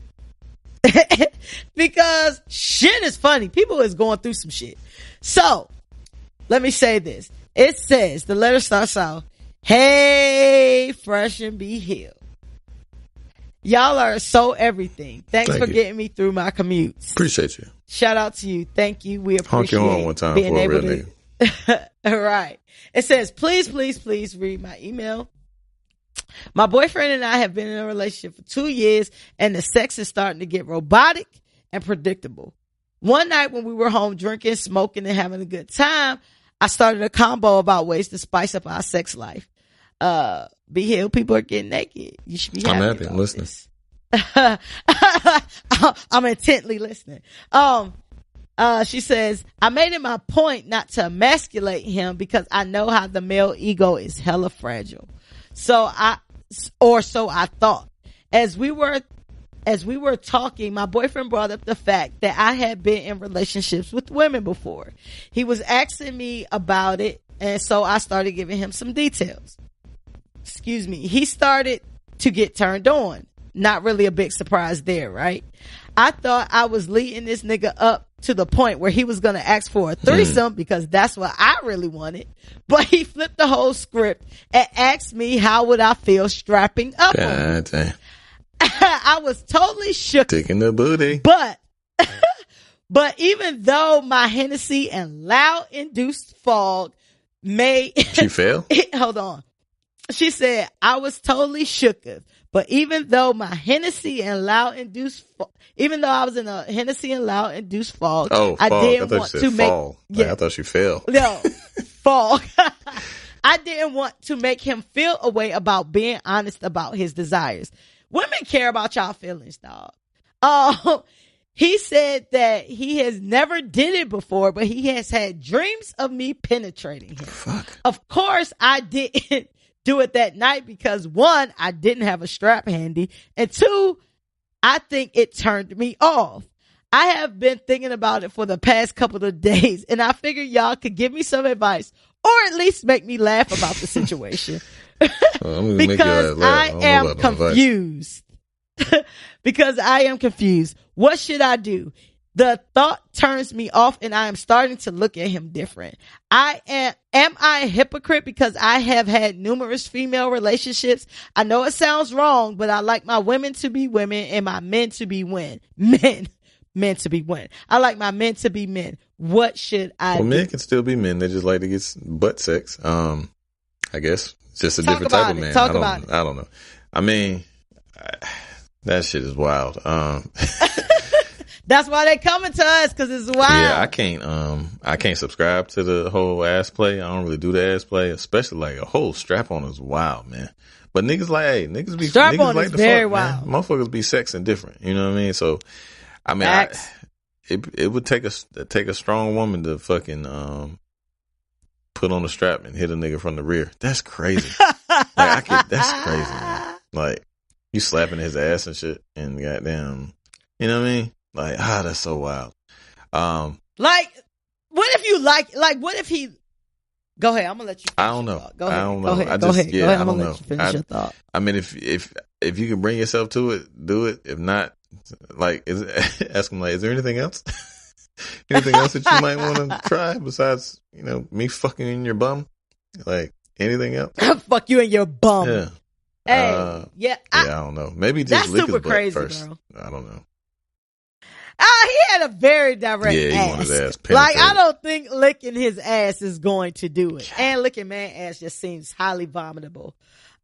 Because shit is funny. People is going through some shit. So let me say this. It says, the letter starts out, "Hey, Fresh and B Hill. Y'all are so everything. Thanks for getting me through my commutes." Appreciate you. Shout out to you. Thank you. We appreciate honk your horn one time being for a able real to. All right. It says, please read my email. My boyfriend and I have been in a relationship for 2 years, and the sex is starting to get robotic and predictable. One night when we were home drinking, smoking, and having a good time, I started a combo about ways to spice up our sex life. Be Hill, people are getting naked. You should be happy. I'm happy. I'm listening. I'm intently listening. She says, I made it my point not to emasculate him because I know how the male ego is hella fragile. So I thought. As we were talking, my boyfriend brought up the fact that I had been in relationships with women before. He was asking me about it, and so I started giving him some details. Excuse me. He started to get turned on. Not really a big surprise there, right? I thought I was leading this nigga up to the point where he was going to ask for a threesome because that's what I really wanted. But he flipped the whole script and asked me how would I feel strapping up on him. I was totally shook. Taking the booty. But even though my Hennessy and loud induced fog made... She fell? Hold on. She said, I was totally shooketh. But even though my Hennessy and loud induced, even though I was in a Hennessy and loud induced fog, I didn't want to make. Yeah, I thought she fell. No, fog. I didn't want to make him feel a way about being honest about his desires. Women care about y'all feelings, dog. He said that he has never did it before, but he has had dreams of me penetrating him. Fuck. Of course, I didn't do it that night because 1, I didn't have a strap handy, and 2, I think it turned me off. I have been thinking about it for the past couple of days, and I figured y'all could give me some advice or at least make me laugh about the situation. Because I am confused. Because I am confused. What should I do? The thought turns me off and I am starting to look at him different. Am I a hypocrite because I have had numerous female relationships? I know it sounds wrong, but I like my women to be women and my men to be men to be women. I like my men to be men. What should I do? Men can still be men. They just like to get butt sex. I guess it's just a different type of man. I don't know. I mean, that shit is wild. That's why they coming to us, because it's wild. Yeah, I can't subscribe to the whole ass play. I don't really do the ass play, especially like a whole strap on is wild, man. But niggas strap on is very wild. Man. Motherfuckers be sexing different. You know what I mean? So, I mean, it would take a strong woman to fucking put on a strap and hit a nigga from the rear. That's crazy. That's crazy, man. Like, you slapping his ass and shit, and goddamn, you know what I mean? Like, that's so wild. Like, what if you what if he Go ahead. I'm gonna let you finish I don't know. Go ahead. I don't know. Go ahead. I Go just, ahead. yeah, Go ahead. I I'm don't gonna know. let you finish your thought. I mean, if you can bring yourself to it, do it. If not, like, ask them, like, is there anything else? Anything else that you might want to try besides, me fucking in your bum? Like, anything else? Fuck you and your bum. Yeah. Hey, I don't know. Maybe just that's lick super his butt crazy, first. bro. I don't know. He had a very direct Yeah, he ass. wanted his ass Like, penetrated. I don't think licking his ass is going to do it. And licking man ass just seems highly vomitable.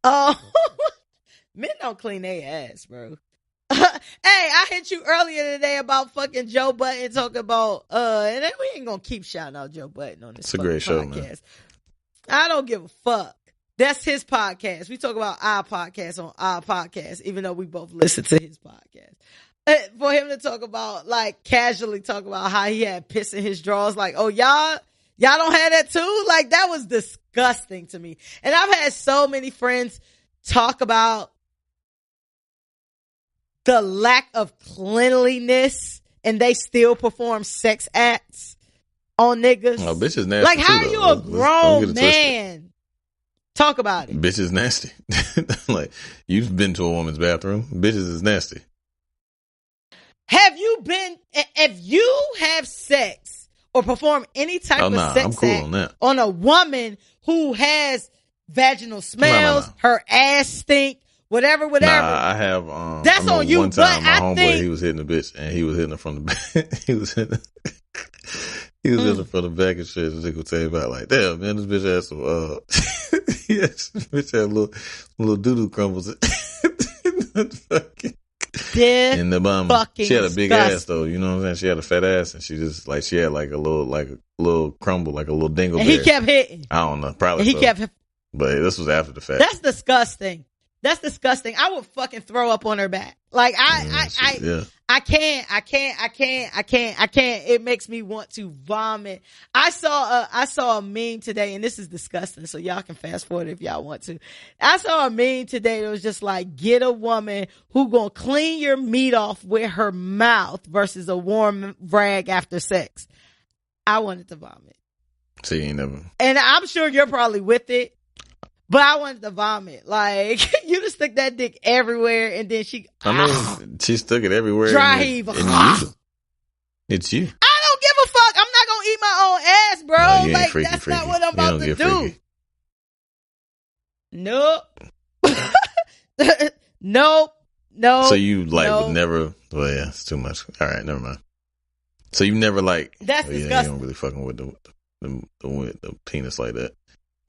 Men don't clean their ass, bro. Hey, I hit you earlier today about fucking Joe Budden talking about, and then we ain't gonna keep shouting out Joe Budden on this It's a great show, podcast. man. I don't give a fuck. That's his podcast. We talk about our podcast on our podcast, even though we both listen to his podcast. For him to talk about, like, casually talk about how he had piss in his drawers, like, oh, y'all don't have that too? Like, that was disgusting to me. And I've had so many friends talk about the lack of cleanliness, and they still perform sex acts on niggas. Oh, bitch is nasty. Like, how too, are you though. a grown Let's man? Talk about it. Bitch is nasty. Like, you've been to a woman's bathroom. Bitches is nasty. If you have sex or perform any type of sex I'm cool act on that. on a woman who has vaginal smells, No. her ass stink, whatever. Nah, I have. That's I on you, One time, but my I homeboy, think- he was hitting a bitch, and he was hitting her from the back. He was hitting her from the back and shit. And she would tell you about, like, damn, man, this bitch had some. Yes, this bitch had little doo doo crumbles. In the bum. She had a big ass though, you know what I'm saying? She had a fat ass, and she just, like, she had like a little crumble, like a little dingleberry. And he kept hitting. I don't know, probably. And he kept. But this was after the fact. That's disgusting. That's disgusting. I would fucking throw up on her back. Like, I can't. It makes me want to vomit. I saw a meme today, and this is disgusting, so y'all can fast forward if y'all want to. I saw a meme today that was just like, get a woman who gonna clean your meat off with her mouth versus a warm rag after sex. I wanted to vomit. So you ain't never. And I'm sure you're probably with it. But I wanted to vomit. Like, you just stick that dick everywhere, and then she stuck it everywhere. Dry heave. It's you. I don't give a fuck. I'm not gonna eat my own ass, bro. No, you ain't like, freaky, that's freaky. not what I'm about to do. Freaky. Nope. Nope. So you, like, would never. Well, yeah, it's too much. All right, never mind. So you never, like. That's disgusting. disgusting. You don't really fucking with the penis like that.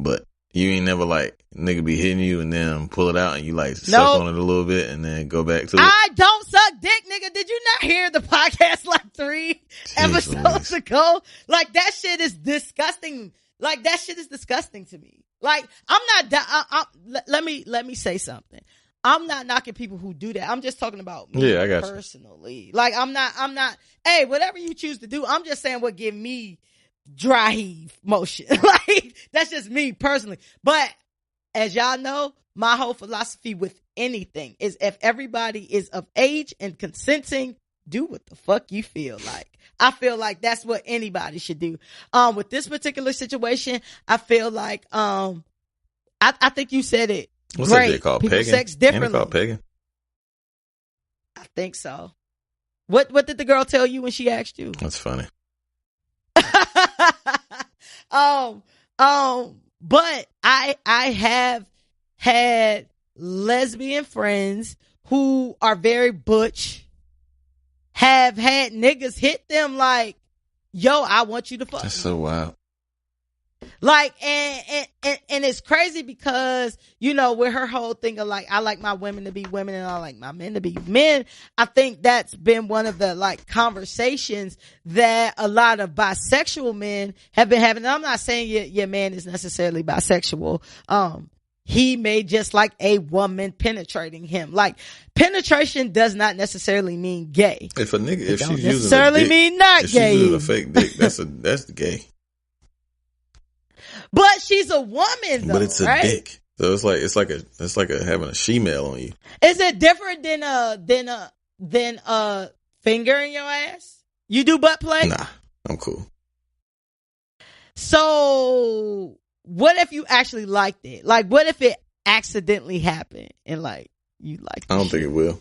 But you ain't never, like, nigga be hitting you and then pull it out and you, like, suck on it a little bit and then go back to it. I don't suck dick, nigga. Did you not hear the podcast like 3 episodes ago? Like, that shit is disgusting. Like, that shit is disgusting to me. Like, I'm not, let me say something. I'm not knocking people who do that. I'm just talking about me I got personally. You. Like, I'm not, hey, whatever you choose to do, I'm just saying what give me dry heave motion. Like, that's just me personally. But as y'all know, my whole philosophy with anything is if everybody is of age and consenting, do what the fuck you feel like. I feel like that's what anybody should do. With this particular situation, I feel like, I think you said it. What's great. that shit called? People Pegging? sex differently. Ain't it called pegging? I think so. What did the girl tell you when she asked you? That's funny. But I have had lesbian friends who are very butch, have had niggas hit them like, yo, I want you to fuck. That's so wild. Like, and it's crazy because, you know, with her whole thing of like, I like my women to be women and I like my men to be men. I think that's been one of the like conversations that a lot of bisexual men have been having. And I'm not saying your man is necessarily bisexual. He may just like a woman penetrating him. Like, penetration does not necessarily mean gay. If a nigga, if she's necessarily using a dick, mean not if gay. she's using a fake dick, that's gay. But she's a woman, though. But it's a right? dick, so it's like having a she-male on you. Is it different than a finger in your ass? You do butt play? Nah, I'm cool. So what if you actually liked it? Like, what if it accidentally happened and like you liked it? I don't think it will.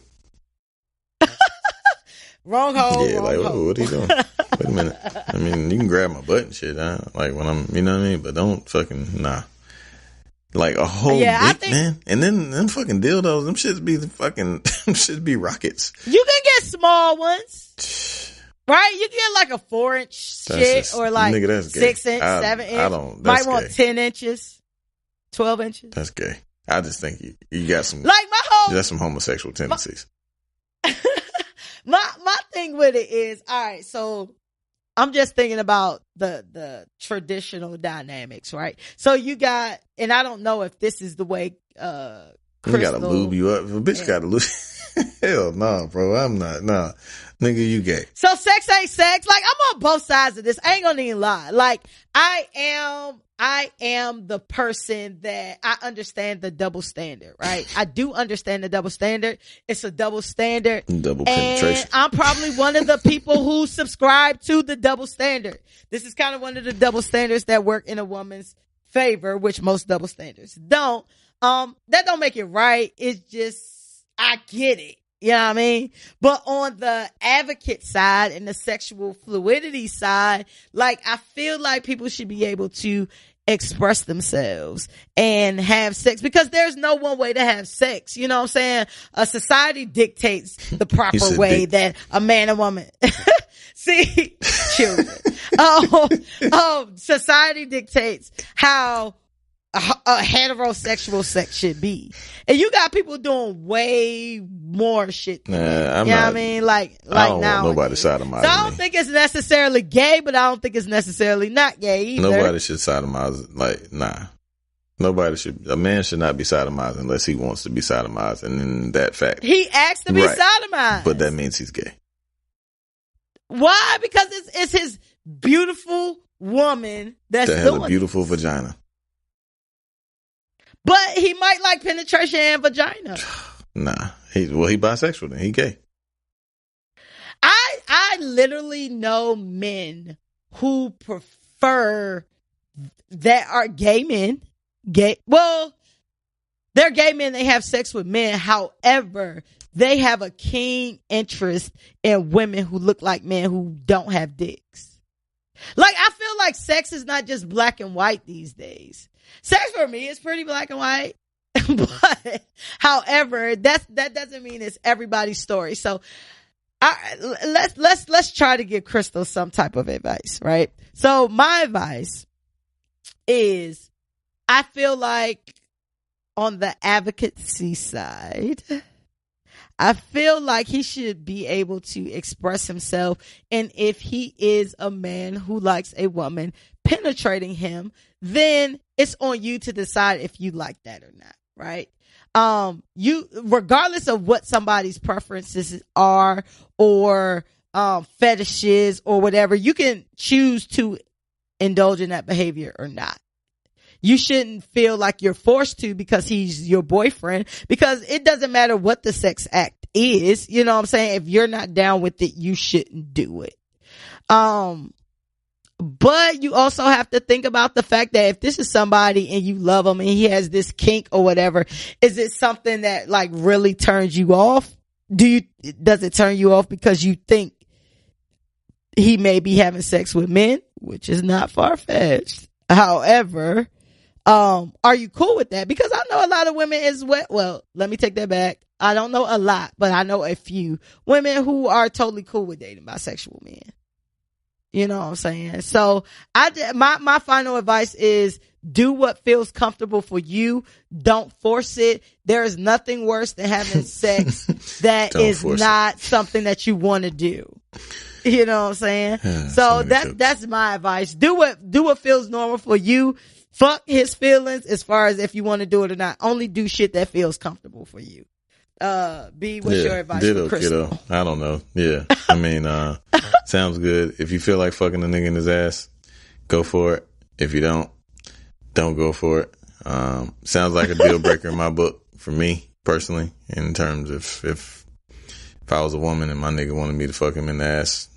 Wrong hole. Yeah, wrong like, hole. what are you doing? Wait a minute. I mean, you can grab my butt and shit, like when I'm, you know what I mean? But don't fucking, nah. Like a whole dick, man. And then them fucking dildos, them shits be the fucking, them shits be rockets. You can get small ones. Right? You get like a 4-inch shit or like nigga, that's 6 gay. inch, 7 inch. I don't, Might that's want gay. 10 inches, 12 inches. That's gay. I just think you got some, like my whole, you got some homosexual tendencies. My thing with it is, all right, so I'm just thinking about the traditional dynamics, right? So you got, and I don't know if this is the way You Crystal, gotta lube you up. If a bitch gotta lube. Hell no, bro. I'm not. Nah. Nigga, you gay. So sex ain't sex. Like, I'm on both sides of this. I ain't gonna even lie. Like, I am the person that I understand the double standard, right? I do understand the double standard. It's a double standard. Double penetration. I'm probably one of the people who subscribe to the double standard. This is kind of one of the double standards that work in a woman's favor, which most double standards don't. That don't make it right. It's just, I get it. You know what I mean? But on the advocate side and the sexual fluidity side, like, I feel like people should be able to express themselves and have sex, because there's no one way to have sex. You know what I'm saying? A society dictates the proper way that a man and woman see children. Society dictates how a heterosexual sex should be, and you got people doing way more shit than that. You know what I mean? Like I don't now, want nobody sodomizing so I don't think it's necessarily gay, but I don't think it's necessarily not gay either. Nobody should sodomize. Like, nah. Nobody should. A man should not be sodomized unless he wants to be sodomized, and in that fact, he asked to be sodomized. But that means he's gay. Why? Because it's his beautiful woman that has a beautiful vagina. But he might like penetration and vagina. Nah. He bisexual then. He gay. I literally know men who prefer, that are gay men. Well, they're gay men. They have sex with men. However, they have a keen interest in women who look like men who don't have dicks. Like, I feel like sex is not just black and white these days. Sex for me is pretty black and white. But however, that doesn't mean it's everybody's story. So let's try to give Crystal some type of advice, right? So my advice is, I feel like on the advocacy side, I feel like he should be able to express himself. And if he is a man who likes a woman penetrating him, then it's on you to decide if you like that or not, right? You, regardless of what somebody's preferences are or fetishes or whatever, you can choose to indulge in that behavior or not. You shouldn't feel like you're forced to because he's your boyfriend, because it doesn't matter what the sex act is. You know what I'm saying? If you're not down with it, you shouldn't do it. But you also have to think about the fact that if this is somebody and you love him and he has this kink or whatever, is it something that like really turns you off? Does it turn you off because you think he may be having sex with men, which is not far-fetched? However, are you cool with that? Because I know a lot of women well, let me take that back. I don't know a lot, but I know a few women who are totally cool with dating bisexual men. You know what I'm saying? So my final advice is, do what feels comfortable for you. Don't force it. There is nothing worse than having sex that is not something that you want to do. You know what I'm saying? Yeah, so that's my advice. Do what feels normal for you. Fuck his feelings as far as if you want to do it or not. Only do shit that feels comfortable for you. B, what's your advice for Crystal? Kiddo. I don't know. Yeah. I mean, sounds good. If you feel like fucking a nigga in his ass, go for it. If you don't go for it. Sounds like a deal breaker in my book for me personally, in terms of if I was a woman and my nigga wanted me to fuck him in the ass,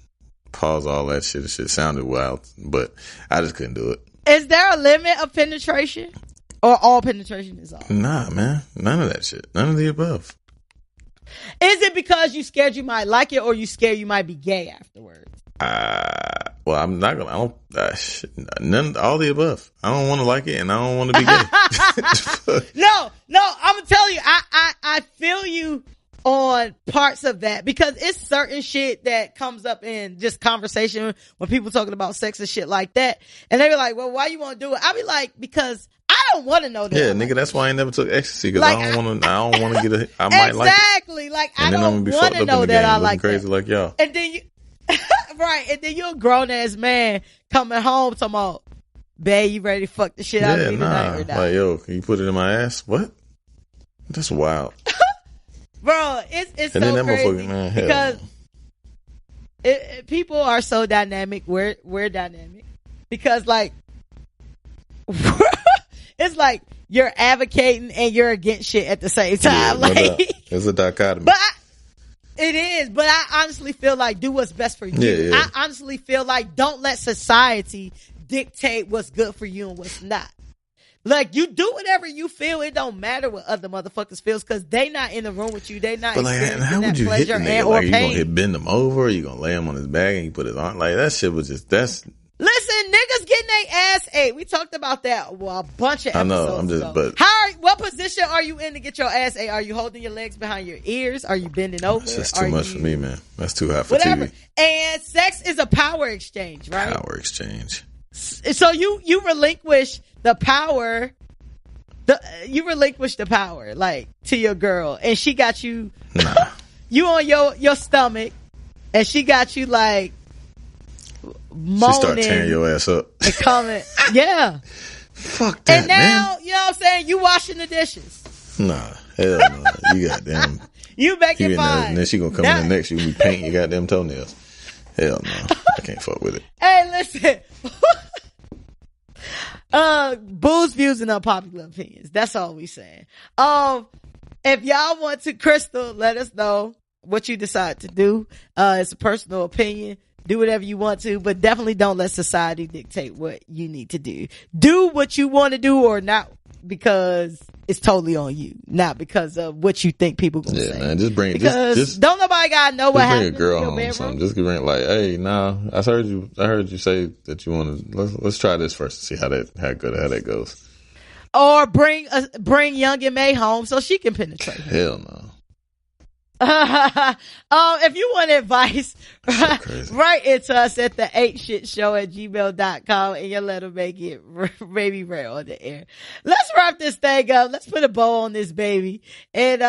pause all that shit. The shit sounded wild, but I just couldn't do it. Is there a limit of penetration? Or all penetration is all? Nah, man. None of that shit. None of the above. Is it because you scared you might like it, or you scared you might be gay afterwards? Well, I'm not gonna. I don't. None. All the above. I don't want to like it, and I don't want to be gay. No. I'm gonna tell you. I feel you on parts of that, because it's certain shit that comes up in just conversation when people talking about sex and shit like that, and they be like, "Well, why you want to do it?" I be like, because I don't want to know that. Yeah, nigga, that's why I ain't never took ecstasy, because I don't want to. I don't want to get a. I might like it. Exactly. Like, and I then I'm don't gonna be want fucked to up know in the that game, I looking like crazy that. like y'all. And then you, right? And then you're a grown ass man coming home talking about, "Babe, you ready to fuck the shit out of me tonight or not?" Like, yo, can you put it in my ass? What? That's wild, bro. It's and so then that crazy, motherfucker, man, because people are so dynamic. We're dynamic because, like, it's like you're advocating and you're against shit at the same time. Yeah, like, it's a dichotomy. But it is. But I honestly feel like do what's best for you. Yeah. I honestly feel like don't let society dictate what's good for you and what's not. Like, you do whatever you feel. It don't matter what other motherfuckers feels, because they not in the room with you. They not. But like, how would you hit the nigga? Like, you gonna bend him over? Or you gonna lay him on his back and you put his arm? Like, that shit was just Listen, niggas getting their ass ate. We talked about that a bunch of episodes. I know. I'm just, ago. but what position are you in to get your ass ate? Are you holding your legs behind your ears? Are you bending over? That's just too much for me, man. That's too hot for TV. And sex is a power exchange, right? Power exchange. So you relinquish the power. You relinquish the power, like, to your girl, and she got you. Nah. You on your stomach, and she got you like moaning. She start tearing your ass up. And coming, yeah. Fuck that, and now, man. You know what I'm saying? You washing the dishes. Nah, hell no. You goddamn. You making fine. And then she gonna come in the next. You be painting your goddamn toenails. Hell no, I can't fuck with it. Hey, listen. Boo's views and unpopular opinions. That's all we saying. If y'all want to, Crystal, let us know what you decide to do. It's a personal opinion. Do whatever you want to, but definitely don't let society dictate what you need to do. Do what you want to do or not, because it's totally on you, not because of what you think people gonna say. Yeah, man, just bring it. Because don't nobody gotta know what happened. Bring a girl home or something. Just bring like, hey, nah, I heard you say that you want to. Let's try this first and see how that goes. Or bring Young and May home so she can penetrate. Hell no. If you want advice, write it to us at the 8shitshow@gmail.com, and your letter may get maybe read on the air. Let's wrap this thing up. Let's put a bow on this baby, and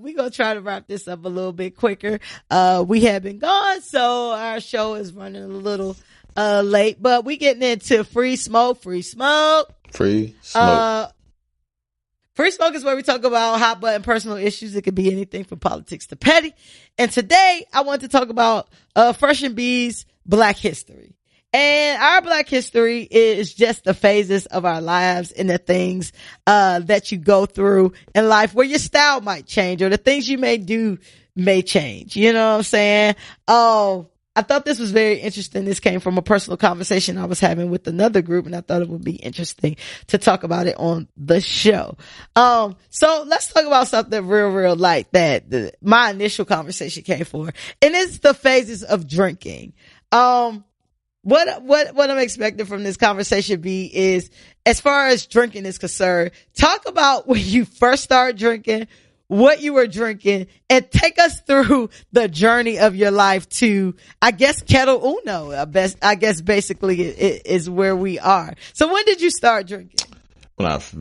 we're gonna try to wrap this up a little bit quicker. We have been gone, so our show is running a little late, but we getting into free smoke. Free smoke is where we talk about hot button personal issues. It could be anything from politics to petty. And today I want to talk about Fresh and B's Black History. And our Black History is just the phases of our lives and the things that you go through in life where your style might change or the things you may do may change. You know what I'm saying? I thought this was very interesting. This came from a personal conversation I was having with another group, and I thought it would be interesting to talk about it on the show. So let's talk about something real light that my initial conversation came for, and it's the phases of drinking. What I'm expecting from this conversation is, as far as drinking is concerned, talk about when you first started drinking, what you were drinking, and take us through the journey of your life to, I guess, Kettle Uno. I guess basically it is where we are. So when did you start drinking? Well, I've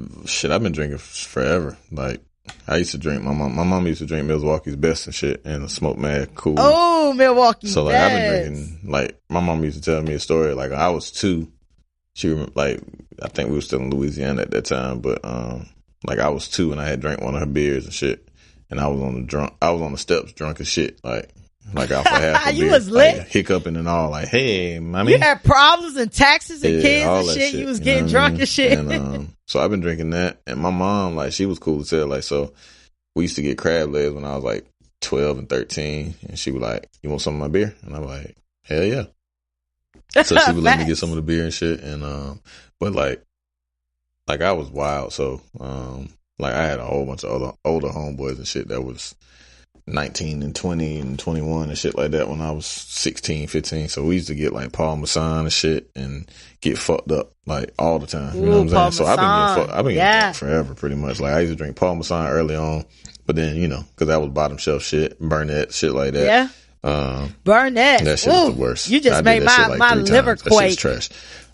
been drinking forever. Like, I used to drink, my mom used to drink Milwaukee's Best and shit, and smoke mad cool. Oh, Milwaukee. So like, I've been drinking, like, my mom used to tell me a story, like, I was 2. I think we were still in Louisiana at that time, but, like, I was 2 and I had drank one of her beers and shit. And I was on the steps drunk as shit. Like off of half a you beer. Was lit. Like, hiccuping and all. Like, hey, mommy. You had problems and taxes and kids and shit. You was getting drunk and shit. And, so I've been drinking that. And my mom, like, she was cool as hell. Like, so we used to get crab legs when I was like 12 and 13. And she was like, you want some of my beer? And I'm like, hell yeah. So she would let me get some of the beer and shit. And, but like I was wild. So, like I had a whole bunch of older homeboys and shit that was 19 and 20 and 21 and shit like that when I was 16, 15. So we used to get like Paul Masson and shit and get fucked up like all the time. You know what I'm saying? So I've been getting fucked forever pretty much. Like I used to drink Paul Masson early on, but then, you know, cause that was bottom shelf shit, Burnett, shit like that. Yeah. Burnett. That shit was the worst. You just made my liver quake. That shit's trash.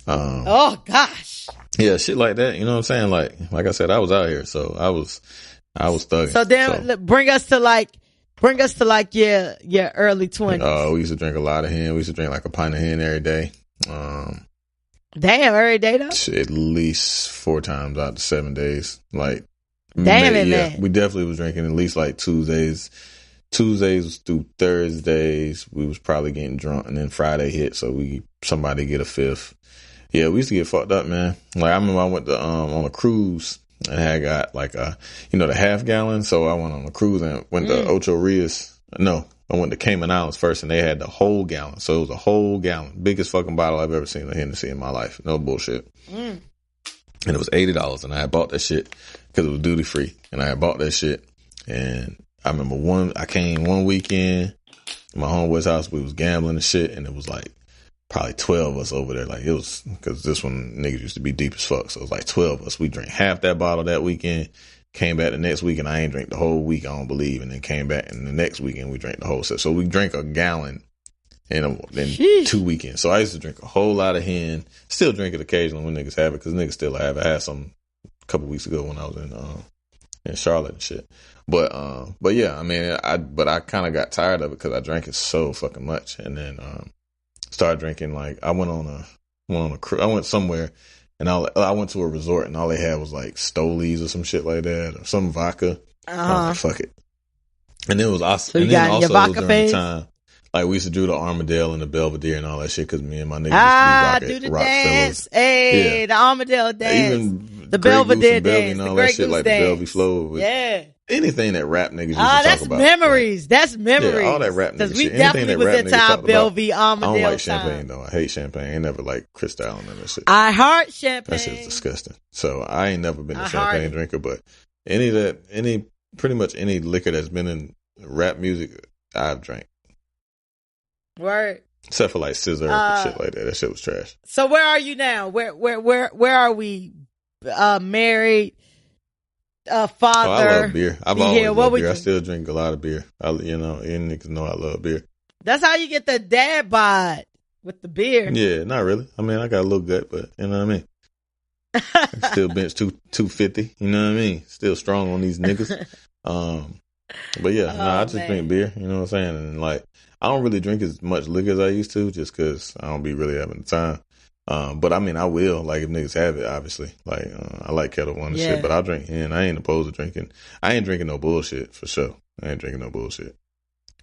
Oh gosh. Yeah, shit like that. You know what I'm saying? Like I said, I was out here, so I was thugging. So then bring us to like your early 20s. We used to drink a lot of hen. We used to drink like a pint of hen every day. Damn, every day though? At least 4 times out of 7 days. Like, damn it, man. We definitely was drinking at least like Tuesdays through Thursdays. We was probably getting drunk, and then Friday hit, so somebody get a fifth. Yeah, we used to get fucked up, man. Like I remember I went to on a cruise and I got like the half gallon. So I went on a cruise and went to Ocho Rios. No, I went to Cayman Islands first, and they had the whole gallon. So it was a whole gallon, biggest fucking bottle I've ever seen of Hennessy in my life. No bullshit. And it was $80, and I had bought that shit because it was duty free, and I had bought that shit. And I remember I came one weekend to my homeboy's house. We was gambling and shit, and it was like probably 12 of us over there. Like it was, because this one niggas used to be deep as fuck. So it was like 12 of us. We drank half that bottle that weekend. Came back the next week, and I ain't drink the whole week, I don't believe. And then came back, and the next weekend we drank the whole set. So we drank a gallon in 2 weekends. So I used to drink a whole lot of hen. Still drink it occasionally when niggas have it, because niggas still have it. I had some a couple weeks ago when I was in Charlotte and shit. But yeah, I mean, I kind of got tired of it because I drank it so fucking much. And then started drinking, like I went on a cruise. I went somewhere. And I went to a resort, and all they had was like Stolies or some shit like that, or some vodka. I was like, fuck it. And it was awesome. So you got your vodka phase? Time, like we used to do the Armadale and the Belvedere and all that shit, because me and my niggas used to be dance. Hey, the Armadale dance. Even the Belvedere dance. And all that shit, like the Belvy Flow. Yeah. Anything that rap niggas used to talk about. Memories. That's memories. Yeah, all that rap niggas shit. Because we definitely was at time Belvy, Armadale. I don't like champagne though. I hate champagne. I ain't never like Cristal and that shit. I heart champagne. That shit's disgusting. So I ain't never been a champagne drinker, but pretty much any liquor that's been in rap music, I've drank. Word. Except for like scissor and shit like that. That shit was trash. So where are you now? Where are we? Married? Father. I love beer. I've always loved beer. I still drink a lot of beer. You niggas know I love beer. That's how you get the dad bod with the beer. Yeah, not really. I mean, I got a little gut, but you know what I mean. I still bench 250. You know what I mean? Still strong on these niggas. But yeah, I just drink beer. You know what I'm saying? And like, I don't really drink as much liquor as I used to, just because I don't be really having the time. But I mean, I will, like, if niggas have it, obviously. Like, I like Kettle One and shit, but I'll drink hen. I ain't opposed to drinking. I ain't drinking no bullshit, for sure. I ain't drinking no bullshit.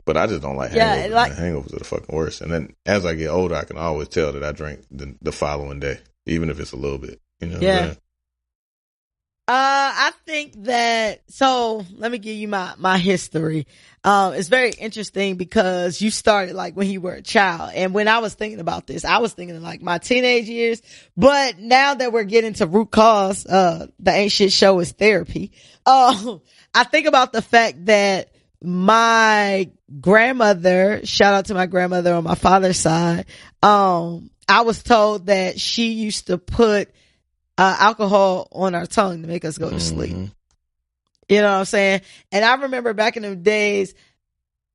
But I just don't like hangovers. Man. Hangovers are the fucking worst. And then as I get older, I can always tell that I drink the following day, even if it's a little bit. You know what I'm saying? I think that, so let me give you my history. It's very interesting because you started like when you were a child. And when I was thinking about this, I was thinking of like my teenage years. But now that we're getting to root cause, the Ain't Shit Show is therapy. I think about the fact that my grandmother, shout out to my grandmother on my father's side. I was told that she used to put alcohol on our tongue to make us go to sleep. You know what I'm saying? And I remember back in the days,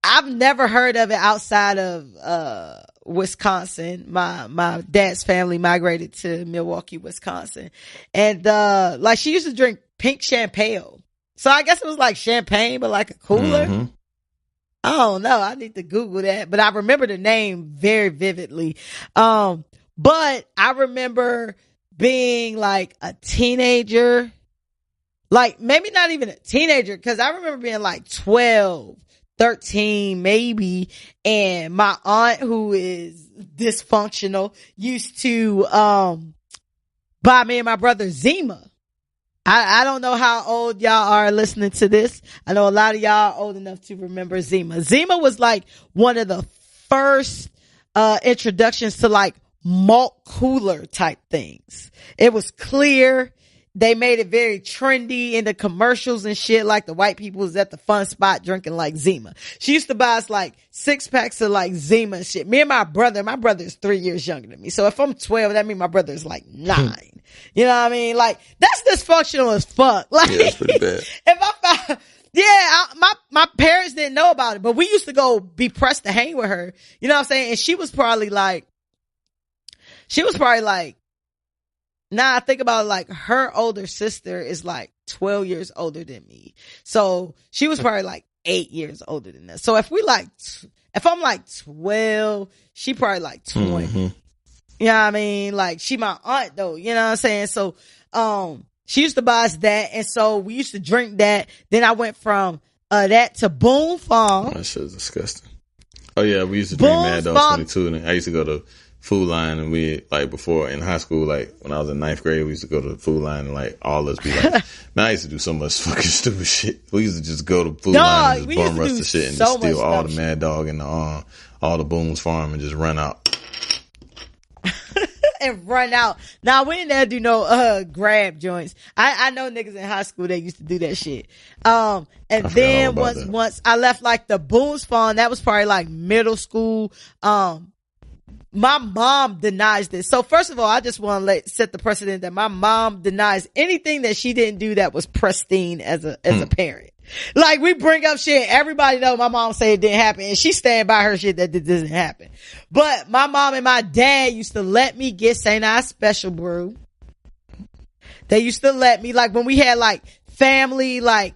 I've never heard of it outside of Wisconsin. My dad's family migrated to Milwaukee, Wisconsin. And like she used to drink pink champagne. So I guess it was like champagne, but like a cooler. I don't know. I need to Google that. But I remember the name very vividly. But I remember being like a teenager, like maybe not even a teenager, because I remember being like 12, 13 maybe, and my aunt, who is dysfunctional, used to buy me and my brother Zima. I don't know how old y'all are listening to this. I know a lot of y'all are old enough to remember Zima. Zima was like one of the first introductions to like malt cooler type things. It was clear. They made it very trendy in the commercials and shit. Like the white people was at the fun spot drinking like Zima. She used to buy us like 6-packs of like Zima and shit. Me and my brother is 3 years younger than me. So if I'm 12, that means my brother is like 9. You know what I mean? Like that's dysfunctional as fuck. Like, yeah, that's pretty bad. If I found, my parents didn't know about it, but we used to go be pressed to hang with her. You know what I'm saying? And she was probably like, now I think about it, like her older sister is like 12 years older than me. So she was probably like 8 years older than us. So if I'm like 12, she probably like 20. Mm-hmm. You know what I mean? Like she my aunt though, you know what I'm saying? So, she used to buy us that. And so we used to drink that. Then I went from, that to Boone Farm. That shit's disgusting. Oh yeah, we used to drink Mad Dog 22, and I used to go to Food Line, and we like before in high school, like when I was in 9th grade, we used to go to the Food Line, and like all of us be like, man, I used to do so much fucking stupid shit. We used to just go to Food Line and just bum rush the shit and just steal all the Mad Dog and all the Boone's Farm and just run out. And run out. Now we didn't do no grab joints. I know niggas in high school that used to do that shit. And then once I left like the Boone's Farm, that was probably like middle school. My mom denies this. So first of all, I just want to set the precedent that my mom denies anything that she didn't do that was pristine as a parent. Like we bring up shit, everybody know my mom say it didn't happen, and she stand by her shit that it doesn't happen. But my mom and my dad used to let me get St. Ives Special Brew. They used to let me, like when we had like family, like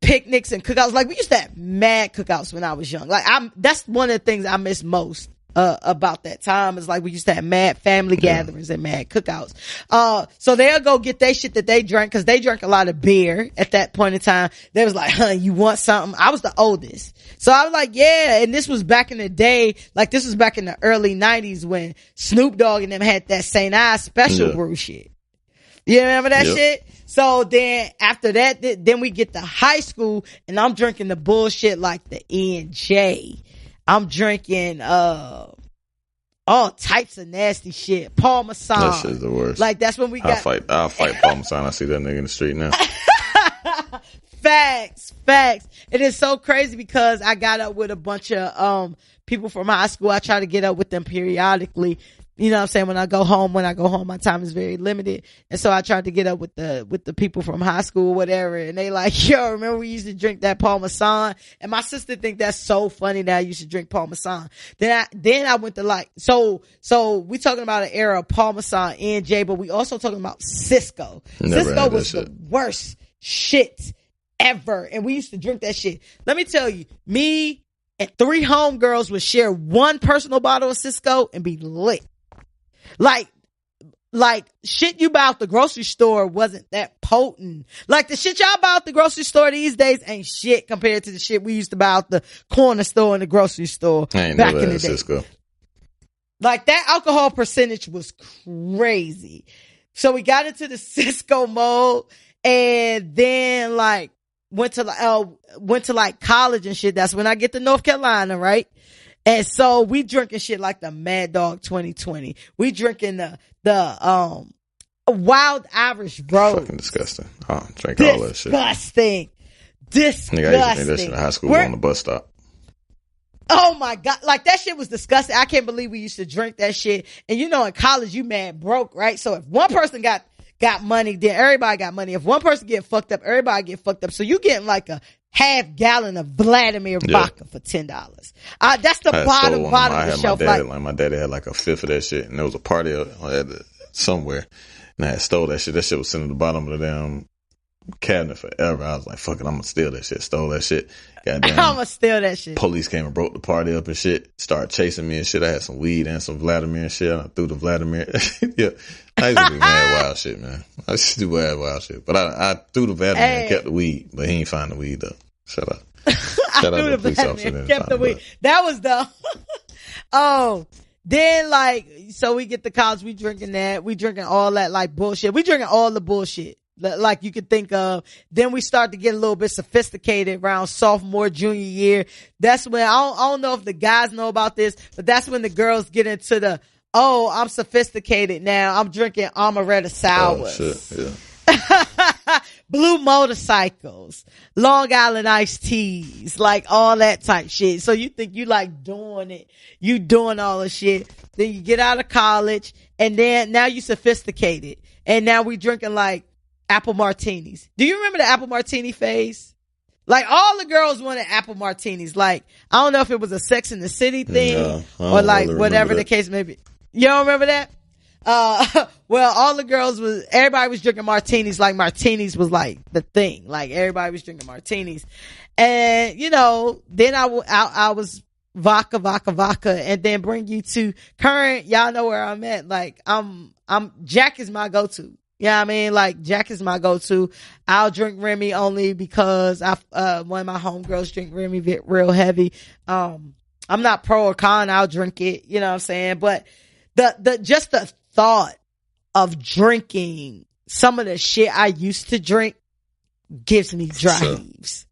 picnics and cookouts. Like we used to have mad cookouts when I was young. Like that's one of the things I miss most about that time, is like we used to have mad family gatherings and mad cookouts. So they'll go get their shit that they drank, cause they drank a lot of beer at that point in time. They was like, huh, you want something? I was the oldest. So I was like, yeah. And this was back in the day, like this was back in the early 90s when Snoop Dogg and them had that St. Ives Special Brew shit. You remember that shit? So then after that, then we get to high school, and I'm drinking the bullshit like the E&J. I'm drinking all types of nasty shit. Parmesan. That shit's the worst. Like that's when we got. I'll fight Parmesan. I see that nigga in the street now. Facts. It is so crazy because I got up with a bunch of people from high school. I try to get up with them periodically. You know what I'm saying? When I go home, my time is very limited. And so I tried to get up with the people from high school or whatever. And they like, yo, remember we used to drink that Parmesan? And my sister think that's so funny that I used to drink Parmesan. Then I went to like, so we talking about an era of Parmesan and J, but we also talking about Cisco. Cisco was the worst shit ever. And we used to drink that shit. Let me tell you, me and 3 homegirls would share one personal bottle of Cisco and be lit. Like shit you buy out the grocery store wasn't that potent. Like the shit y'all buy out the grocery store these days ain't shit compared to the shit we used to buy out the corner store and the grocery store back in the day. Cisco. Like that alcohol percentage was crazy. So we got into the Cisco mode, and then like went to like college and shit. That's when I get to North Carolina, right? And so we drinking shit like the Mad Dog 2020. We drinking the Wild Irish Rose. Fucking disgusting. Drink all that shit. Disgusting. Nigga, I used to drink that shit in high school on the bus stop. Oh my God. Like that shit was disgusting. I can't believe we used to drink that shit. And you know, in college, you mad broke, right? So if one person got money, then everybody got money. If one person get fucked up, everybody get fucked up. So you getting like a half gallon of Vladimir vodka for $10. That's the bottom of the shelf. My daddy had like a fifth of that shit, and there was a party somewhere, and I had stole that shit. That shit was sitting at the bottom of the damn cabinet forever. I was like, fuck it, I'm gonna steal that shit. Stole that shit. Goddamn, I'm gonna steal that shit. Police came and broke the party up and shit. Started chasing me and shit. I had some weed and some Vladimir and shit. And I threw the Vladimir. Yeah, I used to do mad wild shit, man. I used to do mad wild shit. But I threw the Vladimir and kept the weed. But he ain't find the weed though. Shut up. Shut up. The police officer kept the weed. That was the. Oh. Then like, so we get to college, we drinking that. We drinking all that like bullshit. We drinking all the bullshit. like you could think of. Then we start to get a little bit sophisticated around sophomore, junior year. That's when, I don't know if the guys know about this, but that's when the girls get into the, oh, I'm sophisticated now. I'm drinking amaretto sours. Oh, shit. Yeah. Blue motorcycles, Long Island iced teas, like all that type shit. So you think you like doing it, you doing all the shit. Then you get out of college and then now you sophisticated. And now we drinking like apple martinis. Do you remember the apple martini phase? Like all the girls wanted apple martinis. Like, I don't know if it was a Sex in the City thing or like really whatever the case may be. You don't remember that? Well, all the girls everybody was drinking martinis, like martinis was like the thing. Like everybody was drinking martinis. And, you know, then I was vodka, and then bring you to current, y'all know where I'm at. Like Jack is my go-to. You know what I mean? Like Jack is my go-to. I'll drink Remy only because one of my homegirls drink Remy real heavy. I'm not pro or con. I'll drink it. You know what I'm saying? But just the thought of drinking some of the shit I used to drink gives me dry heaves.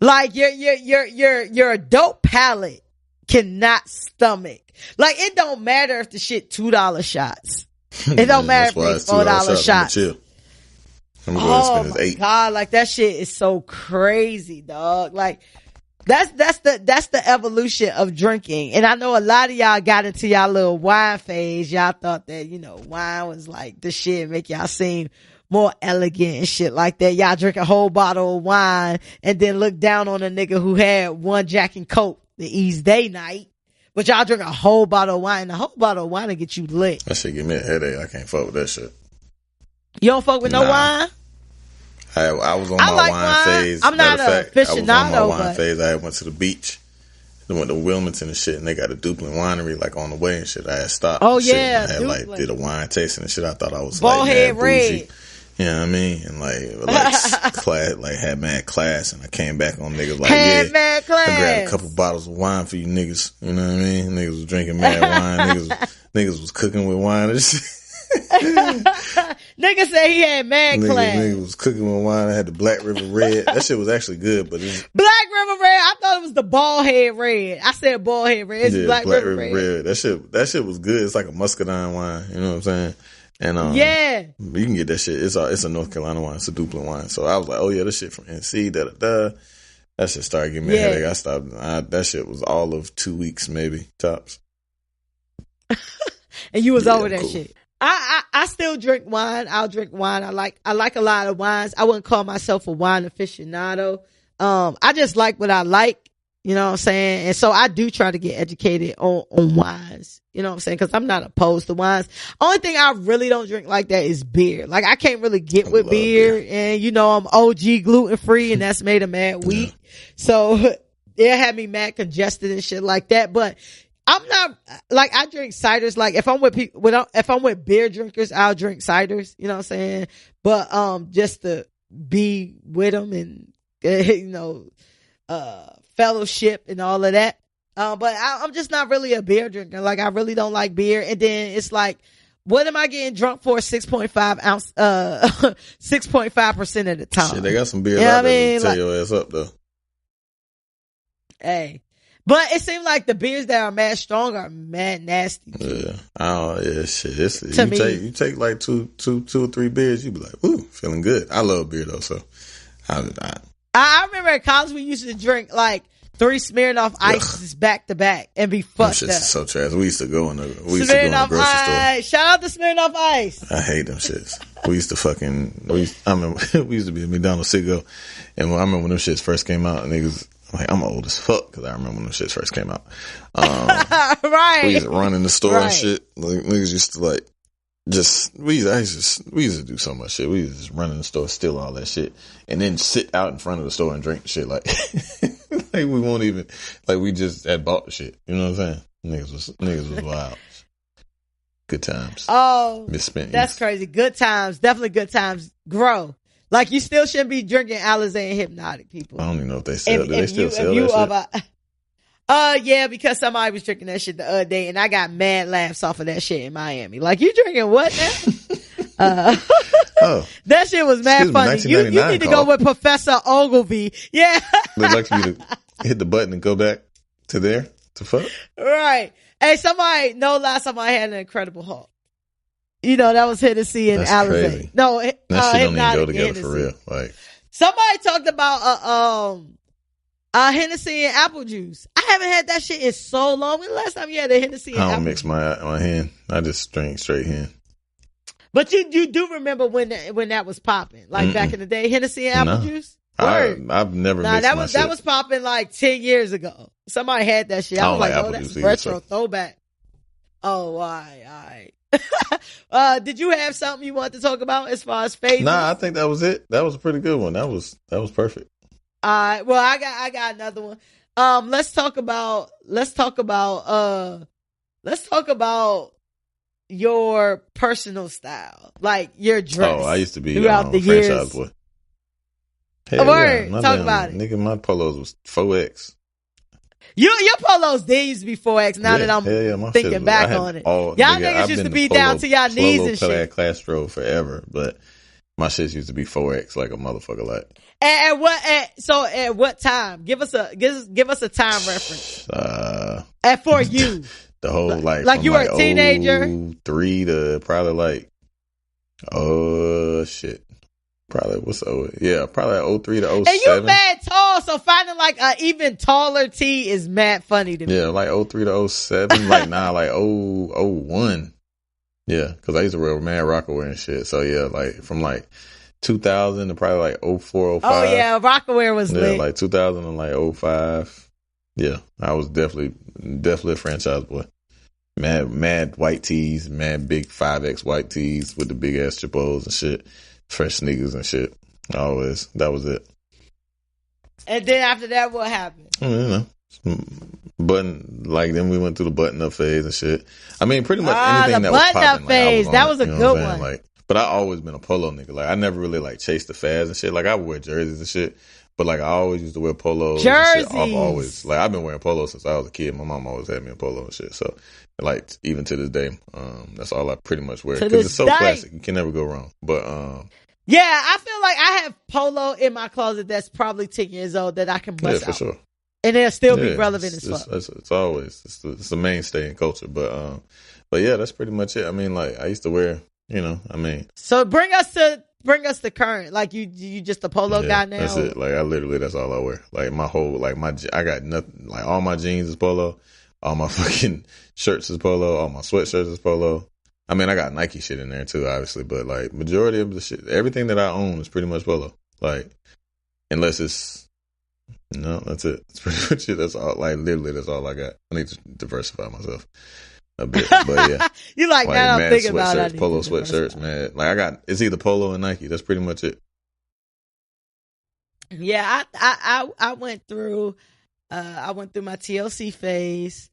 Like your adult palate cannot stomach. Like it don't matter if the shit $2 shots. It don't matter if it's $4 shots. Oh my God, like that shit is so crazy, dog. Like that's the evolution of drinking. And I know a lot of y'all got into y'all little wine phase. Y'all thought that, you know, wine was like the shit, make y'all seem more elegant and shit like that. Y'all drink a whole bottle of wine and then look down on a nigga who had one Jack and Coke to ease day night. But y'all drink a whole bottle of wine. A whole bottle of wine to get you lit. That shit give me a headache. I can't fuck with that shit. You don't fuck with no wine? I was on my wine phase. I'm not a aficionado. I was on my wine phase. I went to the beach. I went to Wilmington and shit, and they got a Duplin winery like on the way and shit. I had stopped. Oh yeah, I had like did a wine tasting and shit. I thought I was bald like head mad red. bougie. You know what I mean? And class, like had mad class, and I came back on niggas like mad class. I grabbed a couple bottles of wine for you niggas. You know what I mean? Niggas was drinking mad wine. Niggas was cooking with wine and shit. Nigga said he had mad class. Nigga was cooking with wine. I had the Black River Red. That shit was actually good, but Black River Red. I thought it was the bald head red. I said bald head red. It's Black River Red. That shit was good. It's like a muscadine wine. You know what I'm saying? And yeah, you can get that shit. It's a North Carolina wine. It's a Duplin wine. So I was like, oh yeah, this shit from NC. That shit started giving me a headache. I stopped. That shit was all of 2 weeks, maybe tops. And you was over that shit. I still drink wine. I'll drink wine. I like a lot of wines. I wouldn't call myself a wine aficionado. I just like what I like. You know what I'm saying? And so I do try to get educated on wines. You know what I'm saying? Cause I'm not opposed to wines. Only thing I really don't drink like that is beer. Like I can't really get with beer. And you know, I'm OG gluten free and that's made of mad wheat. Yeah. So it had me mad congested and shit like that. But I'm not like, I drink ciders. Like if I'm with people, if I'm with beer drinkers, I'll drink ciders. You know what I'm saying? But, just to be with them and, you know, fellowship and all of that. But I'm just not really a beer drinker. Like I really don't like beer. And then it's like, what am I getting drunk for 6.5 ounce, 6.5% of the time? Shit, they got some beers out there to tear your ass up though. Hey. But it seems like the beers that are mad strong are mad nasty. Yeah. Oh yeah, shit. You take like two or three beers, you be like, ooh, feeling good. I love beer though, so I remember at college we used to drink like 3 Smirnoff Ices back to back and be fucked up. So trash. We used to go in the grocery store. Shout out to Smirnoff Ice. I hate them shits. We used to we used to be at McDonald's Cigo, and I remember when them shits first came out, and niggas. Like, I'm old as fuck because I remember when them shits first came out. Right. We used to run in the store and shit. Like, niggas used to like, we used to do so much shit. We used to just run in the store, steal all that shit, and then sit out in front of the store and drink shit. Like, like we won't even, like we just had bought the shit. You know what I'm saying? Niggas was wild. Good times. Oh, misspent. That's crazy. Good times. Definitely good times. Grow. Like you still shouldn't be drinking Alizé and Hypnotic, people. I don't even know if they sell. Do they still sell that shit? Yeah, because somebody was drinking that shit the other day, and I got mad laughs off of that shit in Miami. Like, you drinking what now? Oh, that shit was mad funny. You need to go with Professor Ogilvy. Yeah. They'd like you to hit the button and go back to there to fuck. Right. Hey, somebody had an Incredible Hulk. You know, that was Hennessy and Alizé. No, that shit don't even go together for real. Like, somebody talked about Hennessy and apple juice. I haven't had that shit in so long. When the last time you had a Hennessy and apple juice? I don't mix my hand. I just drink straight hen. But you do remember when that was popping, like back in the day, Hennessy and apple juice. I've never mixed my shit. That was popping like 10 years ago. Somebody had that shit. I was like, oh, that's retro throwback. Oh, all right. Did you have something you wanted to talk about as far as phases? Nah, I think that was it. That was a pretty good one. That was perfect. Well, I got another one. Let's talk about your personal style, like your dress. Oh, I used to be throughout the franchise years. boy. Word, talk about it. Nigga, my polos was 4X. Your polos did used to be 4X. Now that I'm thinking back on it, y'all niggas used to be down to y'all knees and shit. Clastro forever, but my shit used to be 4X like a motherfucker. Like, at what time? Give us a time reference. For you, the whole like you were a teenager, 03 to probably like shit. Probably probably 03 to 07. And you mad tall, so finding like a even taller T is mad funny to me. Yeah, like 03 to 07, like like 01. Yeah, because I used to wear Mad Rockaway and shit. So yeah, like from like 2000 to probably like 04, 05. Oh yeah, Rockaway was lit. Yeah, like 2000 and like 05. Yeah, I was definitely a franchise boy. Mad white tees, mad big 5X white tees with the big ass chipos and shit. Fresh sneakers and shit. Always. That was it. And then after that, what happened? Button, like, then we went through the button up phase and shit. I mean, pretty much anything that was popping. Button up phase. That was a good one. Like, but I always been a polo nigga. Like, I never really like chased the fads and shit. Like, I would wear jerseys and shit. But like, I always used to wear polos. Jerseys. And shit. I've always, like, I've been wearing polos since I was a kid. My mom always had me a polo and shit. So, like, even to this day, that's all I pretty much wear. Because it's so classic. You can never go wrong. But, yeah, I feel like I have polo in my closet that's probably 10 years old that I can bust out. For sure. And they'll still be relevant as fuck. It's always, it's the mainstay in culture. But yeah, that's pretty much it. I mean, like, I used to wear, So bring us to current. Like, you just a polo guy now? That's it. Like, that's all I wear. Like, my whole, like, I got nothing, like, all my jeans is polo. All my fucking shirts is polo. All my sweatshirts is polo. I mean, I got Nike shit in there too, obviously, but like majority of the shit, everything that I own is pretty much polo. Like, unless that's it. It's pretty much it. That's all. Like, literally, that's all I got. I need to diversify myself a bit, but yeah. You like now? I'm thinking about it. Polo sweatshirts, man. Like, it's either polo and Nike. That's pretty much it. Yeah, I went through my TLC phase,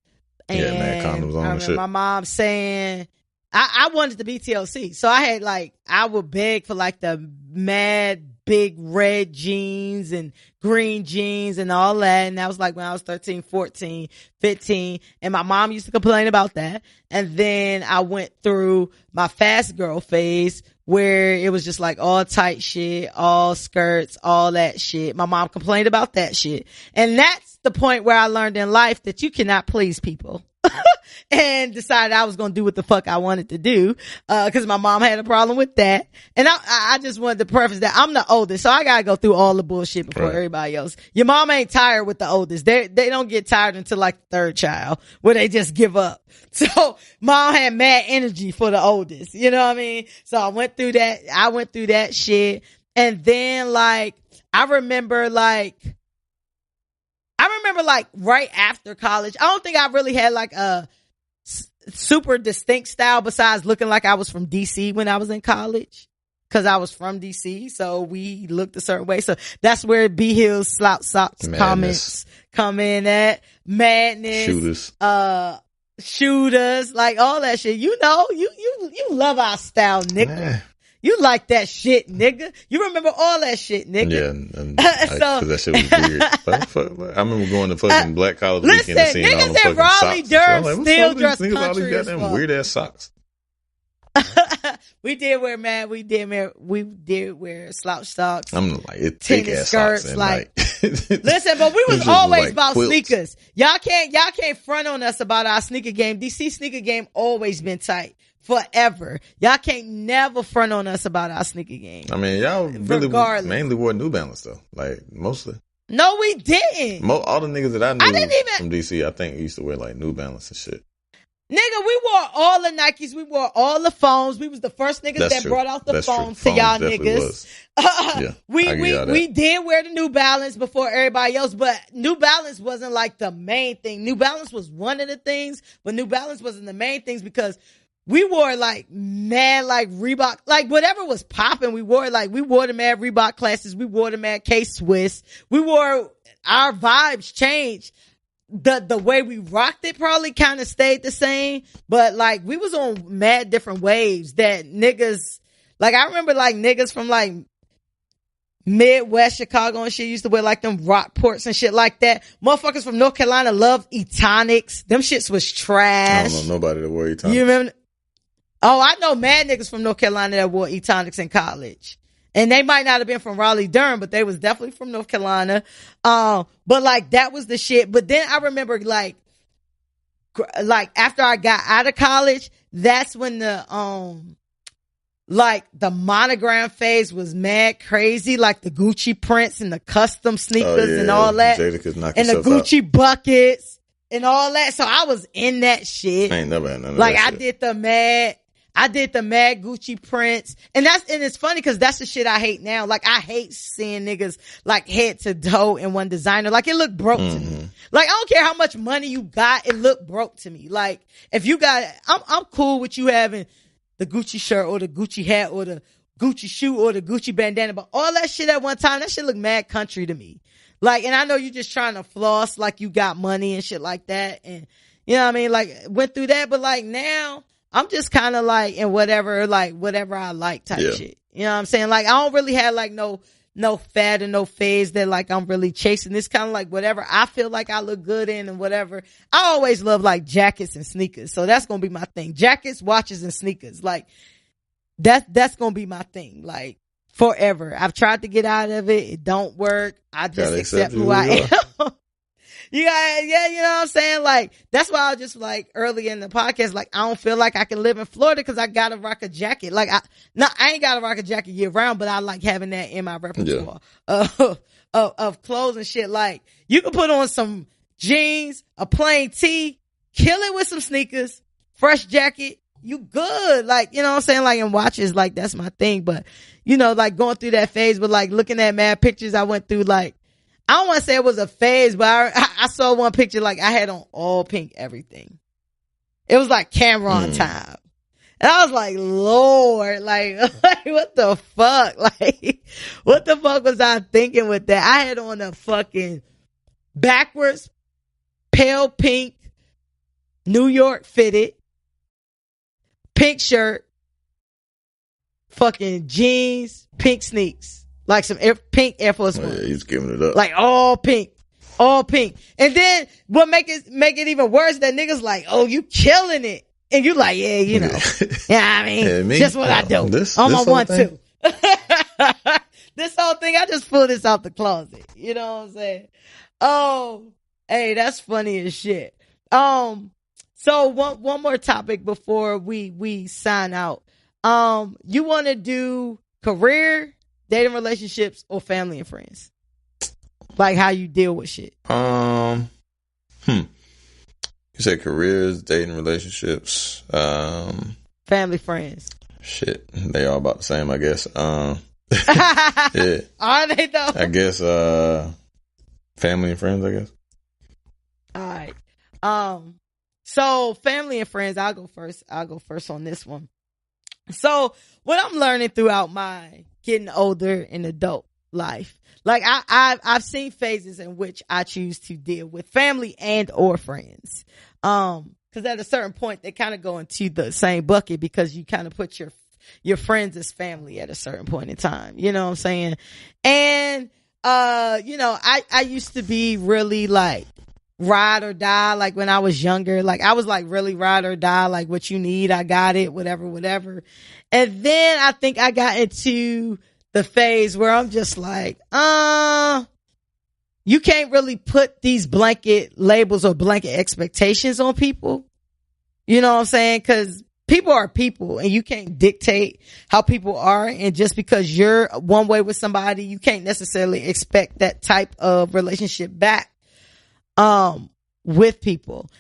and mad condoms on I and shit. My mom saying. I wanted to be TLC. So I had I would beg for like the mad big red jeans and green jeans and all that. And that was like when I was 13, 14, 15. And my mom used to complain about that. And then I went through my fast girl phase where it was just like all tight shit, all skirts, all that shit. My mom complained about that shit. And that's the point where I learned in life that you cannot please people. And decided I was going to do what the fuck I wanted to do. Cause my mom had a problem with that. And I just wanted to preface that I'm the oldest. So I got to go through all the bullshit before everybody else. Your mom ain't tired with the oldest. They don't get tired until like the third child where they just give up. So mom had mad energy for the oldest. You know what I mean? So I went through that shit. And then like, I remember right after college, I don't think I really had like a super distinct style besides looking like I was from DC when I was in college. Cause I was from DC. So we looked a certain way. So that's where B Hills slouch socks comments come in at. Madness. Shooters. Like all that shit. You love our style, nigga. You like that shit, nigga. You remember all that shit, nigga. Yeah, because that shit was weird. I remember going to fucking Black College Weekend and seeing all the fucking Raleigh, socks. Durham still dress country all these goddamn weird ass socks. We did wear slouch socks. I'm like, it's thick ass socks. And like, listen, but we was always like about quilts. Sneakers. Y'all can't front on us about our sneaker game. DC sneaker game always been tight. Forever. Y'all can't never front on us about our sneaker game. I mean, y'all really mainly wore New Balance though. Like, mostly. No, we didn't. All the niggas that I knew from DC, I think used to wear like New Balance and shit. Nigga, we wore all the Nikes. We wore all the phones. We was the first niggas that brought out the phones to y'all niggas. We did wear the New Balance before everybody else, but New Balance wasn't like the main thing. New Balance was one of the things, but New Balance wasn't the main things because we wore like mad like Reebok, like whatever was popping. We wore the mad Reebok classes. We wore the mad K-Swiss. Our vibes changed. The way we rocked it probably kind of stayed the same, but like we was on mad different waves that niggas, like I remember like niggas from like Midwest Chicago and shit used to wear like them Rockports and shit like that. Motherfuckers from North Carolina loved Etonics. Them shits was trash. I don't know nobody that wore Etonics. You remember? Oh, I know mad niggas from North Carolina that wore Etonics in college. And they might not have been from Raleigh, Durham, but they was definitely from North Carolina. But like that was the shit. But then I remember like after I got out of college, that's when the monogram phase was mad crazy, like the Gucci prints and the custom sneakers and all that, and the Gucci buckets and all that. So I was in that shit. I ain't never had none of like that I shit. did the mad Gucci prints. And it's funny because that's the shit I hate now. Like I hate seeing niggas like head to toe in one designer. Like it looked broke to me. Like I don't care how much money you got. It looked broke to me. Like if you got, I'm cool with you having the Gucci shirt or the Gucci hat or the Gucci shoe or the Gucci bandana. But all that shit at one time, that shit looked mad country to me. Like, and I know you just trying to floss like you got money and shit like that. And you know what I mean? Like went through that. But like now, I'm just kind of like in whatever I like type shit. You know what I'm saying? Like I don't really have like no fad or no phase that like I'm really chasing. It's kind of like whatever I feel like I look good in and whatever. I always love like jackets and sneakers. So that's going to be my thing. Jackets, watches, and sneakers. Like that's going to be my thing. Like forever. I've tried to get out of it. It don't work. I just accept who I am. You know what I'm saying? Like, that's why I was just like early in the podcast, like, I don't feel like I can live in Florida because I gotta rock a jacket. Like, I ain't gotta rock a jacket year round, but I like having that in my repertoire of clothes and shit. Like, you can put on some jeans, a plain tee, kill it with some sneakers, fresh jacket, you good. Like, you know what I'm saying? Like, in watches, like, that's my thing. But, you know, like, going through that phase, but like, looking at mad pictures I went through, like, I don't want to say it was a phase, but I saw one picture, like, I had on all pink everything. It was like Cameron time. And I was like, Lord, like, what the fuck? Like, what the fuck was I thinking with that? I had on a fucking backwards, pale pink, New York fitted, pink shirt, fucking jeans, pink sneaks. Like some pink Air Force One. Yeah, he's giving it up. Like all pink. And then what make it even worse, that niggas like, oh, you killing it. And you like, yeah, you know. Yeah, I mean, just what I do. On my 1-2. This whole thing, I just pulled this out the closet. You know what I'm saying? Oh, hey, that's funny as shit. So one more topic before we sign out. You want to do career, dating, relationships, or family and friends? Like how you deal with shit. You said careers, dating, relationships, family, friends. Shit, they all about the same, I guess. Yeah. Are they though? I guess family and friends, I guess. All right. So family and friends, I'll go first on this one. So what I'm learning throughout my getting older in adult life, like I've seen phases in which I choose to deal with family and or friends. Cause at a certain point they kind of go into the same bucket because you kind of put your friends as family at a certain point in time. You know what I'm saying? And, you know, I used to be really like ride or die. Like when I was younger, like I was like really ride or die. Like what you need, I got it, whatever. And then I think I got into the phase where I'm just like, you can't really put these blanket labels or blanket expectations on people. You know what I'm saying? Cause people are people and you can't dictate how people are. And just because you're one way with somebody, you can't necessarily expect that type of relationship back, with people.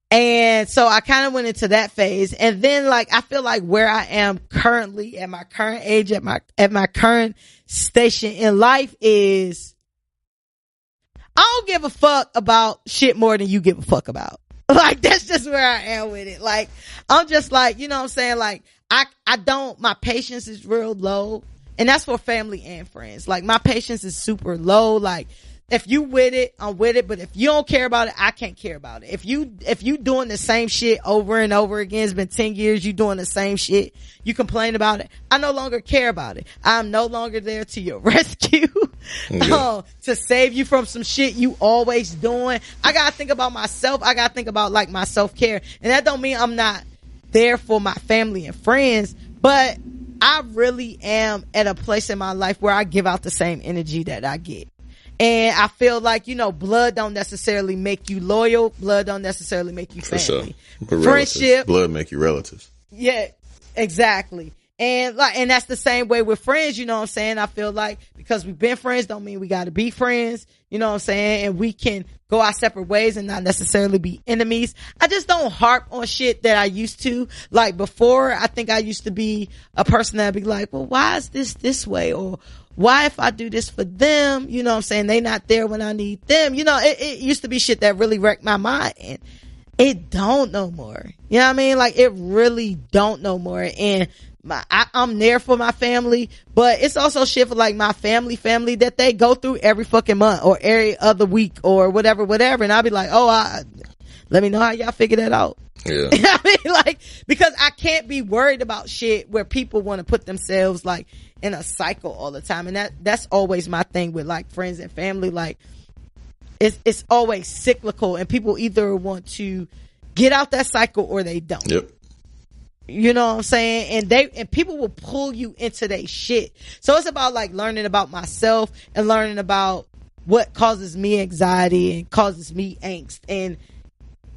And so I kind of went into that phase. And then like, I feel like where I am currently at my current age, at my current station in life is, I don't give a fuck about shit more than you give a fuck about. Like, that's just where I am with it. Like, I'm just like, you know what I'm saying? Like, my patience is real low. And that's for family and friends. Like, my patience is super low. Like, if you with it, I'm with it. But if you don't care about it, I can't care about it. If you doing the same shit over and over again, it's been 10 years, you doing the same shit, you complain about it, I no longer care about it. I'm no longer there to your rescue. To save you from some shit you always doing. I gotta think about myself. I gotta think about like my self-care. And that don't mean I'm not there for my family and friends, but I really am at a place in my life where I give out the same energy that I get. And I feel like, you know, blood don't necessarily make you loyal. Blood don't necessarily make you family. For sure. Friendship. Blood make you relatives. Yeah, exactly. And that's the same way with friends, you know what I'm saying? I feel like because we've been friends don't mean we got to be friends, you know what I'm saying? And we can go our separate ways and not necessarily be enemies. I just don't harp on shit that I used to. Like before, I think I used to be a person that'd be like, well, why is this way? Or why if I do this for them, you know what I'm saying? They not there when I need them. You know, it used to be shit that really wrecked my mind. And it don't no more. You know what I mean? Like it really don't no more. And I'm there for my family, but it's also shit for like my family that they go through every fucking month or every other week or whatever. And I'll be like, let me know how y'all figure that out. Yeah. You know what I mean? Like, because I can't be worried about shit where people want to put themselves like in a cycle all the time. And that's always my thing with like friends and family. Like it's always cyclical and people either want to get out that cycle or they don't. Yep. You know what I'm saying? And people will pull you into their shit. So it's about like learning about myself and learning about what causes me anxiety and causes me angst.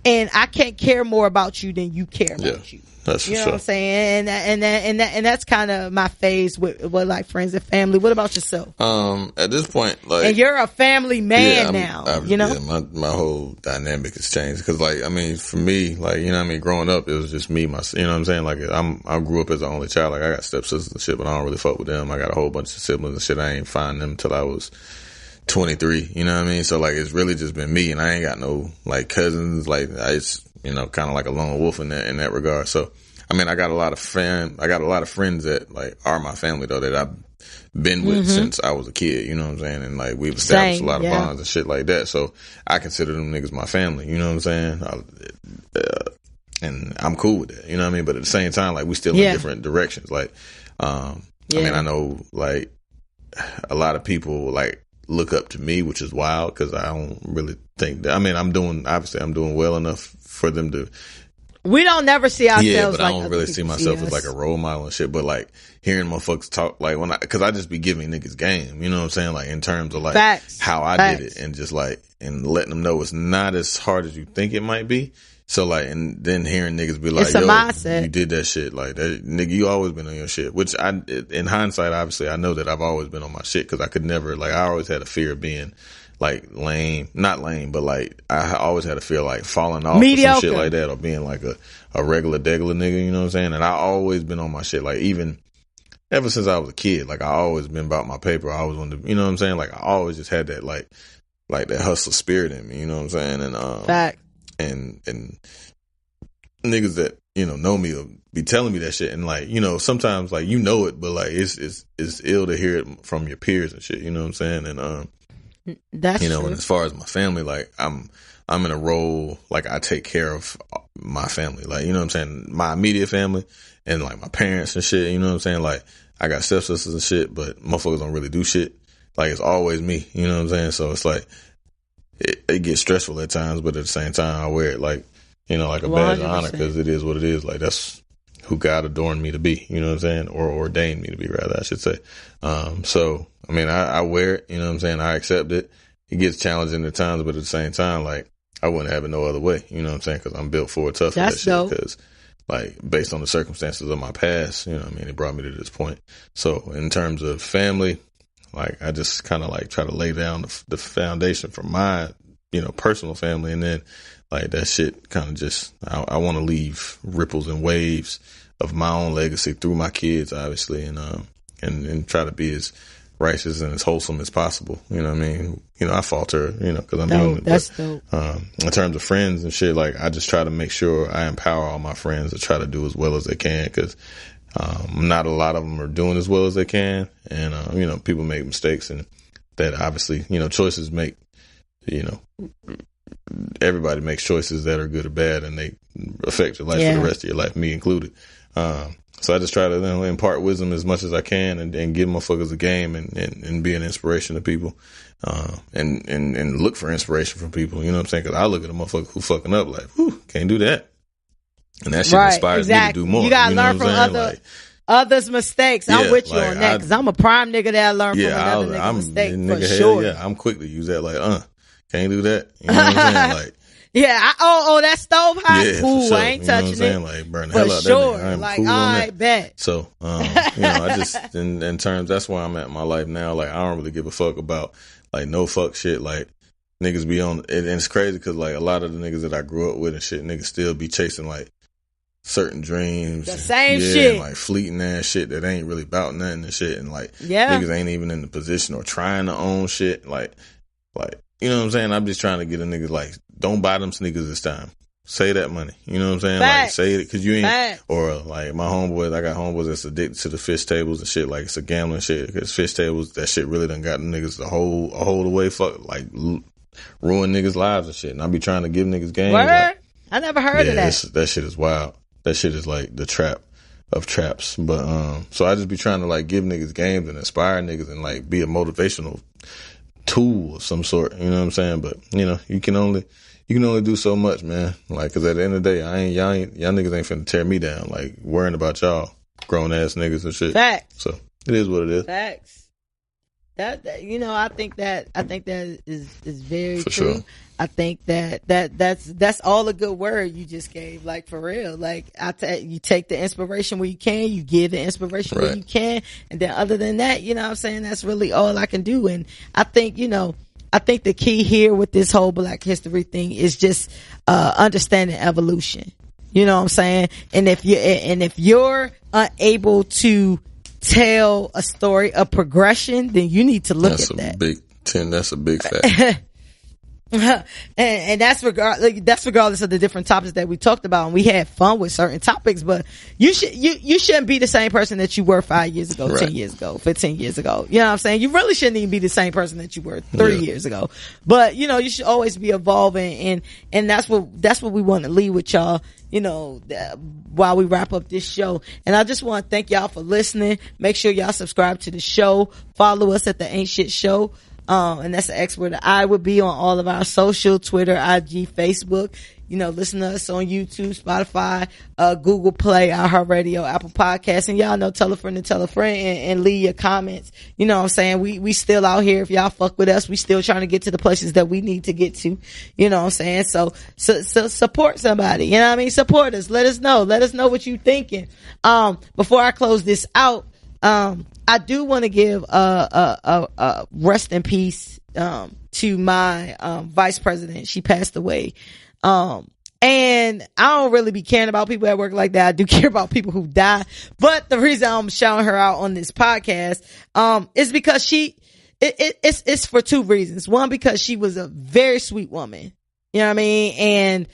And I can't care more about you than you care about you. That's for you know sure. what I'm saying? And that's kind of my phase with like friends and family. What about yourself? At this point, like, and you're a family man now, you know? Yeah, my whole dynamic has changed. Cause like, I mean, for me, like, you know what I mean? Growing up, it was just me, you know what I'm saying? Like, I grew up as an only child. Like, I got stepsisters and shit, but I don't really fuck with them. I got a whole bunch of siblings and shit. I ain't find them till I was 23, you know what I mean? So like, it's really just been me and I ain't got no like cousins. Like, it's, you know, kind of like a lone wolf in that regard. So, I mean, I got a lot of friends that like are my family though, that I've been with since I was a kid, you know what I'm saying? And like, we've established a lot of bonds and shit like that. So I consider them niggas my family, you know what I'm saying? And I'm cool with that, you know what I mean? But at the same time, like, we still in different directions. Like, I mean, I know like a lot of people like look up to me, which is wild because I don't really think that, I mean, I'm doing well enough for them to. We don't never see ourselves. Yeah, but like I don't really see myself as like a role model and shit. But like hearing motherfuckers talk, like cause I just be giving niggas game, you know what I'm saying? Like in terms of like how I did it and just like, and letting them know it's not as hard as you think it might be. So like, and then hearing niggas be like, yo, mindset. You did that shit. Like that nigga, you always been on your shit, which in hindsight, obviously I know that I've always been on my shit cause I could never, like, I always had a fear of being like not lame, but like I always had a fear like falling off or some shit like that or being like a regular degular nigga, you know what I'm saying? And I always been on my shit, like even ever since I was a kid, like I always been about my paper. I always wanted to, you know what I'm saying? Like I always just had that like that hustle spirit in me, you know what I'm saying? And fact. And niggas that, you know me will be telling me that shit, and like, you know, sometimes like you know it, but like it's ill to hear it from your peers and shit, you know what I'm saying? And that's, you know, true. And as far as my family, like I'm in a role like I take care of my family, like, you know what I'm saying, my immediate family and like my parents and shit, you know what I'm saying? Like I got stepsisters and shit, but motherfuckers don't really do shit. Like it's always me, you know what I'm saying? So it's like it gets stressful at times, but at the same time, I wear it like, you know, like a badge of honor, because it is what it is. Like, that's who God adorned me to be, you know what I'm saying? Or ordained me to be, rather, I should say. So, I mean, I wear it, you know what I'm saying? I accept it. It gets challenging at times, but at the same time, like, I wouldn't have it no other way, you know what I'm saying? Because I'm built for it, tough for that shit. Because, like, based on the circumstances of my past, you know what I mean? It brought me to this point. So, in terms of family, like, I just kind of like try to lay down the foundation for my, you know, personal family. And then, like, that shit kind of just, I want to leave ripples and waves of my own legacy through my kids, obviously, and try to be as righteous and as wholesome as possible. You know what I mean? You know, I falter, you know, because I'm human. That's dope. In terms of friends and shit, like, I just try to make sure I empower all my friends to try to do as well as they can, because not a lot of them are doing as well as they can. And, you know, people make mistakes, and that obviously, you know, choices make, you know, everybody makes choices that are good or bad, and they affect your life for the rest of your life, me included. So I just try to, you know, impart wisdom as much as I can, and give motherfuckers a game, and be an inspiration to people, and look for inspiration from people. You know what I'm saying? Because I look at a motherfucker who fucking up like, whew, can't do that. And that shit inspires me to do more. You gotta learn from others' mistakes. I'm with you on that, because I'm a prime nigga that learn from another nigga's mistake, for sure. Yeah, I'm quick to use that, like, can't do that. You know what I'm saying? Like, yeah, that stove hot? Yeah, cool, sure. I ain't touching it. Like, burn the hell out sure. that nigga. Like, cool I bet. So, you know, I just, in terms, that's where I'm at in my life now. Like, I don't really give a fuck about, like, no fuck shit. Like, niggas be on, and it's crazy because, like, a lot of the niggas that I grew up with and shit, niggas still be chasing, like, certain dreams. The same shit. And, like, fleeting ass shit that ain't really about nothing and shit. And, like, niggas ain't even in the position or trying to own shit. Like, you know what I'm saying? I'm just trying to get a nigga, like, don't buy them sneakers this time. Save that money. You know what I'm saying? Like, save it, because you ain't, or like my homeboys, I got homeboys that's addicted to the fish tables and shit. Like, it's a gambling shit, because fish tables, that shit really done got niggas a whole away, like, ruin niggas' lives and shit. And I be trying to give niggas games. Like, I never heard of that. That shit is wild. That shit is like the trap of traps. But, so I just be trying to, like, give niggas games and inspire niggas and, like, be a motivational tool of some sort. You know what I'm saying? But, you know, you can only do so much, man. Like, because at the end of the day, y'all niggas ain't finna tear me down. Like, worrying about y'all grown ass niggas and shit. Facts. So it is what it is. Facts. That you know, I think that is very for true. Sure. I think that's all a good word you just gave. Like, for real. Like, you take the inspiration where you can, you give the inspiration where you can, and then other than that, you know what I'm saying, that's really all I can do. And I think, you know, the key here with this whole Black History thing is just understanding evolution. You know what I'm saying? And if you're unable to tell a story of progression, then you need to look at that. That's a big fact. and that's regardless of the different topics that we talked about, and we had fun with certain topics, but you shouldn't be the same person that you were 5 years ago, 10 years ago, 15 years ago. You know what I'm saying? You really shouldn't even be the same person that you were 3 years ago. But, you know, you should always be evolving, and that's what we want to leave with y'all, you know, while we wrap up this show. And I just want to thank y'all for listening. Make sure y'all subscribe to the show. Follow us at the Ain't Shit Show. And that's the X where the I would be on all of our social, Twitter, IG, Facebook. You know, listen to us on YouTube, Spotify, Google Play, iHeartRadio, Apple Podcasts. And y'all know, tell a friend to tell a friend, and leave your comments. You know what I'm saying? We still out here. If y'all fuck with us, we still trying to get to the places that we need to get to. You know what I'm saying? So support somebody. You know what I mean? Support us. Let us know what you thinking. Before I close this out, I do want to give a rest in peace to my vice president. She passed away. And I don't really be caring about people at work like that. I do care about people who die. But the reason I'm shouting her out on this podcast is because it's for two reasons. One, because she was a very sweet woman. You know what I mean? And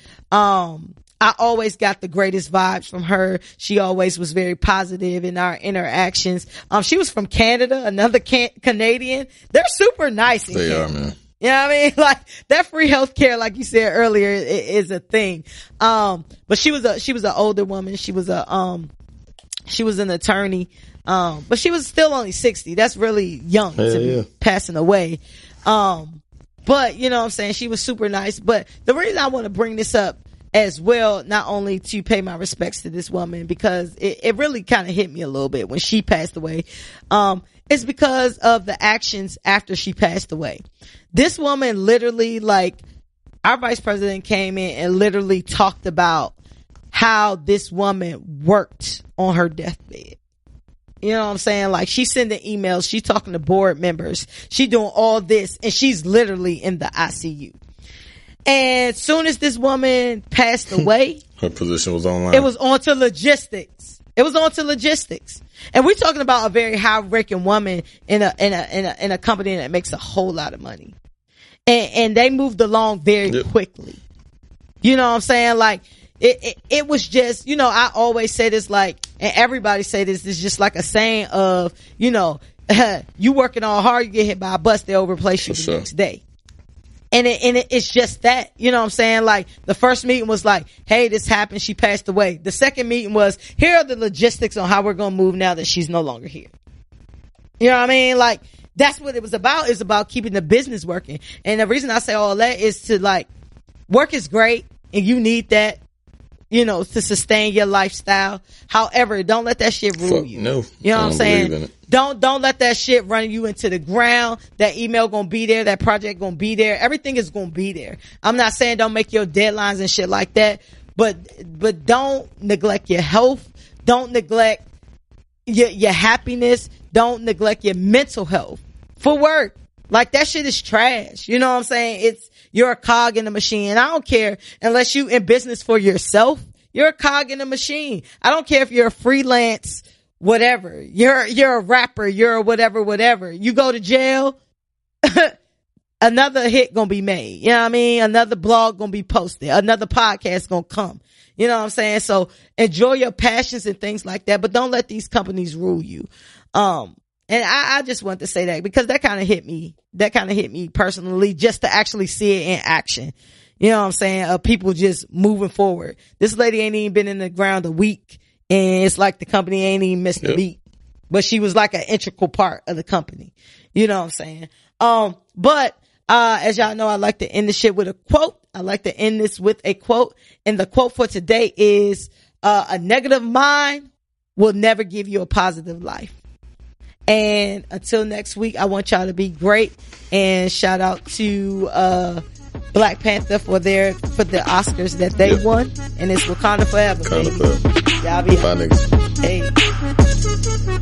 I always got the greatest vibes from her. She always was very positive in our interactions. She was from Canada, another Canadian. They're super nice in Canada. They are, man. You know what I mean? Like, that free healthcare, like you said earlier, is a thing. But she was an older woman. She was an attorney. But she was still only 60. That's really young to be passing away. But, you know what I'm saying? She was super nice. But the reason I want to bring this up as well, not only to pay my respects to this woman, because it really kind of hit me a little bit when she passed away, is because of the actions after she passed away. This woman literally, like, our vice president came in and literally talked about how this woman worked on her deathbed. You know what I'm saying? Like, she's sending emails, she's talking to board members, she doing all this, and she's literally in the ICU. And as soon as this woman passed away, her position was online. It was on to logistics. And we're talking about a very high-ranking woman in a company that makes a whole lot of money. And they moved along very quickly. You know what I'm saying? Like, it was just, you know, I always say this, like, and everybody say this, it's just like a saying of, you know, you working all hard, you get hit by a bus, they'll replace you the next day. And it's just that, you know what I'm saying? Like, the first meeting was like, hey, this happened, she passed away. The second meeting was, here are the logistics on how we're going to move now that she's no longer here. You know what I mean? Like, that's what it was about. It's about keeping the business working. And the reason I say all that is to, like, work is great and you need that, you know, to sustain your lifestyle. However, don't let that shit rule you. No. You know what I'm saying? Don't let that shit run you into the ground. That email gonna be there. That project gonna be there. Everything is gonna be there. I'm not saying don't make your deadlines and shit like that, but don't neglect your health. Don't neglect your happiness. Don't neglect your mental health for work. Like, that shit is trash. You know what I'm saying? You're a cog in the machine. And I don't care unless you in business for yourself. You're a cog in the machine. I don't care if you're a freelance, whatever. You're a rapper. You're a whatever. You go to jail, another hit gonna be made. You know what I mean? Another blog gonna be posted. Another podcast gonna come. You know what I'm saying? So enjoy your passions and things like that, but don't let these companies rule you. And I just want to say that because that kind of hit me. That kind of hit me personally, just to actually see it in action. You know what I'm saying? People just moving forward. This lady ain't even been in the ground a week, and it's like the company ain't even missed a beat. But she was like an integral part of the company. You know what I'm saying? But as y'all know, I like to end the shit with a quote. I like to end this with a quote. And the quote for today is, a negative mind will never give you a positive life. And until next week, I want y'all to be great. And shout out to Black Panther for the Oscars that they won. And it's Wakanda forever, baby. Y'all be Bye, niggas. Hey.